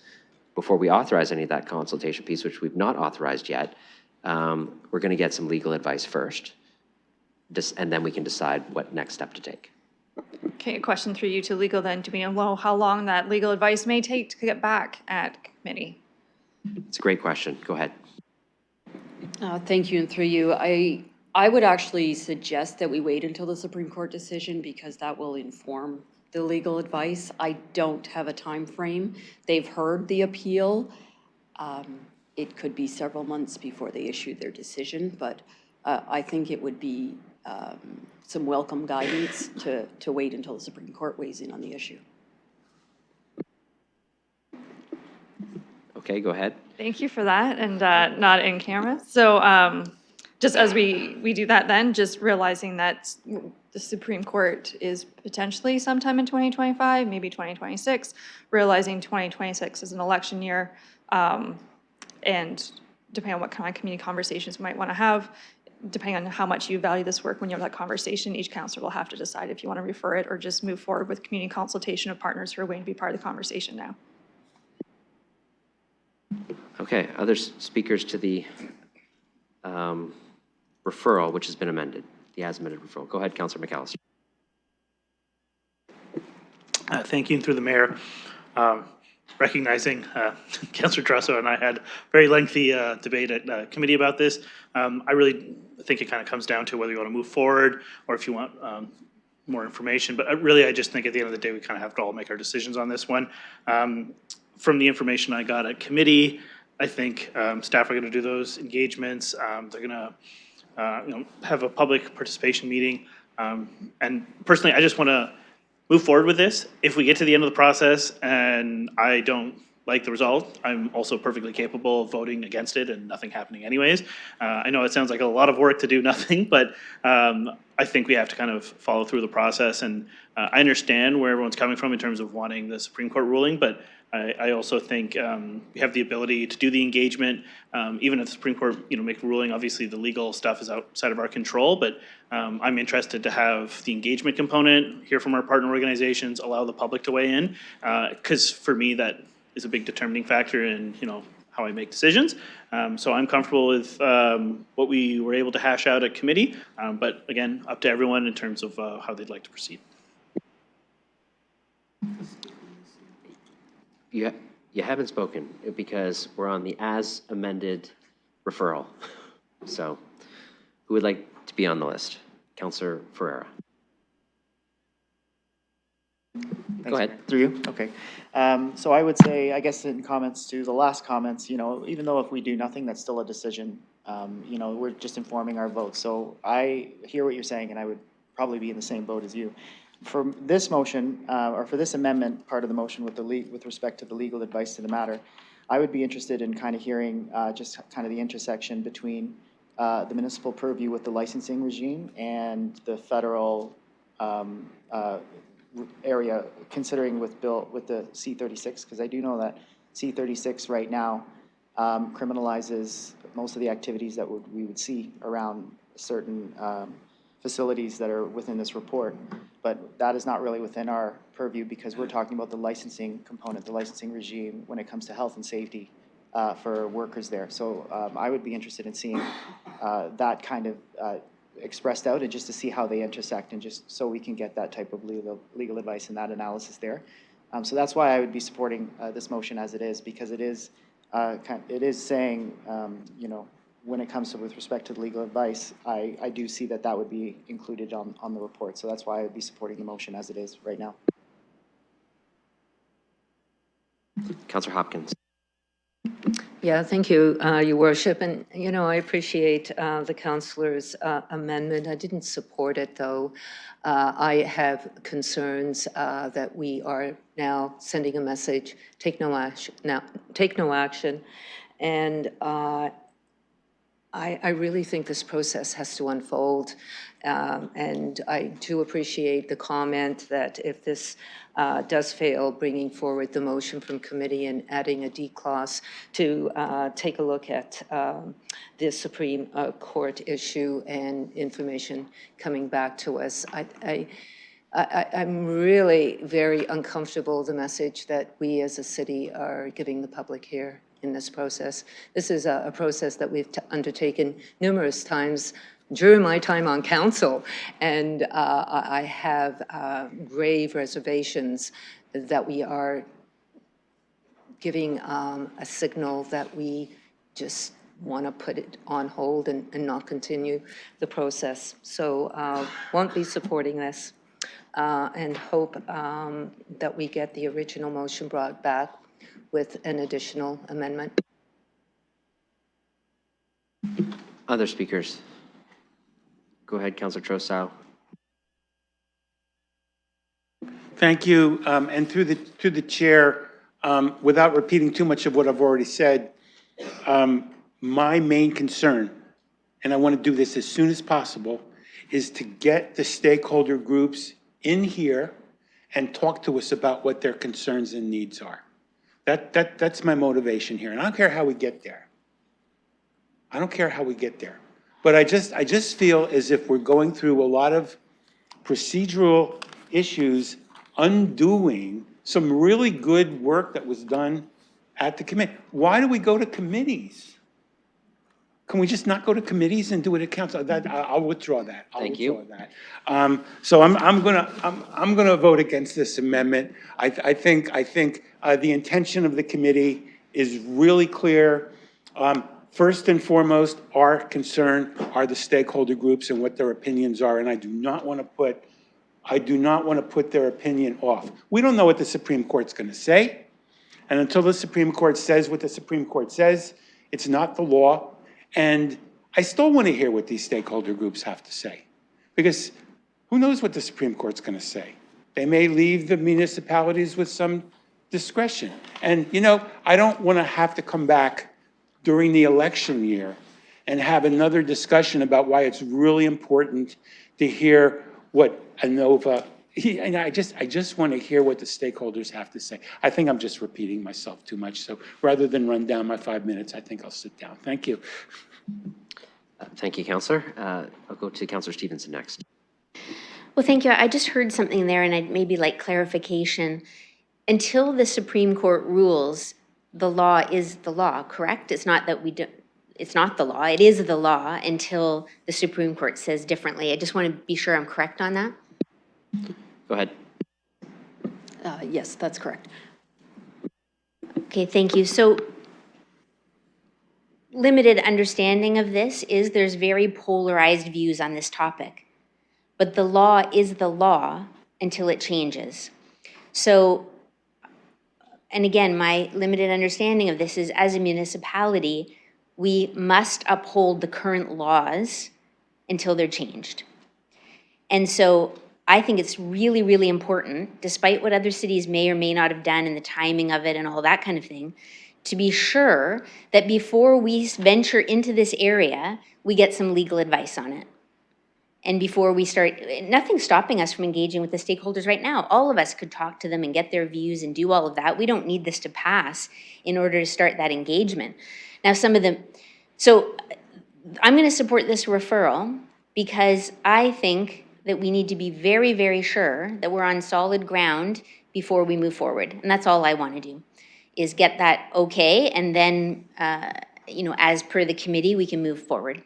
before we authorize any of that consultation piece, which we've not authorized yet, we're going to get some legal advice first, and then we can decide what next step to take. Okay, a question through you to legal then. Do we know how long that legal advice may take to get back at committee? It's a great question. Go ahead. Thank you, and through you. I would actually suggest that we wait until the Supreme Court decision because that will inform the legal advice. I don't have a time frame. They've heard the appeal. It could be several months before they issue their decision, but I think it would be some welcome guidance to wait until the Supreme Court weighs in on the issue. Okay, go ahead. Thank you for that, and not in camera. So just as we do that then, just realizing that the Supreme Court is potentially sometime in 2025, maybe 2026, realizing 2026 is an election year, and depending on what kind of community conversations we might want to have, depending on how much you value this work when you have that conversation, each councillor will have to decide if you want to refer it or just move forward with community consultation of partners who are waiting to be part of the conversation now. Okay, other speakers to the referral, which has been amended, the as-amended referral. Go ahead, Councillor McAllister. Thank you, and through the mayor. Recognizing Councillor Trusso and I had a very lengthy debate at committee about this. I really think it kind of comes down to whether you want to move forward or if you want more information. But really, I just think at the end of the day, we kind of have to all make our decisions on this one. From the information I got at committee, I think staff are going to do those engagements. They're going to have a public participation meeting. And personally, I just want to move forward with this. If we get to the end of the process and I don't like the result, I'm also perfectly capable of voting against it and nothing happening anyways. I know it sounds like a lot of work to do nothing, but I think we have to kind of follow through the process. And I understand where everyone's coming from in terms of wanting the Supreme Court ruling, but I also think we have the ability to do the engagement, even if the Supreme Court, make a ruling. Obviously, the legal stuff is outside of our control, but I'm interested to have the engagement component, hear from our partner organizations, allow the public to weigh in, because for me, that is a big determining factor in, how I make decisions. So I'm comfortable with what we were able to hash out at committee, but again, up to everyone in terms of how they'd like to proceed. You haven't spoken because we're on the as amended referral. So who would like to be on the list? Councillor Ferreira. Go ahead. Through you? Okay. So I would say, I guess in comments to the last comments, even though if we do nothing, that's still a decision. We're just informing our vote. So I hear what you're saying, and I would probably be in the same boat as you. For this motion, or for this amendment, part of the motion with respect to the legal advice to the matter, I would be interested in kind of hearing just kind of the intersection between the municipal purview with the licensing regime and the federal area, considering with the C-36, because I do know that C-36 right now criminalizes most of the activities that we would see around certain facilities that are within this report. But that is not really within our purview because we're talking about the licensing component, the licensing regime when it comes to health and safety for workers there. So I would be interested in seeing that kind of expressed out and just to see how they intersect and just so we can get that type of legal advice and that analysis there. So that's why I would be supporting this motion as it is, because it is saying, when it comes to with respect to the legal advice, I do see that would be included on the report. So that's why I would be supporting the motion as it is right now. Councillor Hopkins. Yeah, thank you, Your Worship. And, I appreciate the councillor's amendment. I didn't support it, though. I have concerns that we are now sending a message, take no action. And I really think this process has to unfold. And I do appreciate the comment that if this does fail, bringing forward the motion from committee and adding a D clause to take a look at the Supreme Court issue and information coming back to us. I'm really very uncomfortable with the message that we as a city are giving the public here in this process. This is a process that we've undertaken numerous times during my time on council, and I have grave reservations that we are giving a signal that we just want to put it on hold and not continue the process. So won't be supporting this and hope that we get the original motion brought back with an additional amendment. Other speakers? Go ahead, Councillor Trossau. Thank you, and through the chair, without repeating too much of what I've already said, my main concern, and I want to do this as soon as possible, is to get the stakeholder groups in here and talk to us about what their concerns and needs are. That's my motivation here, and I don't care how we get there. I don't care how we get there. But I just feel as if we're going through a lot of procedural issues, undoing some really good work that was done at the committee. Why do we go to committees? Can we just not go to committees and do it at council? I'll withdraw that. Thank you. So I'm gonna vote against this amendment. I think the intention of the committee is really clear. First and foremost, our concern are the stakeholder groups and what their opinions are, and I do not want to put their opinion off. We don't know what the Supreme Court's going to say, and until the Supreme Court says what the Supreme Court says, it's not the law. And I still want to hear what these stakeholder groups have to say, because who knows what the Supreme Court's going to say? They may leave the municipalities with some discretion, and I don't want to have to come back during the election year and have another discussion about why it's really important to hear what ANOVA, and I just want to hear what the stakeholders have to say. I think I'm just repeating myself too much, so rather than run down my 5 minutes, I think I'll sit down. Thank you. Thank you, Councillor. I'll go to Councillor Stevenson next. Well, thank you. I just heard something there, and I'd maybe like clarification. Until the Supreme Court rules, the law is the law, correct? It's not that we don't, it's not the law, it is the law until the Supreme Court says differently. I just want to be sure I'm correct on that. Go ahead. Yes, that's correct. Okay, thank you. So limited understanding of this is there's very polarized views on this topic, but the law is the law until it changes. So, and again, my limited understanding of this is as a municipality, we must uphold the current laws until they're changed. And so I think it's really, really important, despite what other cities may or may not have done and the timing of it and all that kind of thing, to be sure that before we venture into this area, we get some legal advice on it. And before we start, nothing's stopping us from engaging with the stakeholders right now. All of us could talk to them and get their views and do all of that. We don't need this to pass in order to start that engagement. Now, some of them, so I'm going to support this referral because I think that we need to be very, very sure that we're on solid ground before we move forward. And that's all I want to do, is get that okay, and then, you know, as per the committee, we can move forward.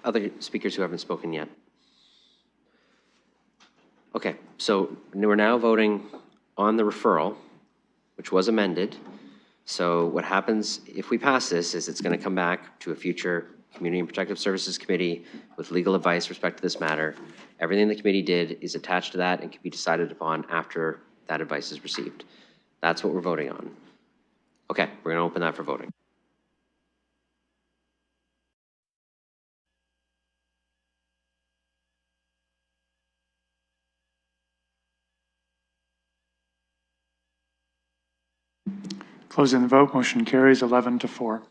Other speakers who haven't spoken yet? Okay, so we're now voting on the referral, which was amended. So what happens if we pass this is it's going to come back to a future Community and Protective Services Committee with legal advice with respect to this matter. Everything the committee did is attached to that and can be decided upon after that advice is received. That's what we're voting on. Okay, we're going to open that for voting. Closing the vote, motion carries 11-4.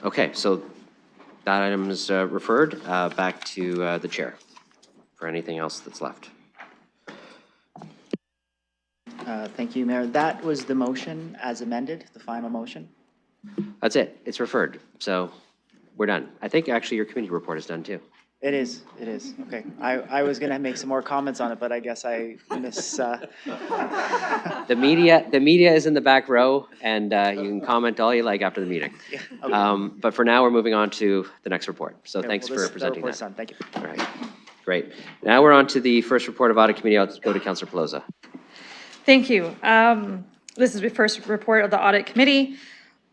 Okay, so that item is referred back to the chair for anything else that's left. Thank you, Mayor. That was the motion as amended, the final motion. That's it. It's referred. So we're done. I think actually your committee report is done too. It is, it is. Okay. I was going to make some more comments on it, but I guess I miss. The media is in the back row, and you can comment all you like after the meeting. Yeah, okay. But for now, we're moving on to the next report. So Okay, thanks well, for presenting report's that. done. Thank you. All right, great. Now we're on to the first report of Audit Committee. I'll go to Councillor Pelosa. Thank you. This is the first report of the Audit Committee.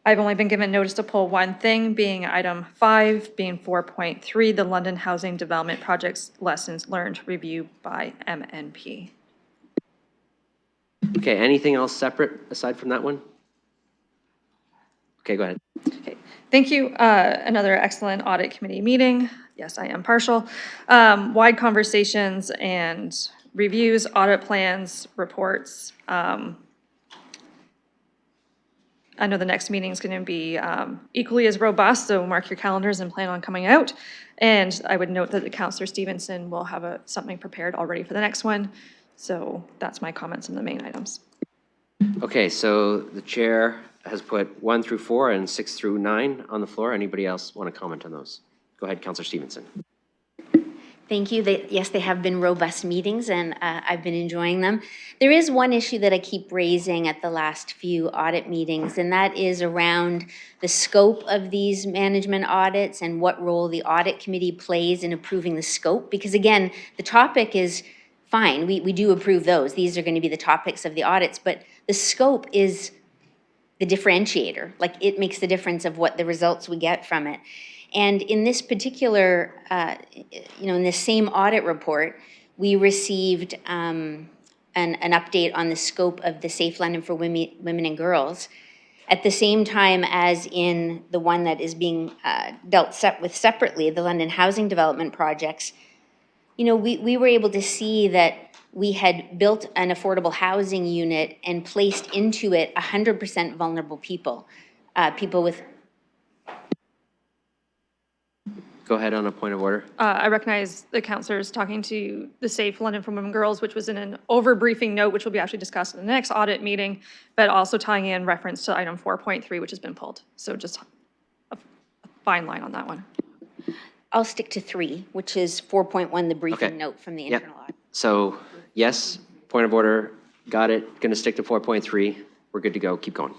I've only been given notice to pull one thing, being item 5, being 4.3, the London Housing Development Project's Lessons Learned Review by MNP. Okay, anything else separate aside from that one? Okay, go ahead. Okay, thank you. Another excellent Audit Committee meeting. Yes, I am partial. Wide conversations and reviews, audit plans, reports. I know the next meeting is going to be equally as robust, so mark your calendars and plan on coming out. And I would note that Councillor Stevenson will have something prepared already for the next one. So that's my comments on the main items. Okay, so the chair has put 1 through 4 and 6 through 9 on the floor. Anybody else want to comment on those? Go ahead, Councillor Stevenson. Thank you. Yes, they have been robust meetings, and I've been enjoying them. There is one issue that I keep raising at the last few audit meetings, and that is around the scope of these management audits and what role the audit committee plays in approving the scope. Because again, the topic is fine. We do approve those. These are going to be the topics of the audits, but the scope is the differentiator. Like, it makes the difference of what the results we get from it. And in this particular, in this same audit report, we received an update on the scope of the Safe London for Women and Girls. At the same time as in the one that is being dealt with separately, the London Housing Development Projects, we were able to see that we had built an affordable housing unit and placed into it 100% vulnerable people, people with... Go ahead on a point of order. I recognize the councillors talking to the Safe London for Women and Girls, which was in an over-briefing note, which will be actually discussed in the next audit meeting, but also tying in reference to item 4.3, which has been pulled. So just a fine line on that one. I'll stick to 3, which is 4.1, the briefing note from the internal audit. So yes, point of order, got it. Going to stick to 4.3. We're good to go. Keep going.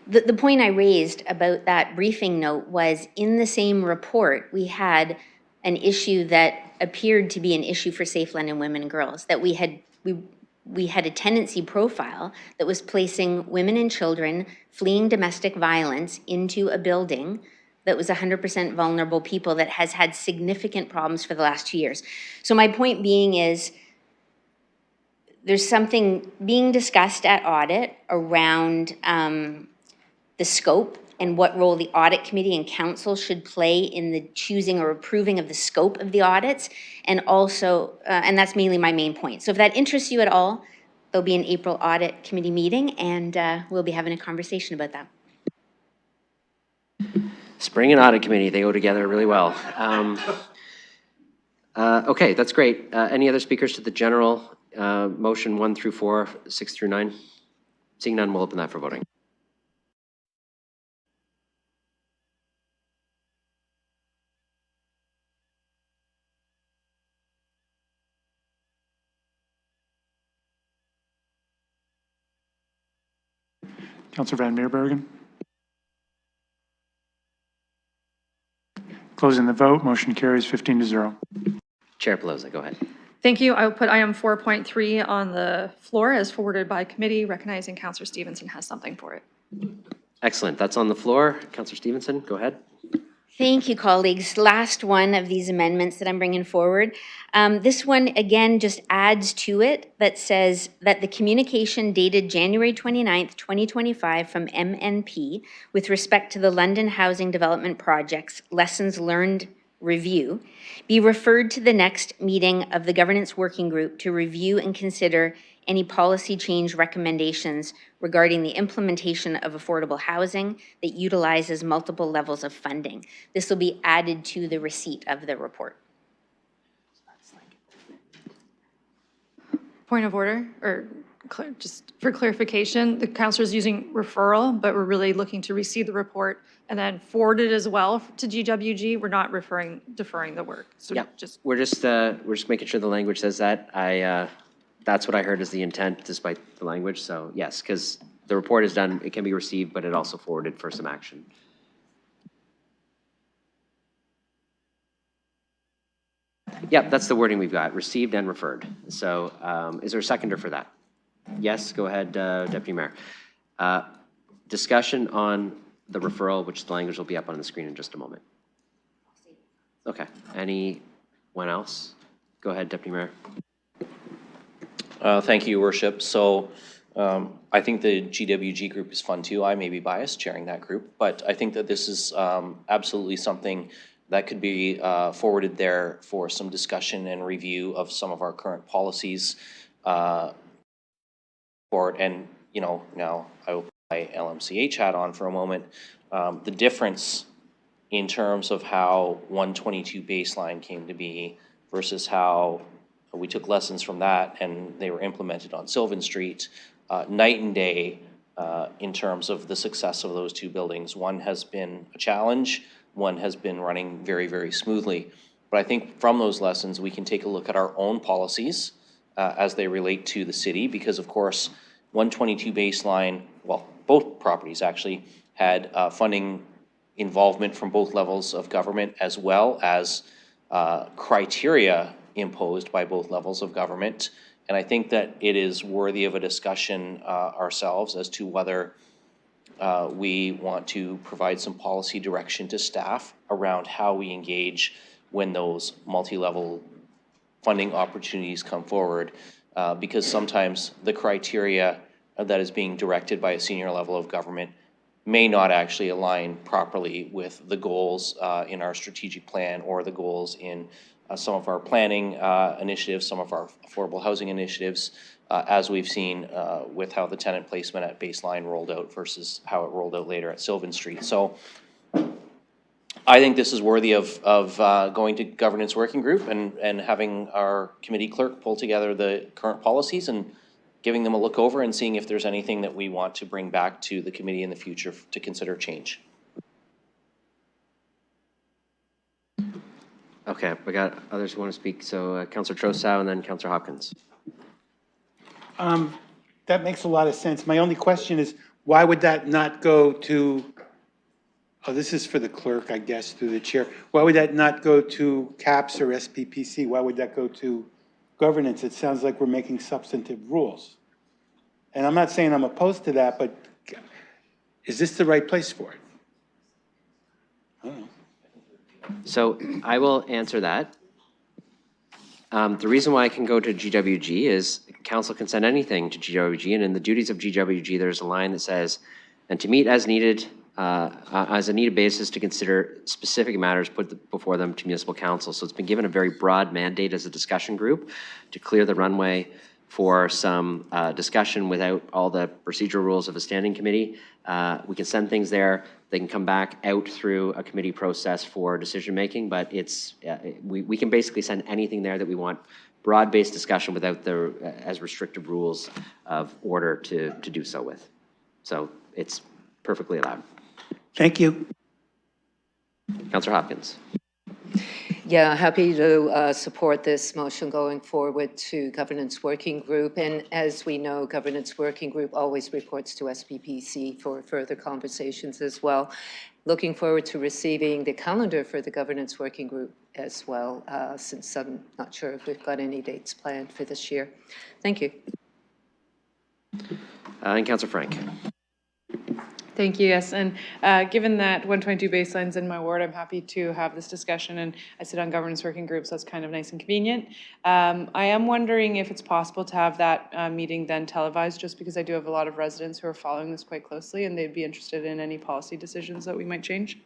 The point I raised about that briefing note was in the same report, we had an issue that appeared to be an issue for Safe London women and girls, that we had a tenancy profile that was placing women and children fleeing domestic violence into a building that was 100% vulnerable people that has had significant problems for the last 2 years. So my point being is, there's something being discussed at audit around the scope and what role the audit committee and council should play in the choosing or approving of the scope of the audits. And also, and that's mainly my main point. So if that interests you at all, there'll be an April audit committee meeting, and we'll be having a conversation about that. Spring and audit committee, they go together really well. Okay, that's great. Any other speakers to the general motion 1 through 4, 6 through 9? Seeing none, we'll open that for voting. Councillor Van Meerbergen. Closing the vote, motion carries 15-0. Chair Pelosi, go ahead. Thank you. I will put item 4.3 on the floor as forwarded by committee, recognizing Councillor Stevenson has something for it. Excellent. That's on the floor. Councillor Stevenson, go ahead. Thank you, colleagues. Last one of these amendments that I'm bringing forward. This one, again, just adds to it that says that the communication dated January 29th, 2025 from MNP with respect to the London Housing Development Project's Lessons Learned Review be referred to the next meeting of the Governance Working Group to review and consider any policy change recommendations regarding the implementation of affordable housing that utilizes multiple levels of funding. This will be added to the receipt of the report. Point of order, or just for clarification, the councillor is using referral, but we're really looking to receive the report and then forward it as well to GWG. We're not deferring the work. So Yeah, we're just making sure the language says that. That's what I heard is the intent despite the language. So yes, because the report is done, it can be received, but it also forwarded for some action. Yep, that's the wording we've got, received and referred. So is there a seconder for that? Yes, go ahead, Deputy Mayor. Discussion on the referral, which the language will be up on the screen in just a moment. Okay, anyone else? Go ahead, Deputy Mayor. Thank you, Your Worship. So I think the GWG group is fun too. I may be biased chairing that group, but I think that this is absolutely something that could be forwarded there for some discussion and review of some of our current policies. And, you know, now I will put my LMCH hat on for a moment. The difference in terms of how 122 baseline came to be versus how we took lessons from that and they were implemented on Sylvan Street, night and day in terms of the success of those two buildings. One has been a challenge, one has been running very, very smoothly. But I think from those lessons, we can take a look at our own policies as they relate to the city, because of course, 122 baseline, well, both properties actually had funding involvement from both levels of government, as well as criteria imposed by both levels of government. And I think that it is worthy of a discussion ourselves as to whether we want to provide some policy direction to staff around how we engage when those multi-level funding opportunities come forward. Because sometimes the criteria that is being directed by a senior level of government may not actually align properly with the goals in our strategic plan or the goals in some of our planning initiatives, some of our affordable housing initiatives, as we've seen with how the tenant placement at baseline rolled out versus how it rolled out later at Sylvan Street. So I think this is worthy of going to governance working group and having our committee clerk pull together the current policies and giving them a look over and seeing if there's anything that we want to bring back to the committee in the future to consider change. Okay, we got others who want to speak. So Councillor Trosow and then Councillor Hopkins. That makes a lot of sense. My only question is, why would that not go to Oh, this is for the clerk, I guess, through the chair. Why would that not go to CAPS or SPPC? Why would that go to governance? It sounds like we're making substantive rules. And I'm not saying I'm opposed to that, but is this the right place for it? I don't know. So I will answer that. The reason why I can go to GWG is council can send anything to GWG, and in the duties of GWG, there's a line that says, and to meet as needed, as a needed basis to consider specific matters put before them to municipal council. So it's been given a very broad mandate as a discussion group to clear the runway for some discussion without all the procedural rules of a standing committee. We can send things there. They can come back out through a committee process for decision-making, but it's, we can basically send anything there that we want broad-based discussion without the as restrictive rules of order to do so with. So it's perfectly allowed. Thank you. Councillor Hopkins. Yeah, happy to support this motion going forward to Governance Working Group. And as we know, Governance Working Group always reports to SPPC for further conversations as well. Looking forward to receiving the calendar for the Governance Working Group as well, since I'm not sure if we've got any dates planned for this year. Thank you. And Councillor Frank. Thank you, yes. And given that 122 baseline's in my ward, I'm happy to have this discussion, and I sit on governance working groups, so it's kind of nice and convenient. I am wondering if it's possible to have that meeting then televised, just because I do have a lot of residents who are following this quite closely, and they'd be interested in any policy decisions that we might change.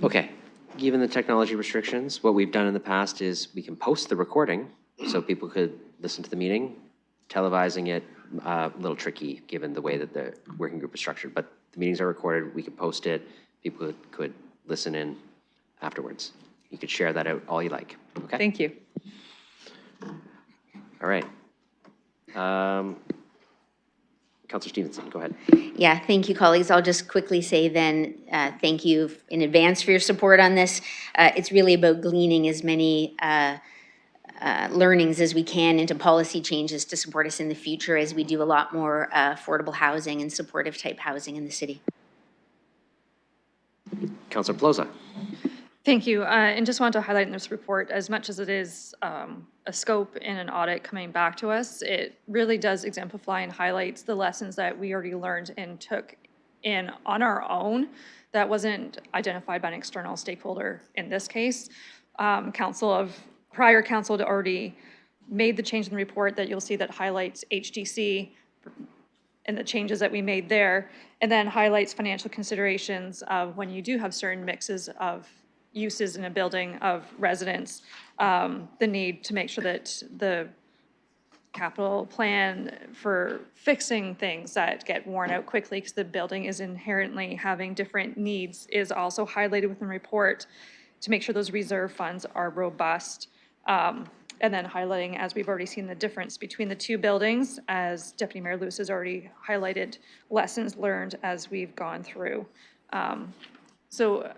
Okay, given the technology restrictions, what we've done in the past is we can post the recording so people could listen to the meeting. Televising it, a little tricky given the way that the working group is structured, but the meetings are recorded, we could post it, people could listen in afterwards. You could share that out all you like, okay? Thank you. All right. Councillor Stevenson, go ahead. Yeah, thank you, colleagues. I'll just quickly say then, thank you in advance for your support on this. It's really about gleaning as many learnings as we can into policy changes to support us in the future as we do a lot more affordable housing and supportive type housing in the city. Councillor Plaza. Thank you. And just want to highlight in this report, as much as it is a scope in an audit coming back to us, it really does exemplify and highlights the lessons that we already learned and took in on our own that wasn't identified by an external stakeholder in this case. Prior council had already made the change in the report that you'll see that highlights HDC and the changes that we made there, and then highlights financial considerations of when you do have certain mixes of uses in a building of residents, the need to make sure that the capital plan for fixing things that get worn out quickly because the building is inherently having different needs is also highlighted within the report to make sure those reserve funds are robust. And then highlighting, as we've already seen, the difference between the two buildings, as Deputy Mayor Lewis has already highlighted, lessons learned as we've gone through. So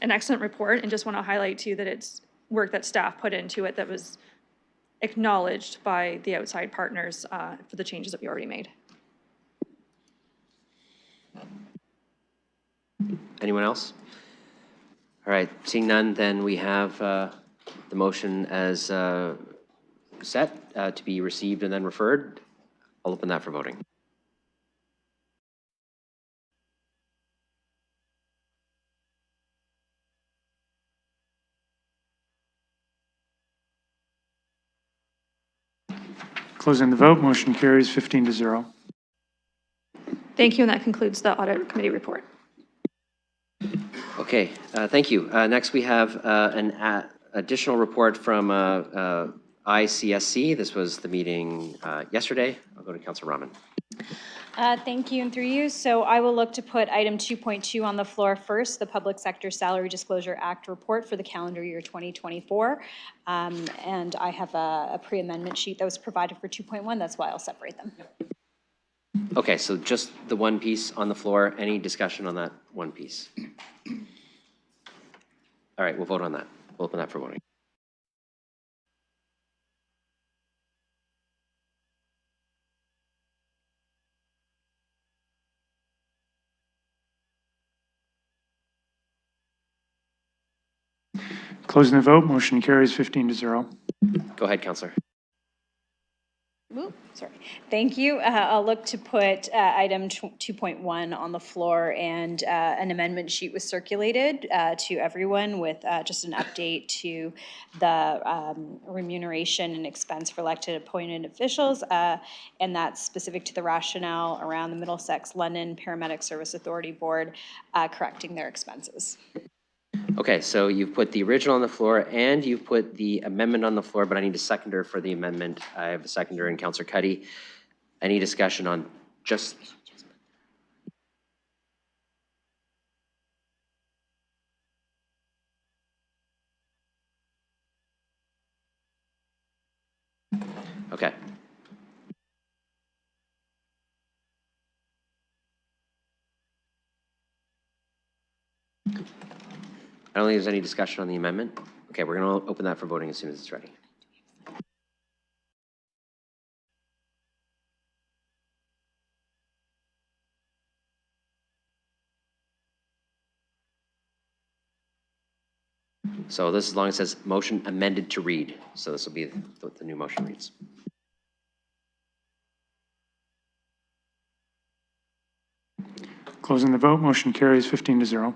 an excellent report, and just want to highlight to you that it's work that staff put into it that was acknowledged by the outside partners for the changes that we already made. Anyone else? All right, seeing none, then we have the motion as set to be received and then referred. I'll open that for voting. Closing the vote, motion carries 15-0. Thank you, and that concludes the audit committee report. Okay, thank you. Next, we have an additional report from ICSC. This was the meeting yesterday. I'll go to Councillor Rahman. Thank you, and through you. So I will look to put item 2.2 on the floor first, the Public Sector Salary Disclosure Act report for the calendar year 2024. And I have a pre-amendment sheet that was provided for 2.1. That's why I'll separate them. Okay, so just the one piece on the floor. Any discussion on that one piece? All right, we'll vote on that. We'll open that for voting. Closing the vote, motion carries 15-0. Go ahead, Councillor. Ooh, sorry. Thank you. I'll look to put item 2.1 on the floor, and an amendment sheet was circulated to everyone with just an update to the remuneration and expense for elected appointed officials, and that's specific to the rationale around the Middlesex London Paramedic Service Authority Board correcting their expenses. Okay, so you've put the original on the floor and you've put the amendment on the floor, but I need a seconder for the amendment. I have a seconder in Councillor Cuddy. Any discussion on just... Okay. I don't think there's any discussion on the amendment. Okay, we're going to open that for voting as soon as it's ready. So this, as long as it says motion amended to read. So this will be what the new motion reads. Closing the vote, motion carries 15-0.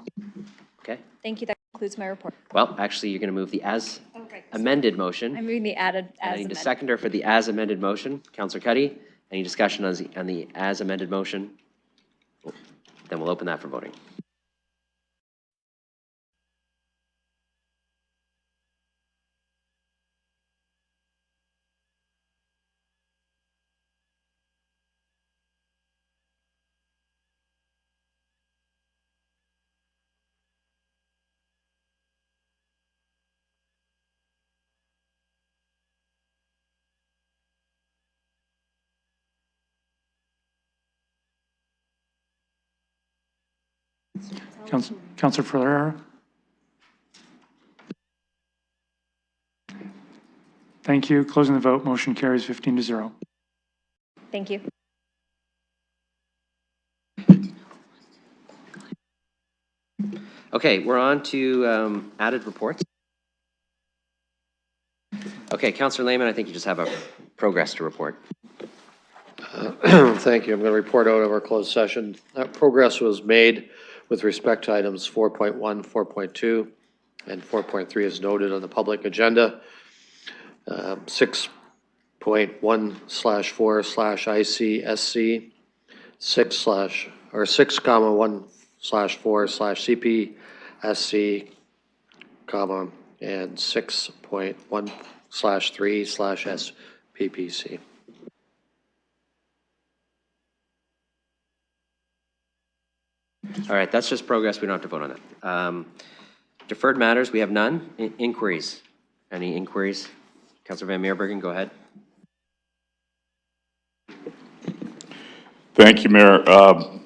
Okay. Thank you. That concludes my report. Well, actually, you're going to move the as amended motion. I'm moving the added And I as need a amended. seconder for the as amended motion. Councillor Cuddy, any discussion on the as amended motion? Then we'll open that for voting. Councillor Ferreira? Thank you. Closing the vote, motion carries 15-0. Thank you. Okay, we're on to added reports. Okay, Councillor Lehman, I think you just have a progress to report. Thank you. I'm going to report out of our closed session. Progress was made with respect to items 4.1, 4.2, and 4.3 as noted on the public agenda. 6.1/4/ICSC, 6,1/4/CPSC, and 6.1/3/SPPC. All right, that's just progress. We don't have to vote on that. Deferred matters, we have none. Inquiries. Any inquiries? Councillor Van Meerbergen, go ahead. Thank you, Mayor.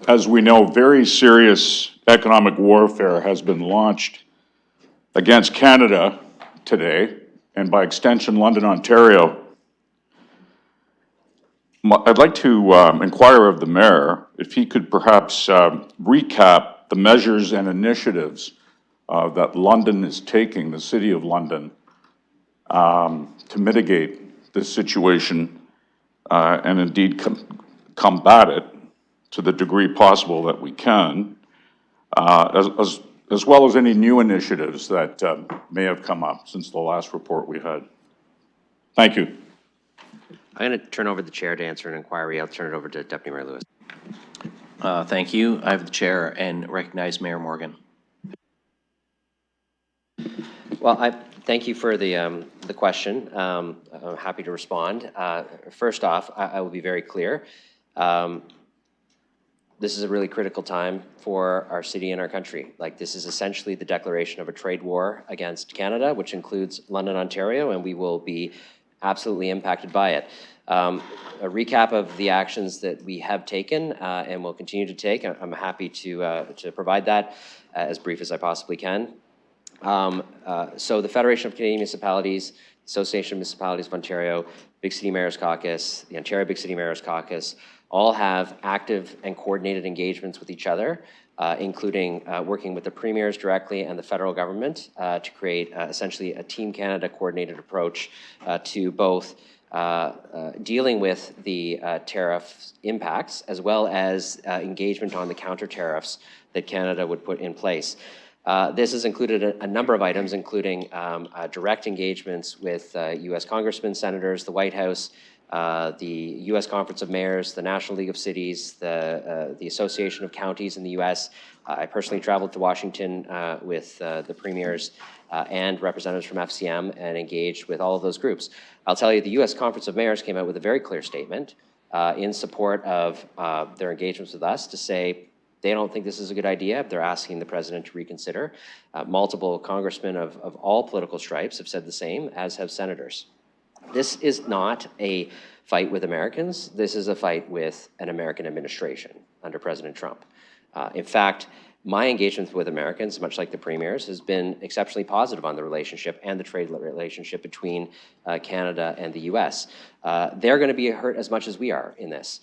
As we know, very serious economic warfare has been launched against Canada today, and by extension, London, Ontario. I'd like to inquire of the mayor if he could perhaps recap the measures and initiatives that London is taking, the City of London, to mitigate this situation and indeed combat it to the degree possible that we can, as well as any new initiatives that may have come up since the last report we had. Thank you. I'm going to turn over the chair to answer an inquiry. I'll turn it over to Deputy Mayor Lewis. Thank you. I have the chair and recognize Mayor Morgan. Well, I thank you for the question. I'm happy to respond. First off, I will be very clear. This is a really critical time for our city and our country. Like, this is essentially the declaration of a trade war against Canada, which includes London, Ontario, and we will be absolutely impacted by it. A recap of the actions that we have taken and will continue to take. I'm happy to provide that as brief as I possibly can. So the Federation of Canadian Municipalities, Association of Municipalities of Ontario, Big City Mayors Caucus, the Ontario Big City Mayors Caucus, all have active and coordinated engagements with each other, including working with the premiers directly and the federal government to create essentially a Team Canada coordinated approach to both dealing with the tariff impacts as well as engagement on the counter tariffs that Canada would put in place. This has included a number of items, including direct engagements with U.S. congressmen, senators, the White House, the U.S. Conference of Mayors, the National League of Cities, the Association of Counties in the U.S. I personally traveled to Washington with the premiers and representatives from FCM and engaged with all of those groups. I'll tell you, the U.S. Conference of Mayors came out with a very clear statement in support of their engagements with us to say they don't think this is a good idea. They're asking the president to reconsider. Multiple congressmen of all political stripes have said the same, as have senators. This is not a fight with Americans. This is a fight with an American administration under President Trump. In fact, my engagement with Americans, much like the premiers, has been exceptionally positive on the relationship and the trade relationship between Canada and the U.S. They're going to be hurt as much as we are in this.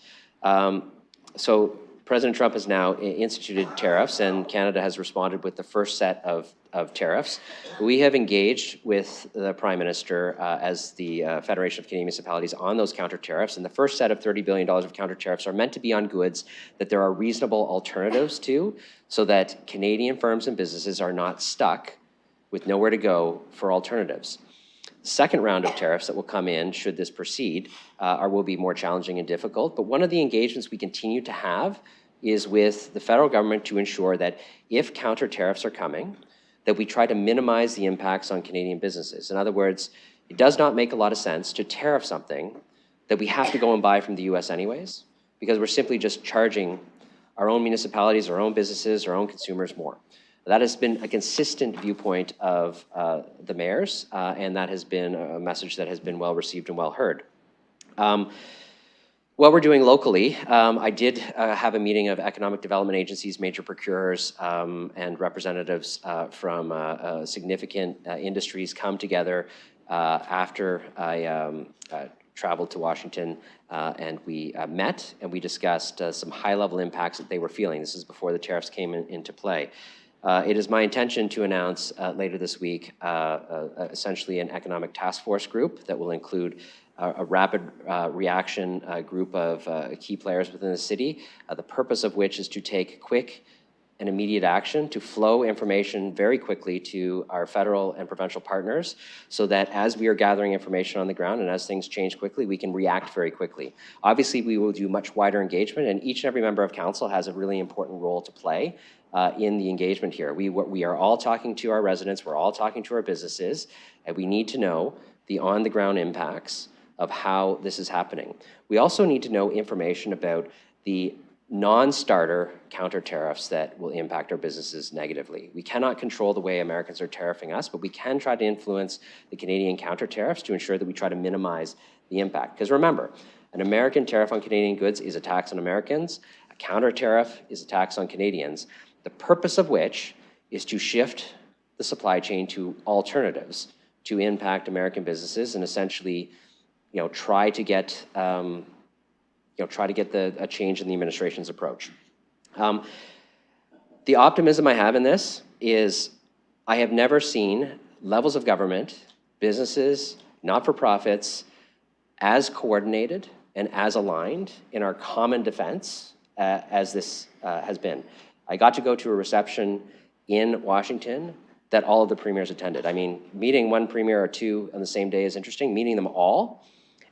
So President Trump has now instituted tariffs, and Canada has responded with the first set of tariffs. We have engaged with the Prime Minister as the Federation of Canadian Municipalities on those counter tariffs, and the first set of $30 billion of counter tariffs are meant to be on goods that there are reasonable alternatives to, so that Canadian firms and businesses are not stuck with nowhere to go for alternatives. Second round of tariffs that will come in, should this proceed, will be more challenging and difficult. But one of the engagements we continue to have is with the federal government to ensure that if counter tariffs are coming, that we try to minimize the impacts on Canadian businesses. In other words, it does not make a lot of sense to tariff something that we have to go and buy from the US anyways, because we're simply just charging our own municipalities, our own businesses, our own consumers more. That has been a consistent viewpoint of the mayors, and that has been a message that has been well received and well heard. What we're doing locally, I did have a meeting of economic development agencies, major procurers, and representatives from significant industries come together after I traveled to Washington, and we met and we discussed some high-level impacts that they were feeling. This is before the tariffs came into play. It is my intention to announce later this week essentially an economic task force group that will include a rapid reaction group of key players within the city, the purpose of which is to take quick and immediate action to flow information very quickly to our federal and provincial partners, so that as we are gathering information on the ground and as things change quickly, we can react very quickly. Obviously, we will do much wider engagement, and each and every member of council has a really important role to play in the engagement here. We are all talking to our residents, we're all talking to our businesses, and we need to know the on-the-ground impacts of how this is happening. We also need to know information about the non-starter counter tariffs that will impact our businesses negatively. We cannot control the way Americans are tariffing us, but we can try to influence the Canadian counter tariffs to ensure that we try to minimize the impact. Because remember, an American tariff on Canadian goods is a tax on Americans. A counter tariff is a tax on Canadians, the purpose of which is to shift the supply chain to alternatives to impact American businesses and essentially, try to get a change in the administration's approach. The optimism I have in this is I have never seen levels of government, businesses, not-for-profits, as coordinated and as aligned in our common defense as this has been. I got to go to a reception in Washington that all of the premiers attended. I mean, meeting one premier or two on the same day is interesting. Meeting them all,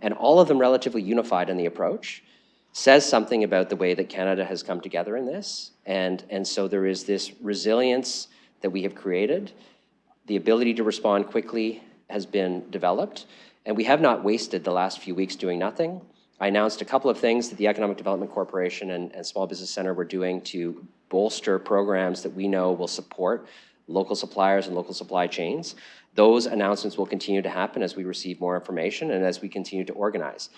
and all of them relatively unified in the approach, says something about the way that Canada has come together in this. And so there is this resilience that we have created. The ability to respond quickly has been developed, and we have not wasted the last few weeks doing nothing. I announced a couple of things that the Economic Development Corporation and Small Business Center were doing to bolster programs that we know will support local suppliers and local supply chains. Those announcements will continue to happen as we receive more information and as we continue to organize.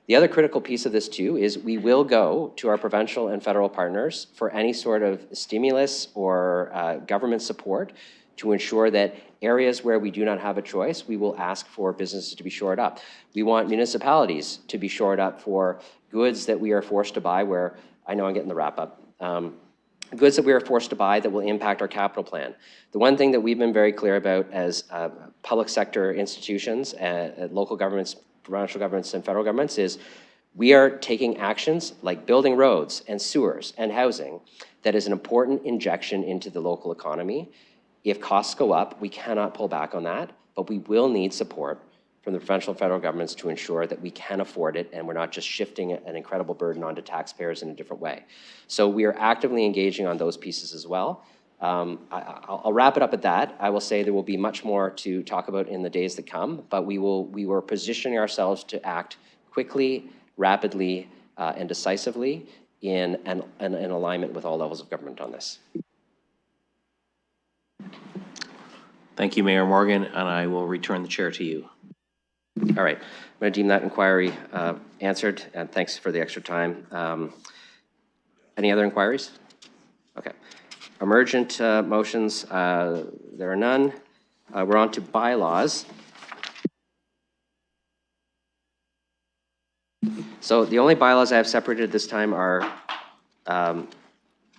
The other critical piece of this too is we will go to our provincial and federal partners for any sort of stimulus or government support to ensure that areas where we do not have a choice, we will ask for businesses to be shored up. We want municipalities to be shored up for goods that we are forced to buy where, I know I'm getting the wrap up, goods that we are forced to buy that will impact our capital plan. The one thing that we've been very clear about as public sector institutions, local governments, provincial governments, and federal governments is we are taking actions like building roads and sewers and housing that is an important injection into the local economy. If costs go up, we cannot pull back on that, but we will need support from the provincial and federal governments to ensure that we can afford it and we're not just shifting an incredible burden onto taxpayers in a different way. So we are actively engaging on those pieces as well. I'll wrap it up at that. I will say there will be much more to talk about in the days that come, but we were positioning ourselves to act quickly, rapidly, and decisively in alignment with all levels of government on this. Thank you, Mayor Morgan, and I will return the chair to you. All right, I'm going to deem that inquiry answered, and thanks for the extra time. Any other inquiries? Okay. Emergent motions, there are none. We're on to bylaws. So the only bylaws I have separated this time are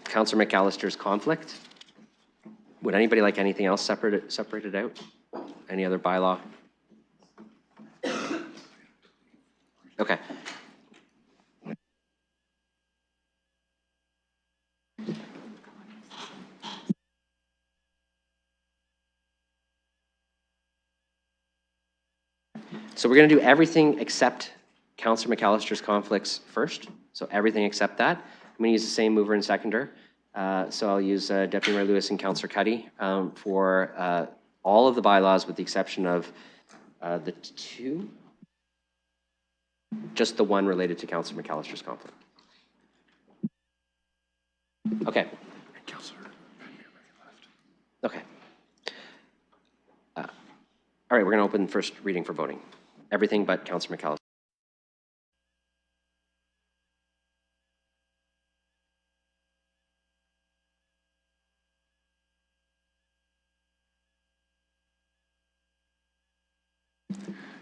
Councillor McAllister's conflict. Would anybody like anything else separated out? Any other bylaw? Okay. So we're going to do everything except Councillor McAllister's conflicts first. So everything except that. I'm going to use the same mover and seconder. So I'll use Deputy Mayor Lewis and Councillor Cuddy for all of the bylaws with the exception of the two. Just the one related to Councillor McAllister's conflict. Okay. Okay. All right, we're going to open first reading for voting. Everything but Councillor McAllister.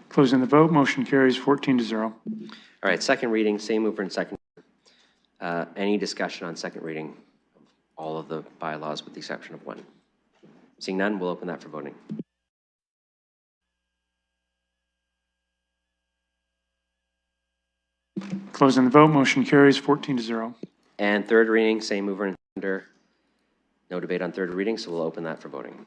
Closing the vote, motion carries 14-0. All right, second reading, same mover and second. Any discussion on second reading of all of the bylaws with the exception of one? Seeing none, we'll open that for voting. Closing the vote, motion carries 14-0. And third reading, same mover and seconder. No debate on third reading, so we'll open that for voting.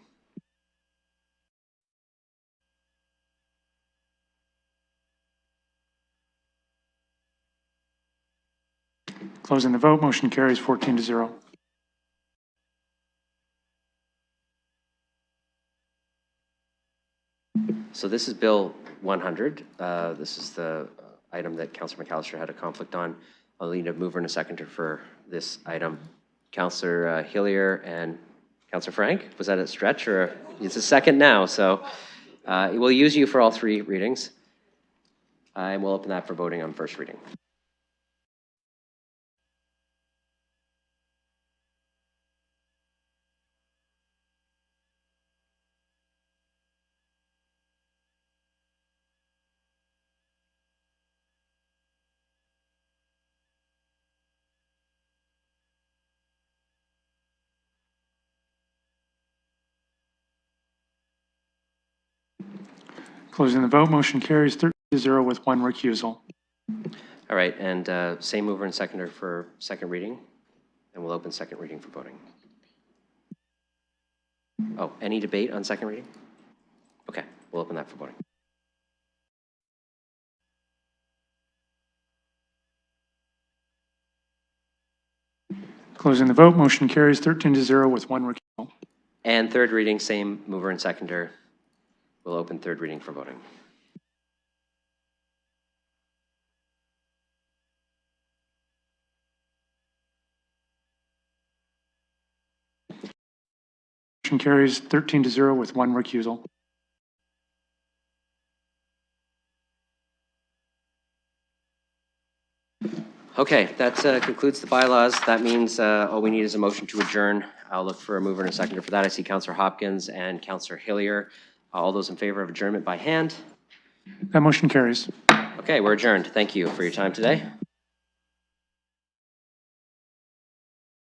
Closing the vote, motion carries 14-0. So this is Bill 100. This is the item that Councillor McAllister had a conflict on. I'll need a mover and a seconder for this item. Councillor Hillier and Councillor Frank, was that a stretch or it's a second now? So we'll use you for all three readings. And we'll open that for voting on first reading. Closing the vote, motion carries 13-0 with one recusal. All right, and same mover and seconder for second reading, and we'll open second reading for voting. Oh, any debate on second reading? Okay, we'll open that for voting. Closing the vote, motion carries 13-0 with one recusal. And third reading, same mover and seconder. We'll open third reading for voting. Motion carries 13-0 with one recusal. Okay, that concludes the bylaws. That means all we need is a motion to adjourn. I'll look for a mover and a seconder for that. I see Councillor Hopkins and Councillor Hillier. All those in favor of adjournment by hand? That motion carries. Okay, we're adjourned. Thank you for your time today.